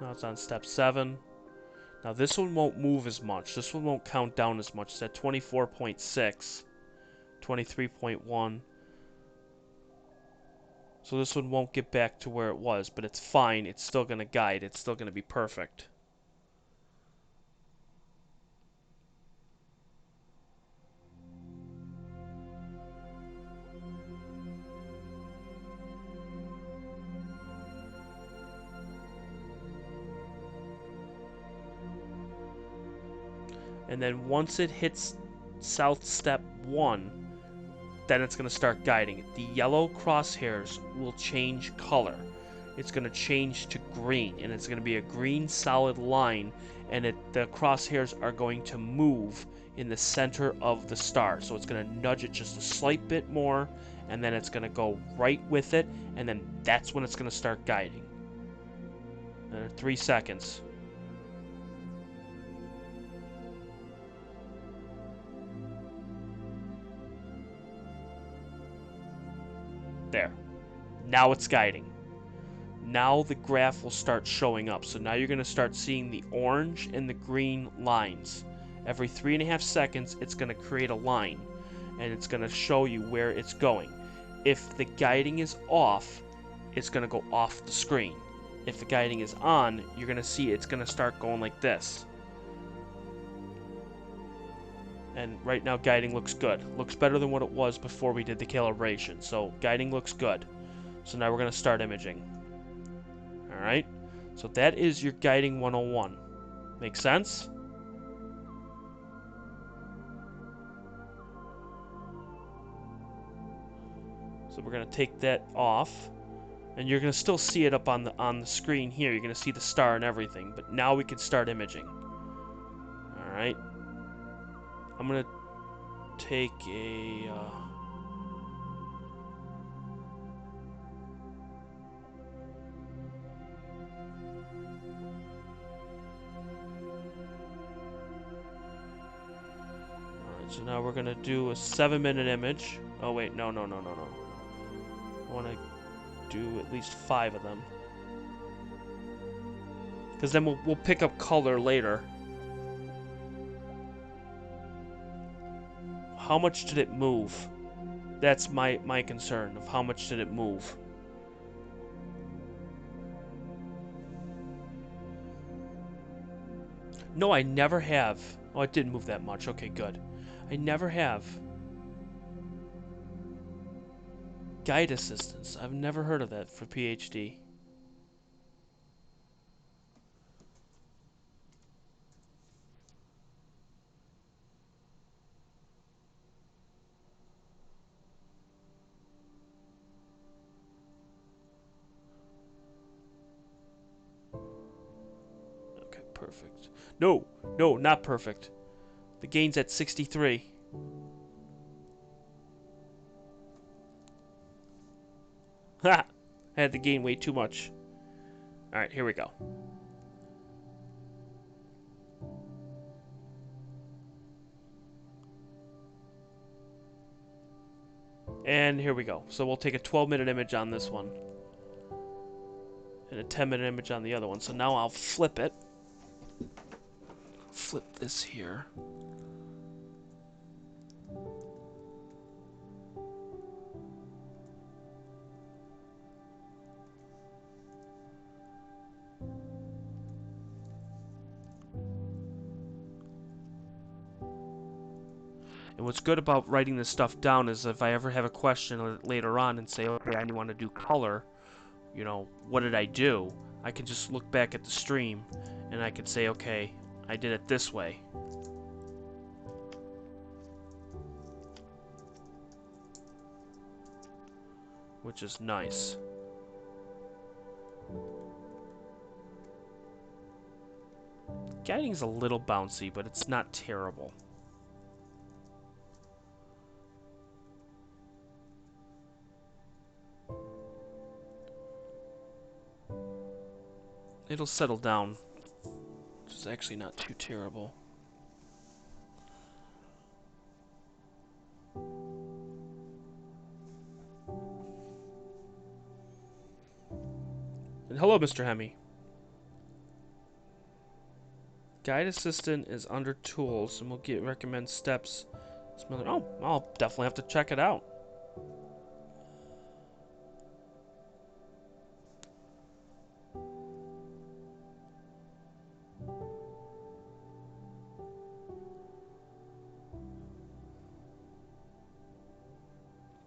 Now it's on step 7. Now this one won't move as much. This one won't count down as much. It's at 24.6, 23.1. So this one won't get back to where it was, but it's fine. It's still going to guide. It's still going to be perfect. And then once it hits south step 1, then it's going to start guiding. The yellow crosshairs will change color. It's going to change to green, and it's going to be a green solid line, and the crosshairs are going to move in the center of the star. So it's going to nudge it just a slight bit more, and then it's going to go right with it, and then that's when it's going to start guiding. 3 seconds. There. Now it's guiding. Now the graph will start showing up. So now you're going to start seeing the orange and the green lines. Every 3.5 seconds, it's going to create a line, and it's going to show you where it's going. If the guiding is off, it's going to go off the screen. If the guiding is on, you're going to see it's going to start going like this. And right now, guiding looks good. Looks better than what it was before we did the calibration. So guiding looks good. So now we're going to start imaging. Alright? So that is your guiding 101. Make sense? So we're going to take that off. And you're going to still see it up on the screen here. You're going to see the star and everything. But now we can start imaging. Alright? I'm going to take a... Alright, so now we're going to do a 7-minute image. Oh, wait, no. I want to do at least 5 of them. Because then we'll pick up color later. How much did it move? That's my concern, of how much did it move. No, I never have. Oh, it didn't move that much. Okay, good. I never have. Guide assistance. I've never heard of that for PhD. Okay, perfect. No, not perfect. The gain's at 63. Ha! I had the gain way too much. Alright, here we go. And here we go. So we'll take a 12-minute image on this one. And a 10-minute image on the other one. So now I'll flip it. Flip this here. And what's good about writing this stuff down is if I ever have a question later on and say, okay, I want to do color, you know, what did I do? I can just look back at the stream and I can say, okay, I did it this way. Which is nice. Guiding's a little bouncy, but it's not terrible. It'll settle down, which is actually not too terrible. And hello, Mr. Hemi. Guide assistant is under tools, and we'll recommend steps. Oh, I'll definitely have to check it out.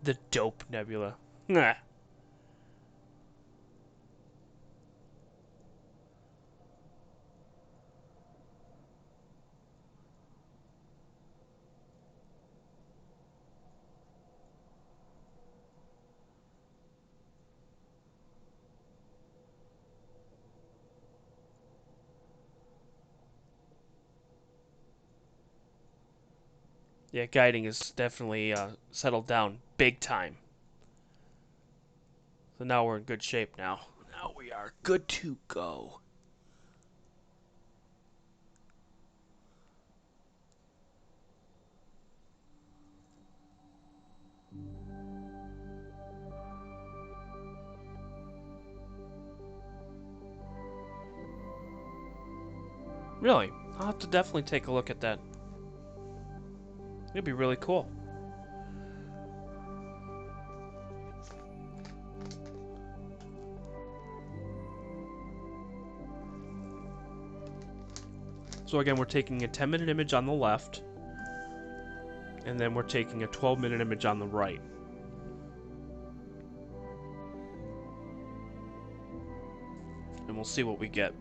The Dope Nebula. Nah. Yeah, guiding is definitely settled down big time. So now we're in good shape now. Now we are good to go. Really? I'll have to definitely take a look at that. It'd be really cool. So again, we're taking a 10-minute image on the left, and then we're taking a 12-minute image on the right. And we'll see what we get.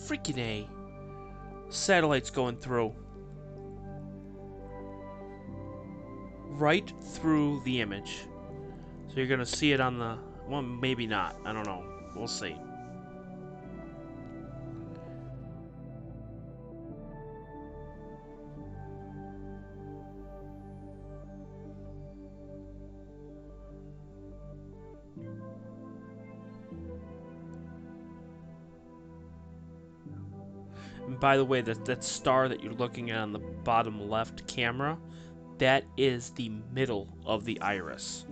Freaking A. Satellite's going through. Right through the image. So you're going to see it on the... Well, maybe not. I don't know. We'll see. And by the way, that star that you're looking at on the bottom left camera, that is the middle of the iris.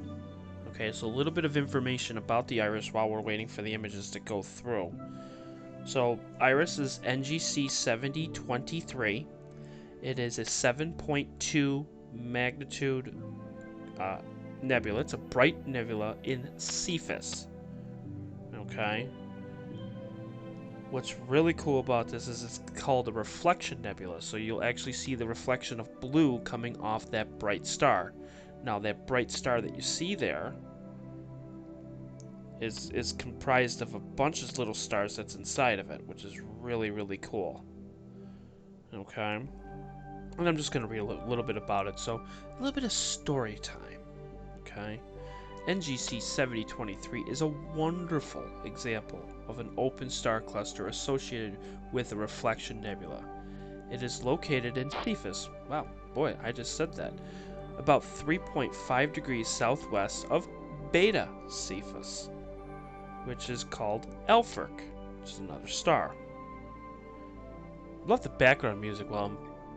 Okay, so a little bit of information about the iris while we're waiting for the images to go through. So, iris is NGC 7023. It is a 7.2 magnitude nebula. It's a bright nebula in Cephus. Okay. What's really cool about this is it's called a reflection nebula, so you'll actually see the reflection of blue coming off that bright star. Now, that bright star that you see there is comprised of a bunch of little stars that's inside of it, which is really, really cool. Okay? And I'm just going to read a little bit about it, so a little bit of story time. Okay? NGC 7023 is a wonderful example of an open star cluster associated with a reflection nebula. It is located in Cephus. Wow, boy, I just said that. About 3.5 degrees southwest of Beta Cephus, which is called Elphirk, which is another star. Love the background music while I'm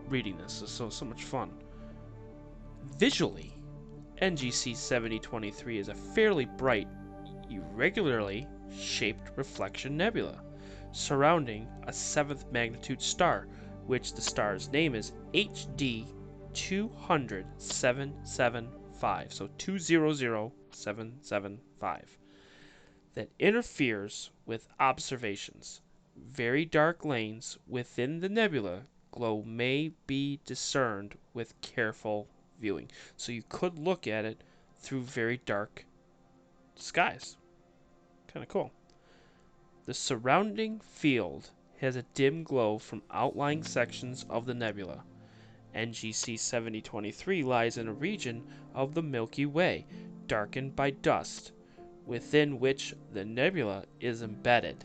reading this. It's so much fun. Visually, NGC 7023 is a fairly bright, irregularly shaped reflection nebula surrounding a 7th magnitude star, which the star's name is HD 200,775, so 200775, that interferes with observations. Very dark lanes within the nebula glow may be discerned with careful viewing. So you could look at it through very dark skies. Kind of cool. The surrounding field has a dim glow from outlying sections of the nebula. NGC 7023 lies in a region of the Milky Way darkened by dust, within which the nebula is embedded.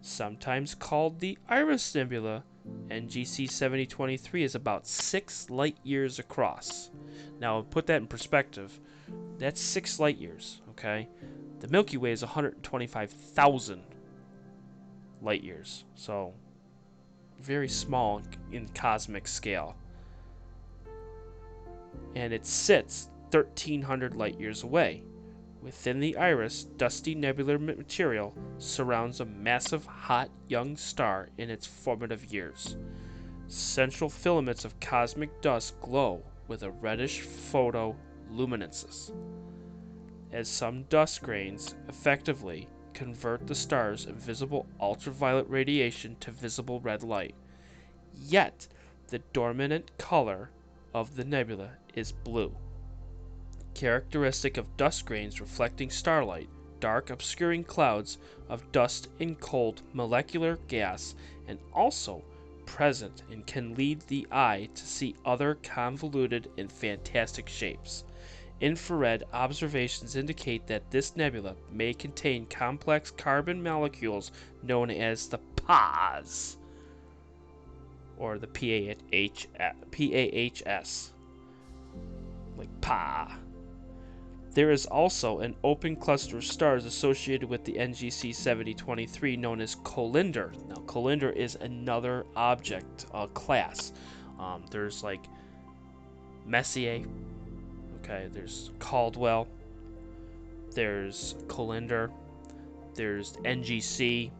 Sometimes called the Iris Nebula, NGC 7023 is about 6 light years across. Now, put that in perspective. That's 6 light years, okay? The Milky Way is 125,000 light years, so very small in cosmic scale. And it sits 1,300 light years away. Within the iris, dusty nebular material surrounds a massive, hot, young star in its formative years. Central filaments of cosmic dust glow with a reddish photoluminescence, as some dust grains effectively convert the star's invisible ultraviolet radiation to visible red light. Yet, the dominant color of the nebula is blue. Characteristic of dust grains reflecting starlight, dark obscuring clouds of dust and cold molecular gas, and also present and can lead the eye to see other convoluted and fantastic shapes. Infrared observations indicate that this nebula may contain complex carbon molecules known as the PAHs, or the PAHS, like PA. There is also an open cluster of stars associated with the NGC 7023 known as Colinder. Now, Colinder is another object class. There's like Messier, okay, there's Caldwell, there's Colinder, there's NGC,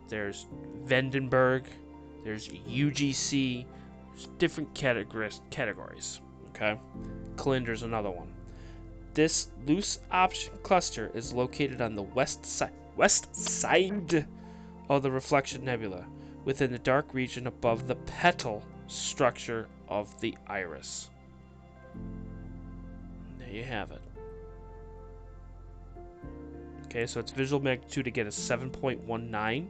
there's Vandenberg, there's UGC, there's different categories, okay? Colinder's another one. This loose option cluster is located on the west side of the reflection nebula, within the dark region above the petal structure of the iris. There you have it. Okay, so its visual magnitude again is 7.19.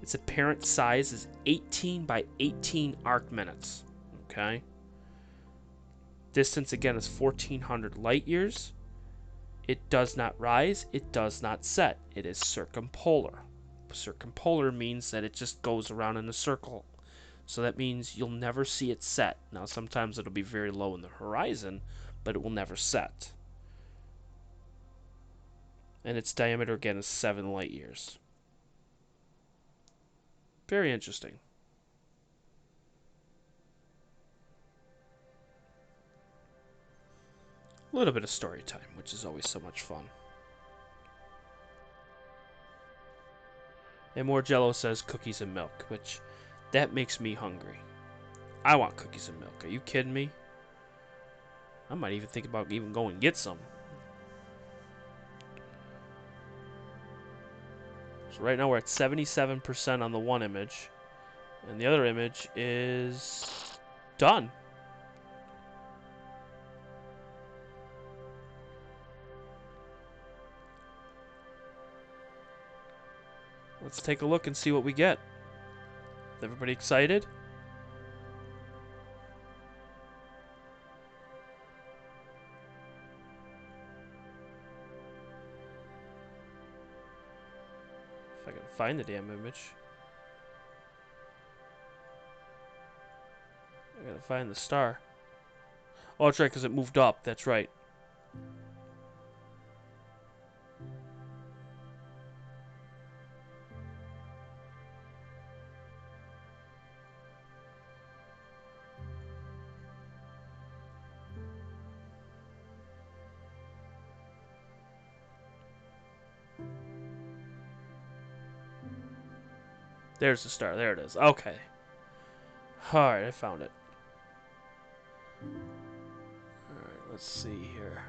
Its apparent size is 18 by 18 arc minutes. Okay. Distance again is 1,400 light years. It does not rise, it does not set. It is circumpolar. Circumpolar means that it just goes around in a circle. So that means you'll never see it set. Now, sometimes it'll be very low in the horizon, but it will never set. And its diameter again is 7 light years. Very interesting. A little bit of story time, which is always so much fun. And more Jello says cookies and milk, which that makes me hungry. I want cookies and milk. Are you kidding me? I might even think about even going and get some. So right now we're at 77% on the one image, and the other image is done. Let's take a look and see what we get. Everybody excited? If I can find the damn image. I gotta find the star. Oh, that's right, because it moved up. That's right. There's the star. There it is. Okay. Alright, I found it. Alright, let's see here.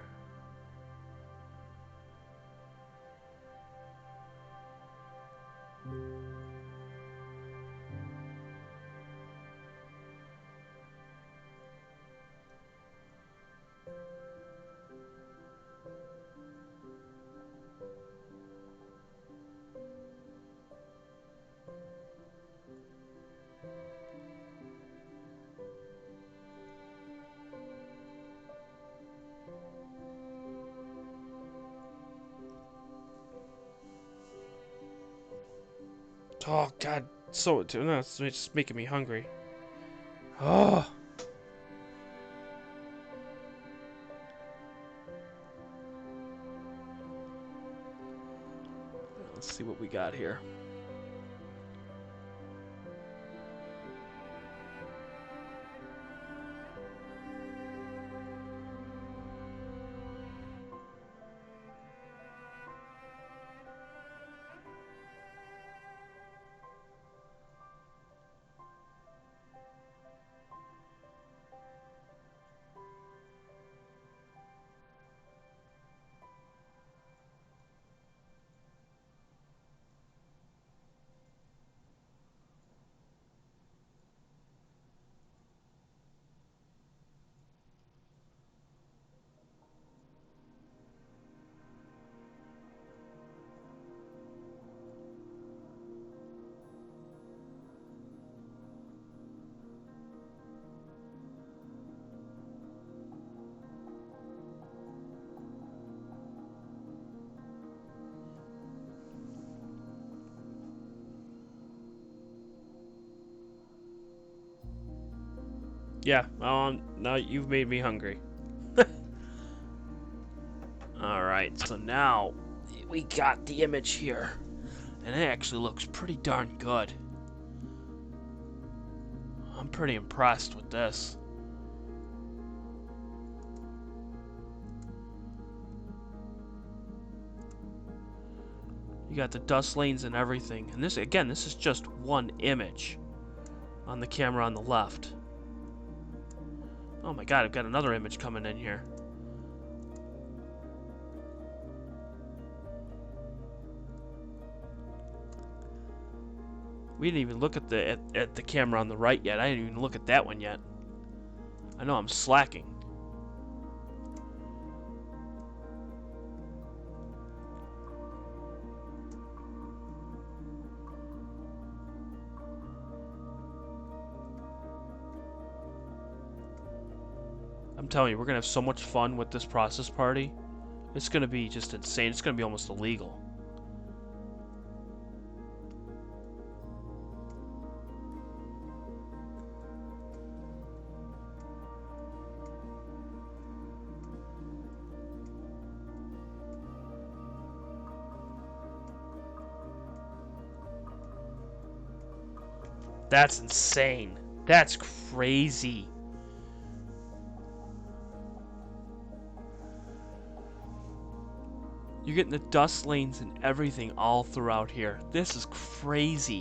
Oh God, so no, it's just making me hungry. Oh. Let's see what we got here. Yeah, now you've made me hungry. Alright, so now we got the image here. And it actually looks pretty darn good. I'm pretty impressed with this. You got the dust lanes and everything. And this, again, this is just one image on the camera on the left. Oh my God, I've got another image coming in here. We didn't even look at the camera on the right yet. I didn't even look at that one yet. I know I'm slacking. I'm telling you, we're gonna have so much fun with this process party. It's gonna be just insane. It's gonna be almost illegal. That's insane. That's crazy. You're getting the dust lanes and everything all throughout here. This is crazy.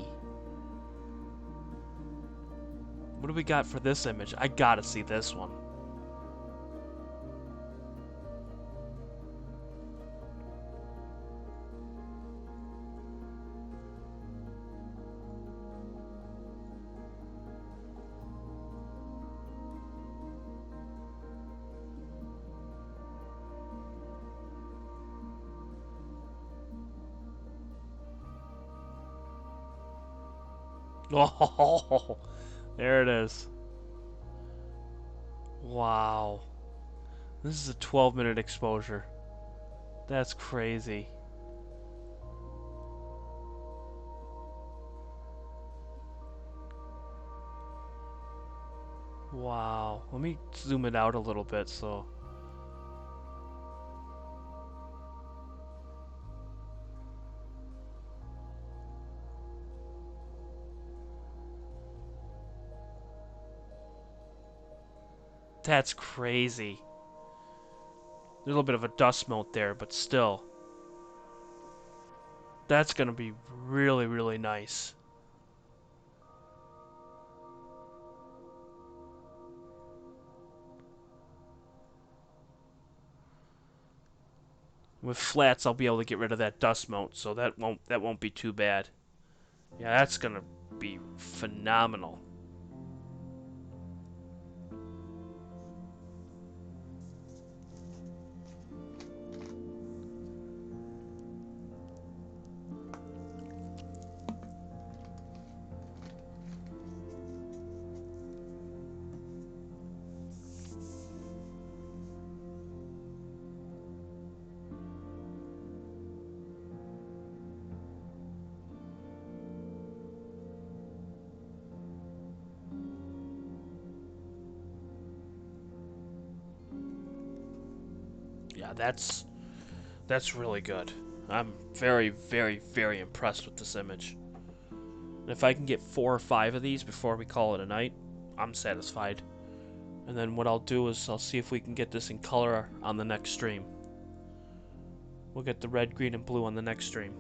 What do we got for this image? I gotta see this one. Oh, there it is. Wow. This is a 12-minute exposure. That's crazy. Wow. Let me zoom it out a little bit so. That's crazy. There's a little bit of a dust mote there, but still. That's gonna be really, really nice. With flats, I'll be able to get rid of that dust mote, so that won't be too bad. Yeah, that's gonna be phenomenal. Yeah, that's really good. I'm very, very, very impressed with this image. And if I can get 4 or 5 of these before we call it a night, I'm satisfied. And then what I'll do is I'll see if we can get this in color on the next stream. We'll get the red, green, and blue on the next stream.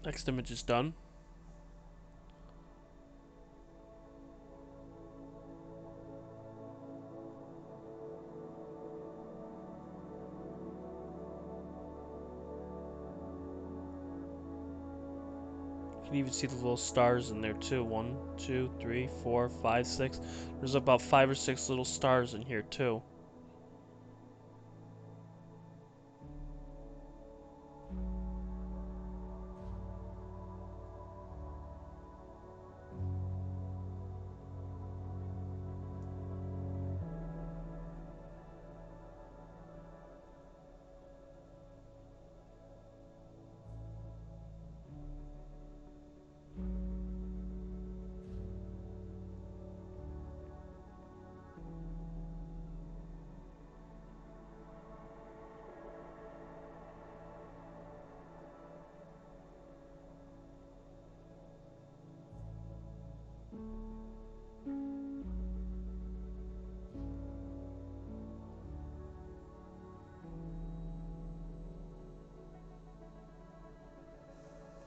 Next image is done. You can even see the little stars in there too. 1, 2, 3, 4, 5, 6. There's about 5 or 6 little stars in here too.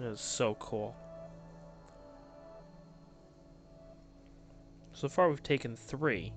It is so cool. So far we've taken 3.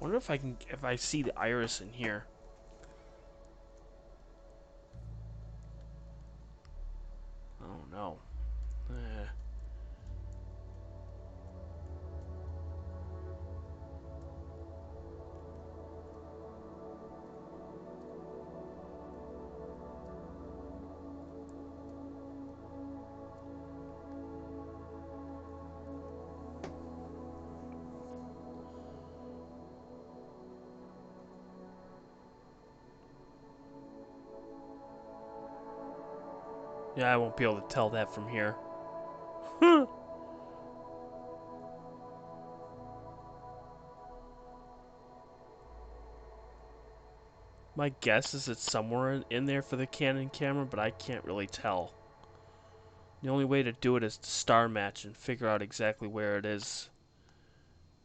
Wonder if I see the iris in here. Oh no. Yeah, I won't be able to tell that from here. My guess is it's somewhere in there for the Canon camera, but I can't really tell. The only way to do it is to star match and figure out exactly where it is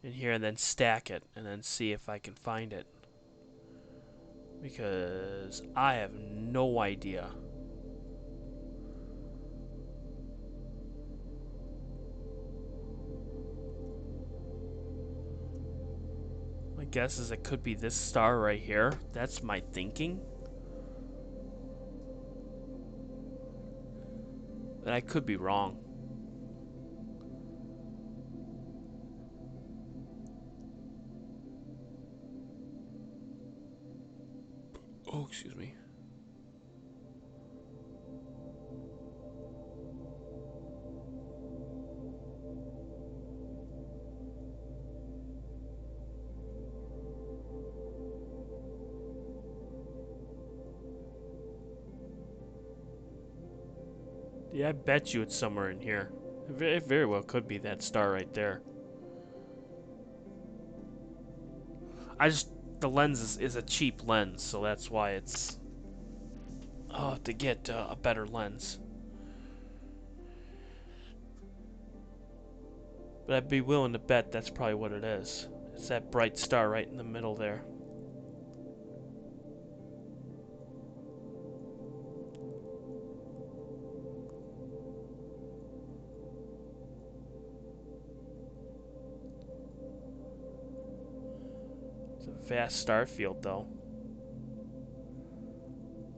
in here and then stack it and then see if I can find it. Because I have no idea. My guess is it could be this star right here. That's my thinking. But I could be wrong. Oh, excuse me. Yeah, I bet you it's somewhere in here. It very well could be that star right there. The lens is a cheap lens, so that's why it's... I'll have to get a better lens. But I'd be willing to bet that's probably what it is. It's that bright star right in the middle there. It's a vast star field, though.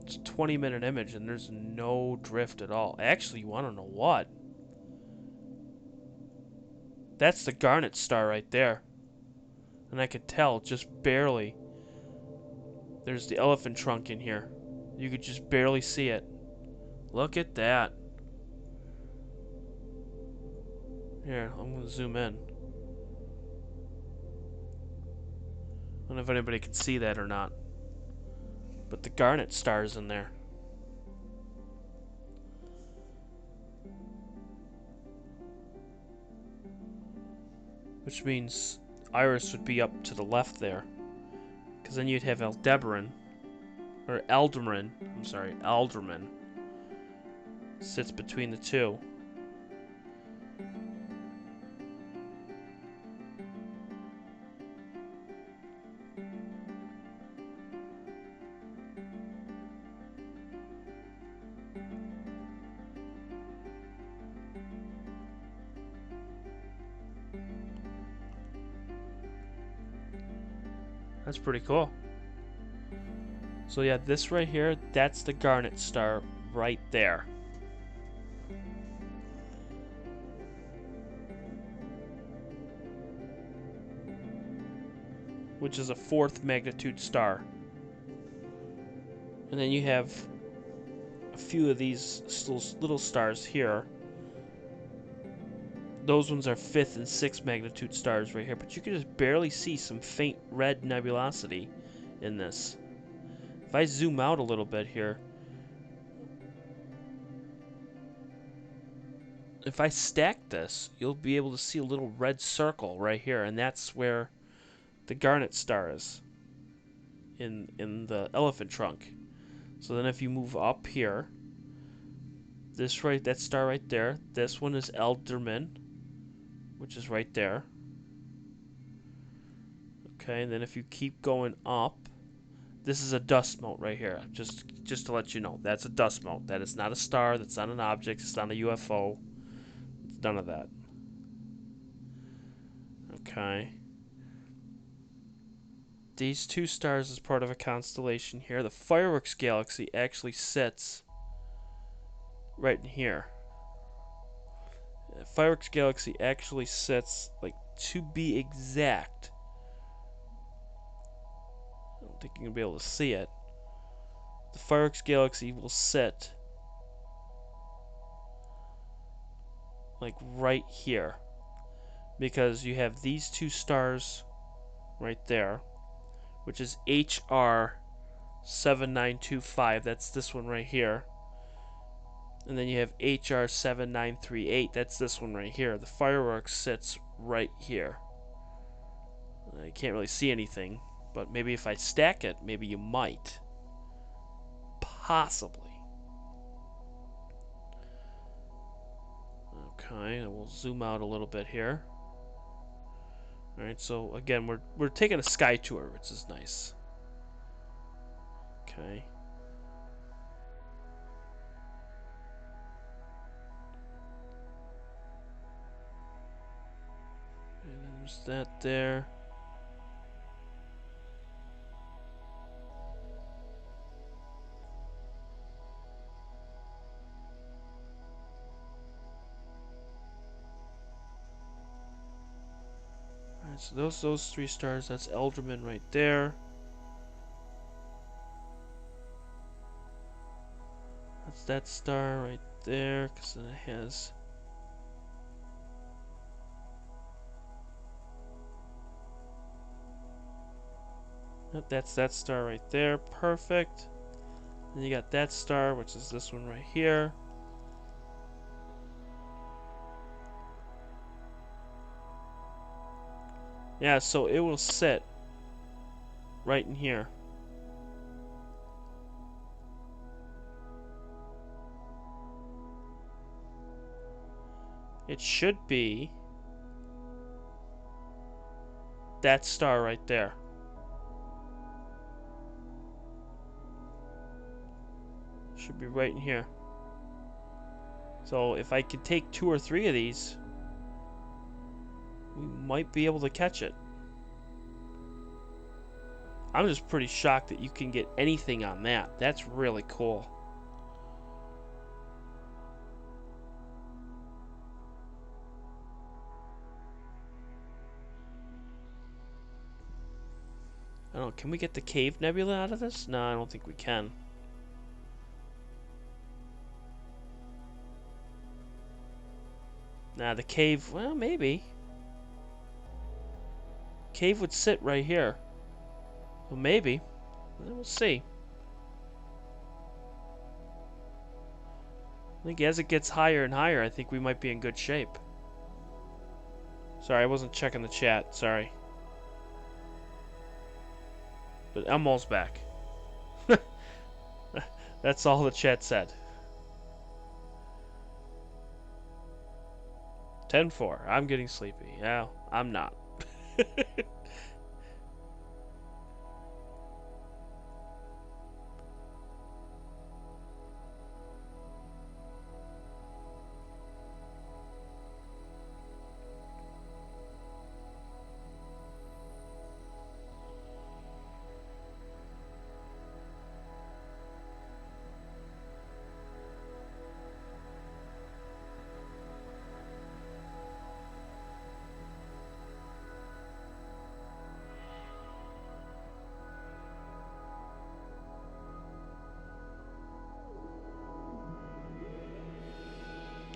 It's a 20-minute image, and there's no drift at all. Actually, you want to know what? That's the garnet star right there. And I could tell just barely. There's the elephant trunk in here. You could just barely see it. Look at that. Here, I'm going to zoom in. I don't know if anybody can see that or not. But the garnet star's in there. Which means Iris would be up to the left there. Because then you'd have Aldebaran. Or Alderman. I'm sorry, Alderman. Sits between the two. That's pretty cool. So yeah, this right here, that's the garnet star right there. Which is a 4th magnitude star. And then you have a few of these little stars here. Those ones are 5th and 6th magnitude stars right here, but you can just barely see some faint red nebulosity in this. If I zoom out a little bit here, if I stack this, you'll be able to see a little red circle right here, and that's where the garnet star is in the elephant trunk. So then if you move up here, that star right there, this one is Elderman, which is right there. Okay, and then if you keep going up, this is a dust mote right here. Just to let you know, that's a dust mote. That is not a star. That's not an object. It's not a UFO. It's none of that. Okay. These two stars is part of a constellation here. The Fireworks Galaxy actually sits right in here. The Fireworks Galaxy actually sits, like, to be exact. I don't think you're going to be able to see it. The Fireworks Galaxy will sit like right here, because you have these two stars right there, which is HR 7925. That's this one right here. And then you have HR 7938. That's this one right here. The fireworks sits right here. I can't really see anything, but maybe if I stack it, maybe you might. Possibly. Okay, and we'll zoom out a little bit here. Alright, so again, we're taking a sky tour, which is nice. Okay. And there's that there. Alright, so those three stars, that's Elderman right there. That's that star right there, because then it has... Yep, that's that star right there. Perfect. Then you got that star, which is this one right here. Yeah, so it will sit right in here. It should be that star right there. Should be right in here. So if I could take 2 or 3 of these, we might be able to catch it. I'm just pretty shocked that you can get anything on that. That's really cool. I don't know, can we get the Cave Nebula out of this? No, I don't think we can. Nah, the cave, well, maybe. Cave would sit right here. Well, maybe. We'll see. I think as it gets higher and higher, I think we might be in good shape. Sorry, I wasn't checking the chat. Sorry. But Elmo's back. That's all the chat said. 10-4. I'm getting sleepy. Yeah, I'm not.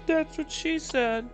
That's what she said.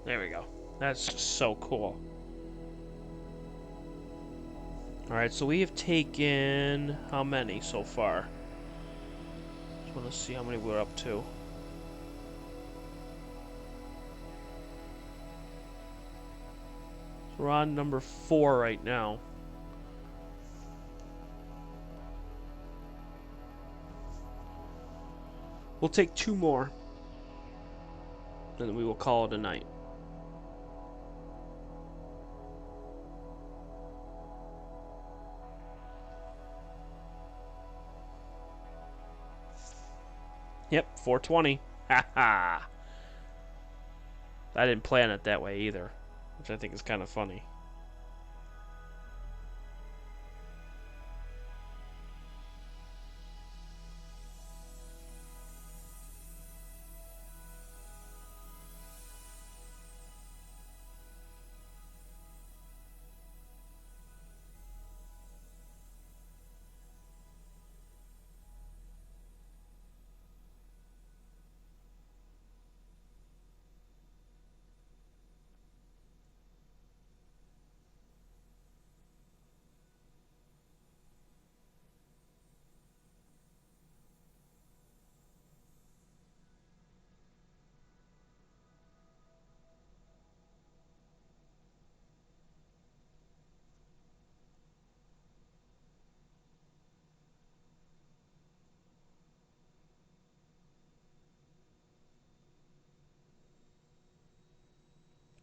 There we go. That's just so cool. Alright, so we have taken how many so far? Just want to see how many we're up to. So we're on number 4 right now. We'll take 2 more. And then we will call it a night. Yep, 420. Haha. I didn't plan it that way either, which I think is kind of funny.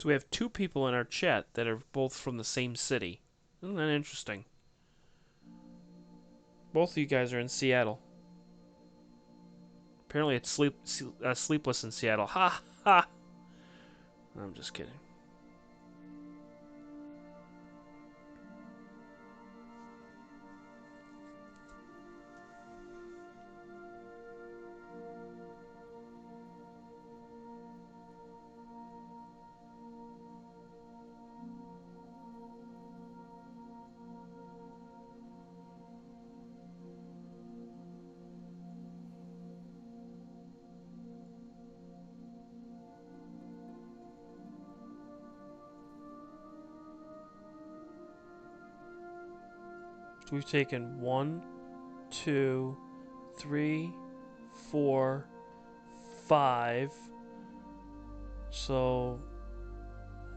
So we have 2 people in our chat that are both from the same city. Isn't that interesting? Both of you guys are in Seattle. Apparently it's sleepless in Seattle. Ha ha! I'm just kidding. So we've taken 1, 2, 3, 4, 5. So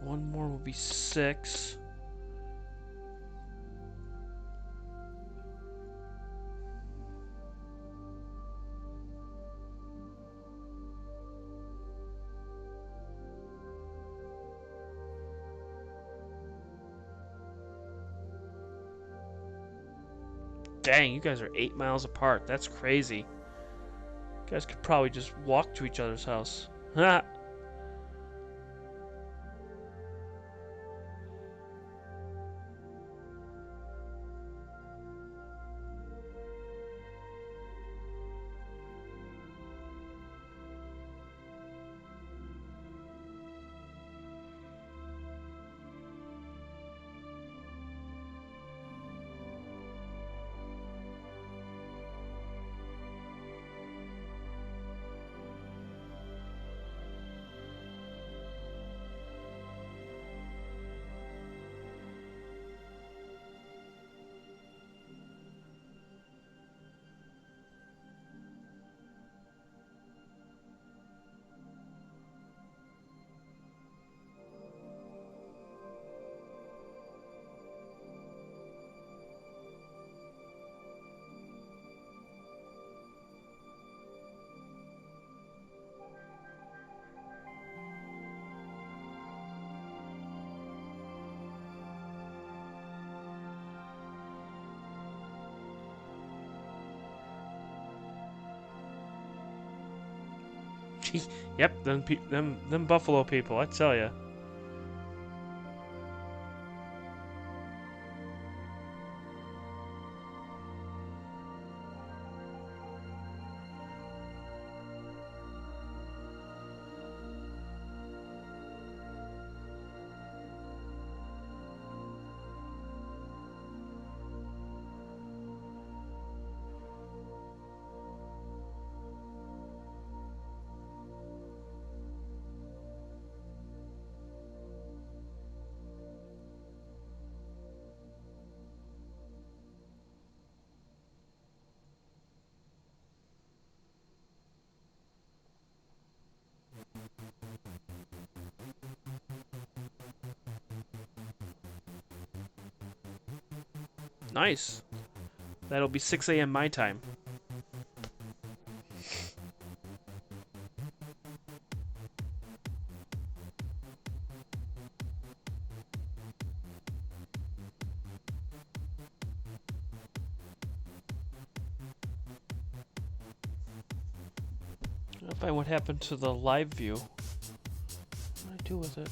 1 more will be 6. Dang, you guys are 8 miles apart. That's crazy. You guys could probably just walk to each other's house. Ha! Yep, them Buffalo people, I tell ya. Nice. That'll be 6 a.m. my time. I don't know what happened to the live view. What do I do with it?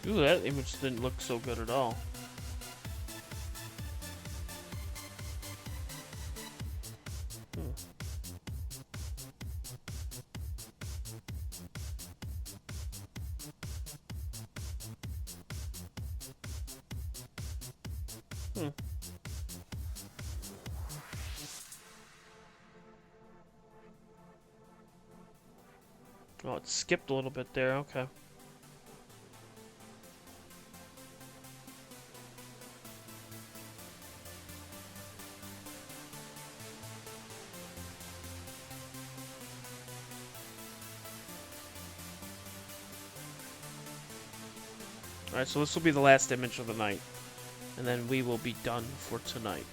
Ooh, that image didn't look so good at all. Hmm. Hmm. Oh, it skipped a little bit there. Okay. Alright, so this will be the last image of the night. And then we will be done for tonight.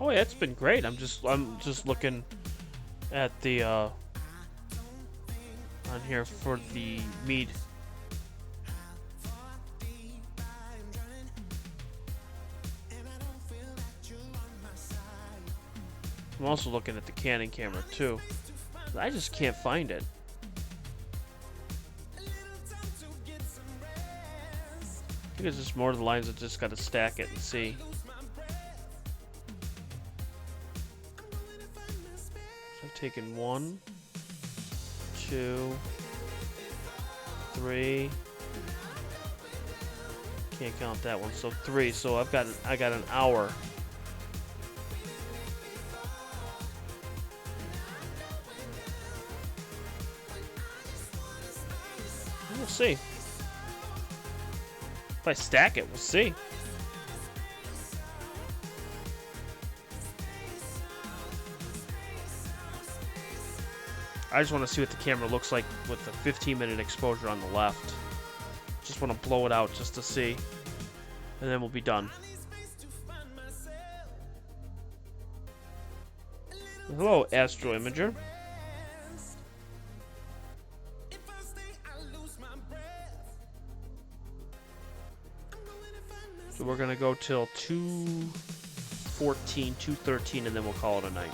Oh yeah, it's been great. I'm just looking at the on here for the mead. I'm also looking at the Canon camera too. I just can't find it. I think it's just more of the lines that just gotta stack it and see. So I've taken 1, 2, 3. Can't count that one. So 3. So I got an hour. We'll see. If I stack it, we'll see. I just want to see what the camera looks like with the 15-minute exposure on the left. Just want to blow it out just to see. And then we'll be done. Hello, Astro-Imager. So we're going to go till 2:14, 2:13, and then we'll call it a night.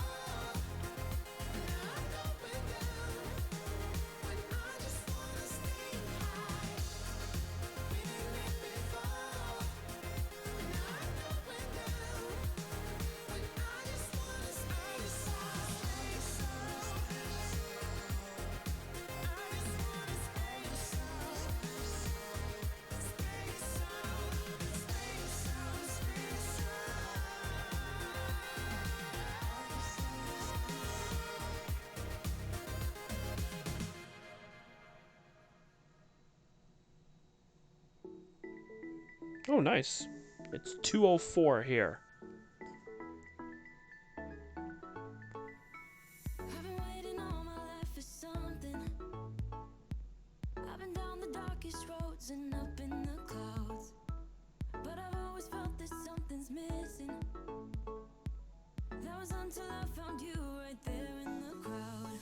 Oh, nice. It's 2:04 here. I've been waiting all my life for something. I've been down the darkest roads and up in the clouds, but I've always felt that something's missing. That was until I found you right there in the crowd.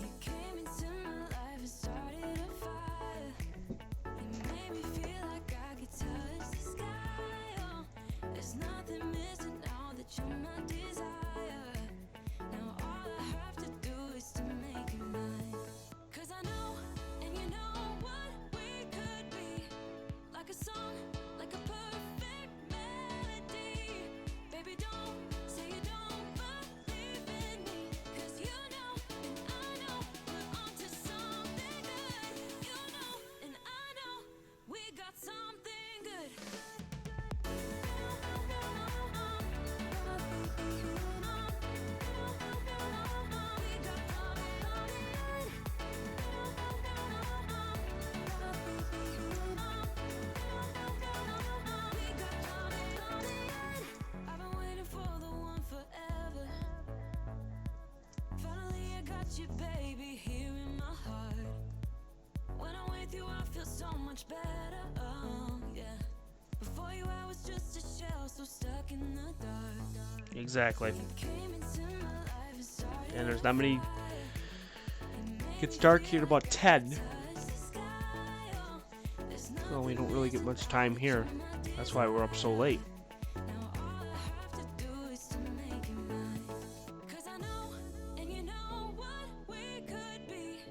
You came into my life and started a fire. You made me feel like I could touch the sky. Oh, there's nothing missing now that you're my desire. Now all I have to do is to make you mine. 'Cause I know, and you know what we could be. Like a song, like a perfect melody. Baby, don't say you don't believe in me. 'Cause you know, and I know, we're onto something good. You know, and I know, we got something good. I've been waiting for the one forever. Finally I got you, baby, here in my heart. When I'm with you I feel so much better, oh yeah. Before you I was just a shell, so stuck in the dark. Exactly. You came into my life and started And there's not many. It gets dark here at about 10. touch the sky. Oh, there's So we don't really get much time here. That's why we're up so late. Now all I have to do is to make you mine. 'Cause I know, and you know what we could be.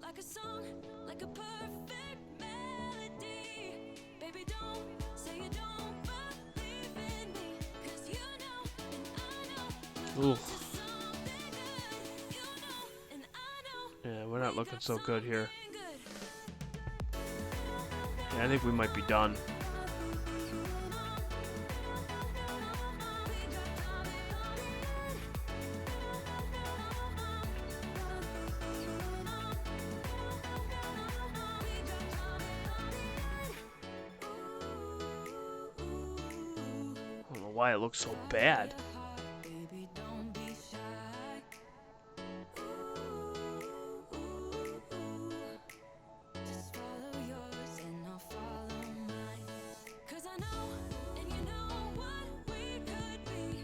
Like a song, like a perfect melody. Baby, don't say you don't believe in me. 'Cause you know, and I know, Ooh. something good. You know, and I know, Yeah, we're not looking so good here. something good. Yeah, I think we might be done. I don't know why it looks so bad. Baby, don't be shy. Just follow yours and I'll follow mine. 'Cause I know, and you know what we could be.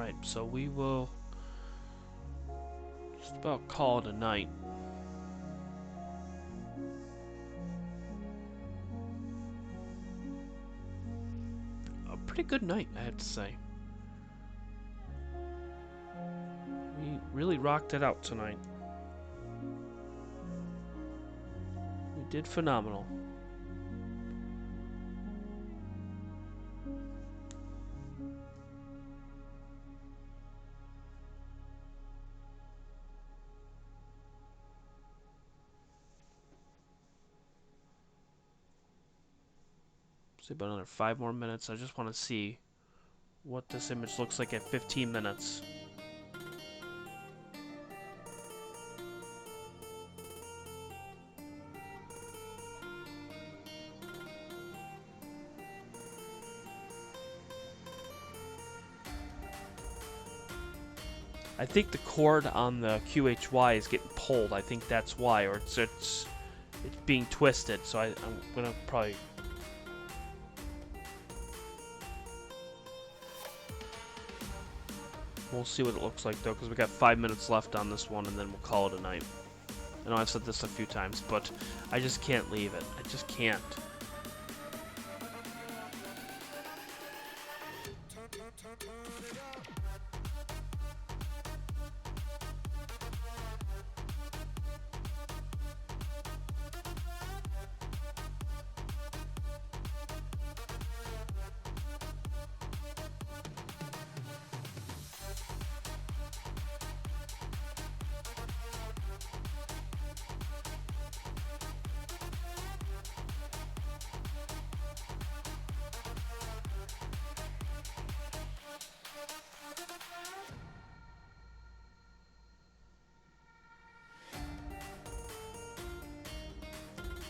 Alright, so we will just about call it a night. A pretty good night, I have to say. We really rocked it out tonight. We did phenomenal. Say about another 5 more minutes. I just want to see what this image looks like at 15 minutes. I think the cord on the QHY is getting pulled. I think that's why, or it's being twisted. So I'm gonna probably. We'll see what it looks like though, because we got 5 minutes left on this one, and then we'll call it a night. I know I've said this a few times, but I just can't leave it. I just can't.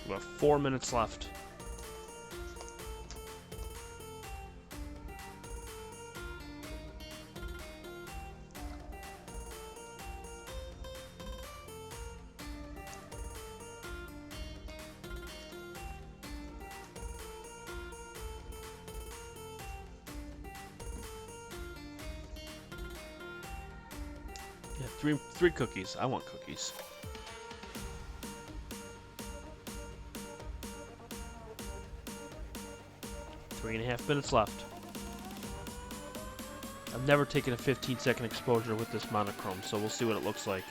We have 4 minutes left. Yeah, three cookies. I want cookies. Three and a half minutes left. I've never taken a 15-second exposure with this monochrome, so we'll see what it looks like.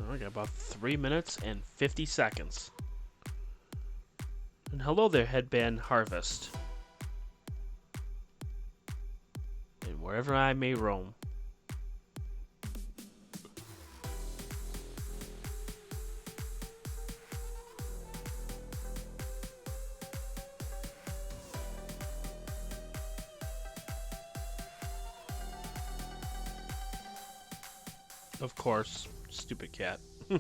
We got about 3 minutes and 50 seconds. And hello there, Headband Harvest. And wherever I may roam. Of course. Stupid cat. All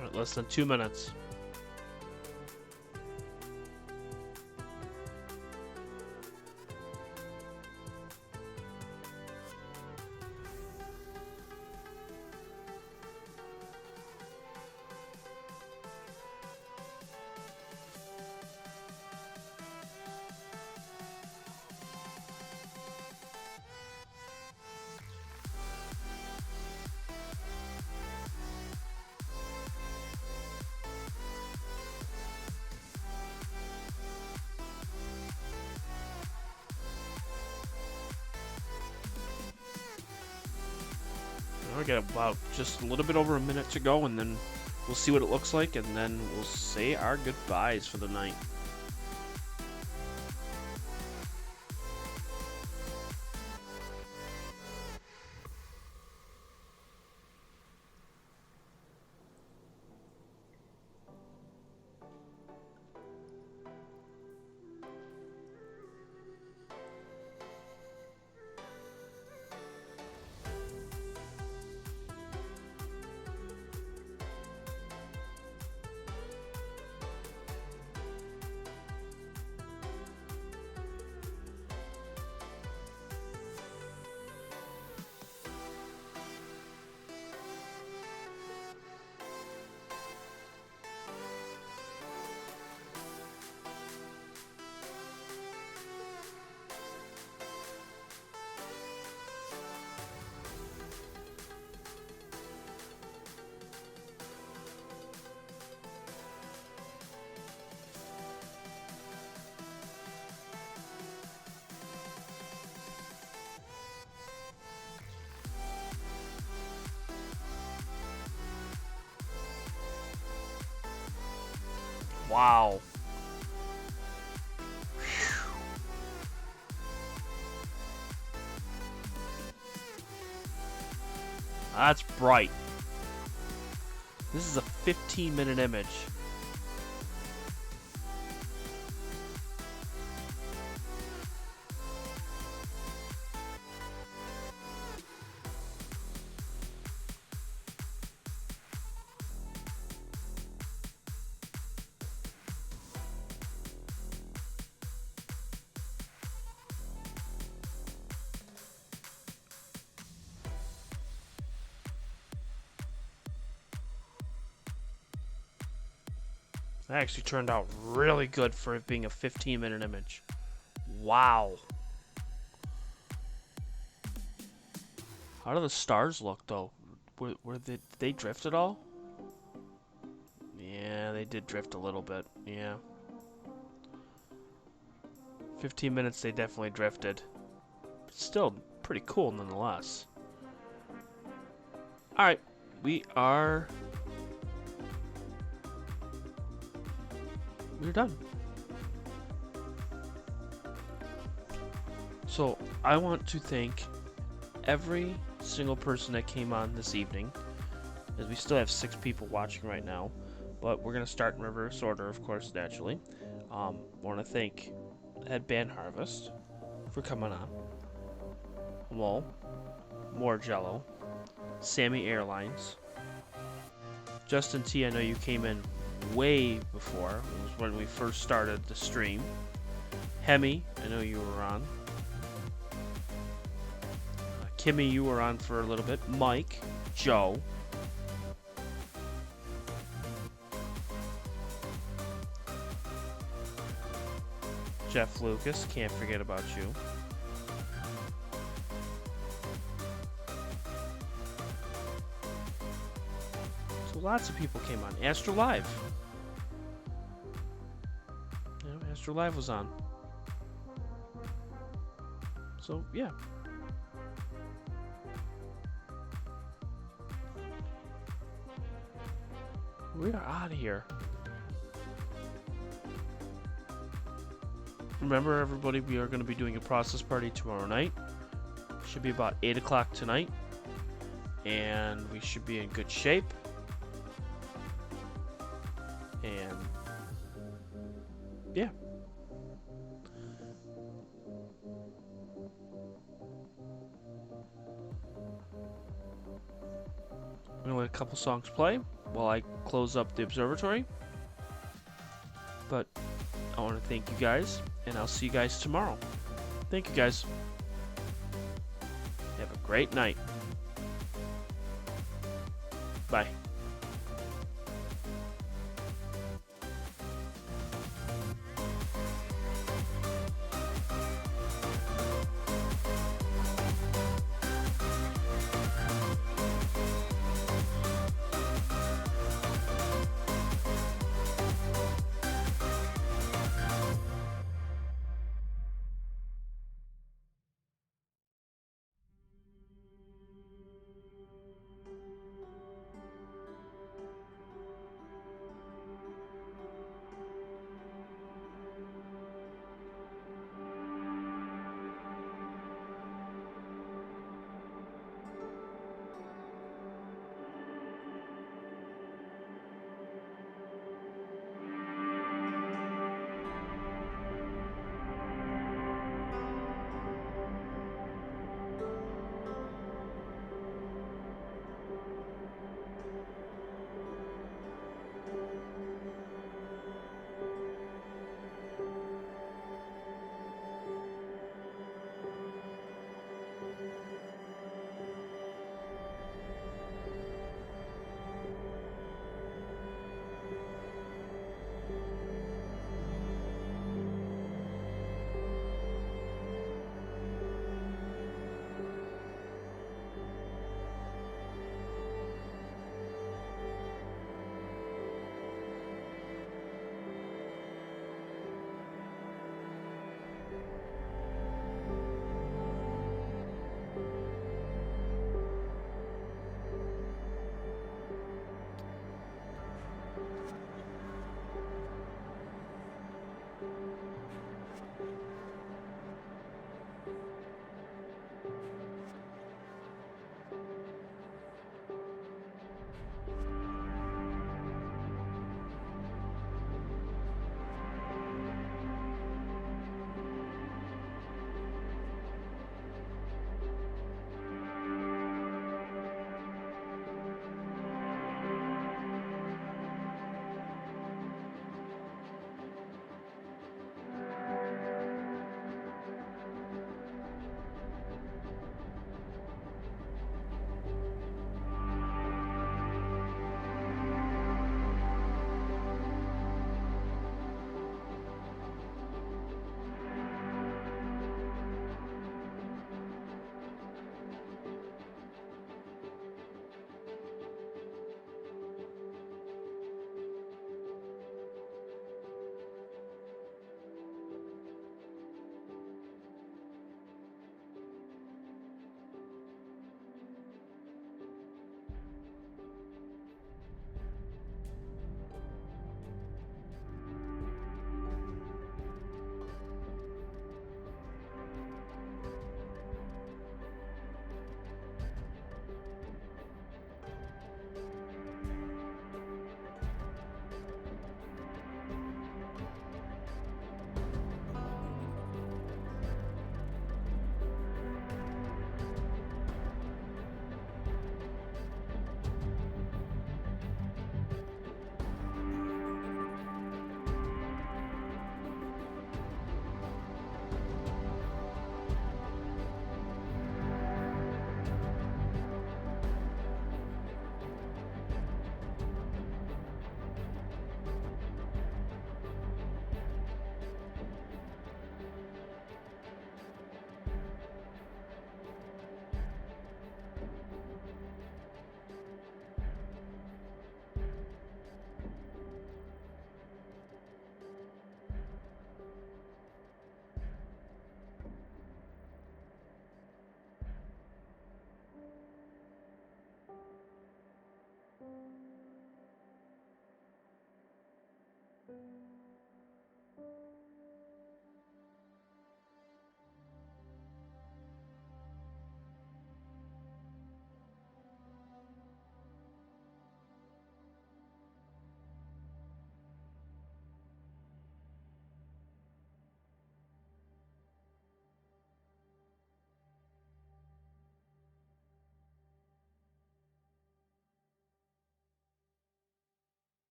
right, less than 2 minutes. got about just a little bit over a minute to go, and then we'll see what it looks like, and then we'll say our goodbyes for the night. Wow. That's bright. This is a 15-minute image. That actually turned out really good for it being a 15-minute image. Wow. How do the stars look, though? Did they drift at all? Yeah, they did drift a little bit. Yeah. 15 minutes, they definitely drifted. But still pretty cool, nonetheless. Alright, we're done. So, I want to thank every single person that came on this evening, as we still have 6 people watching right now, but we're going to start in reverse order, of course, naturally. I want to thank Headband Harvest for coming on. Lol. More Jello. Sammy Airlines. Justin T, I know you came in way before. It was when we first started the stream. Hemi, I know you were on. Kimmy, you were on for a little bit. Mike, Joe. Jeff Lucas, can't forget about you. So lots of people came on. Astro Live. Yeah, Astro Live was on. So, yeah. We are out of here. Remember, everybody, we are going to be doing a process party tomorrow night. Should be about 8 o'clock tonight. And we should be in good shape. And yeah. I'm going to let a couple songs play while I close up the observatory. But I want to thank you guys, and I'll see you guys tomorrow. Thank you, guys. Have a great night. Bye.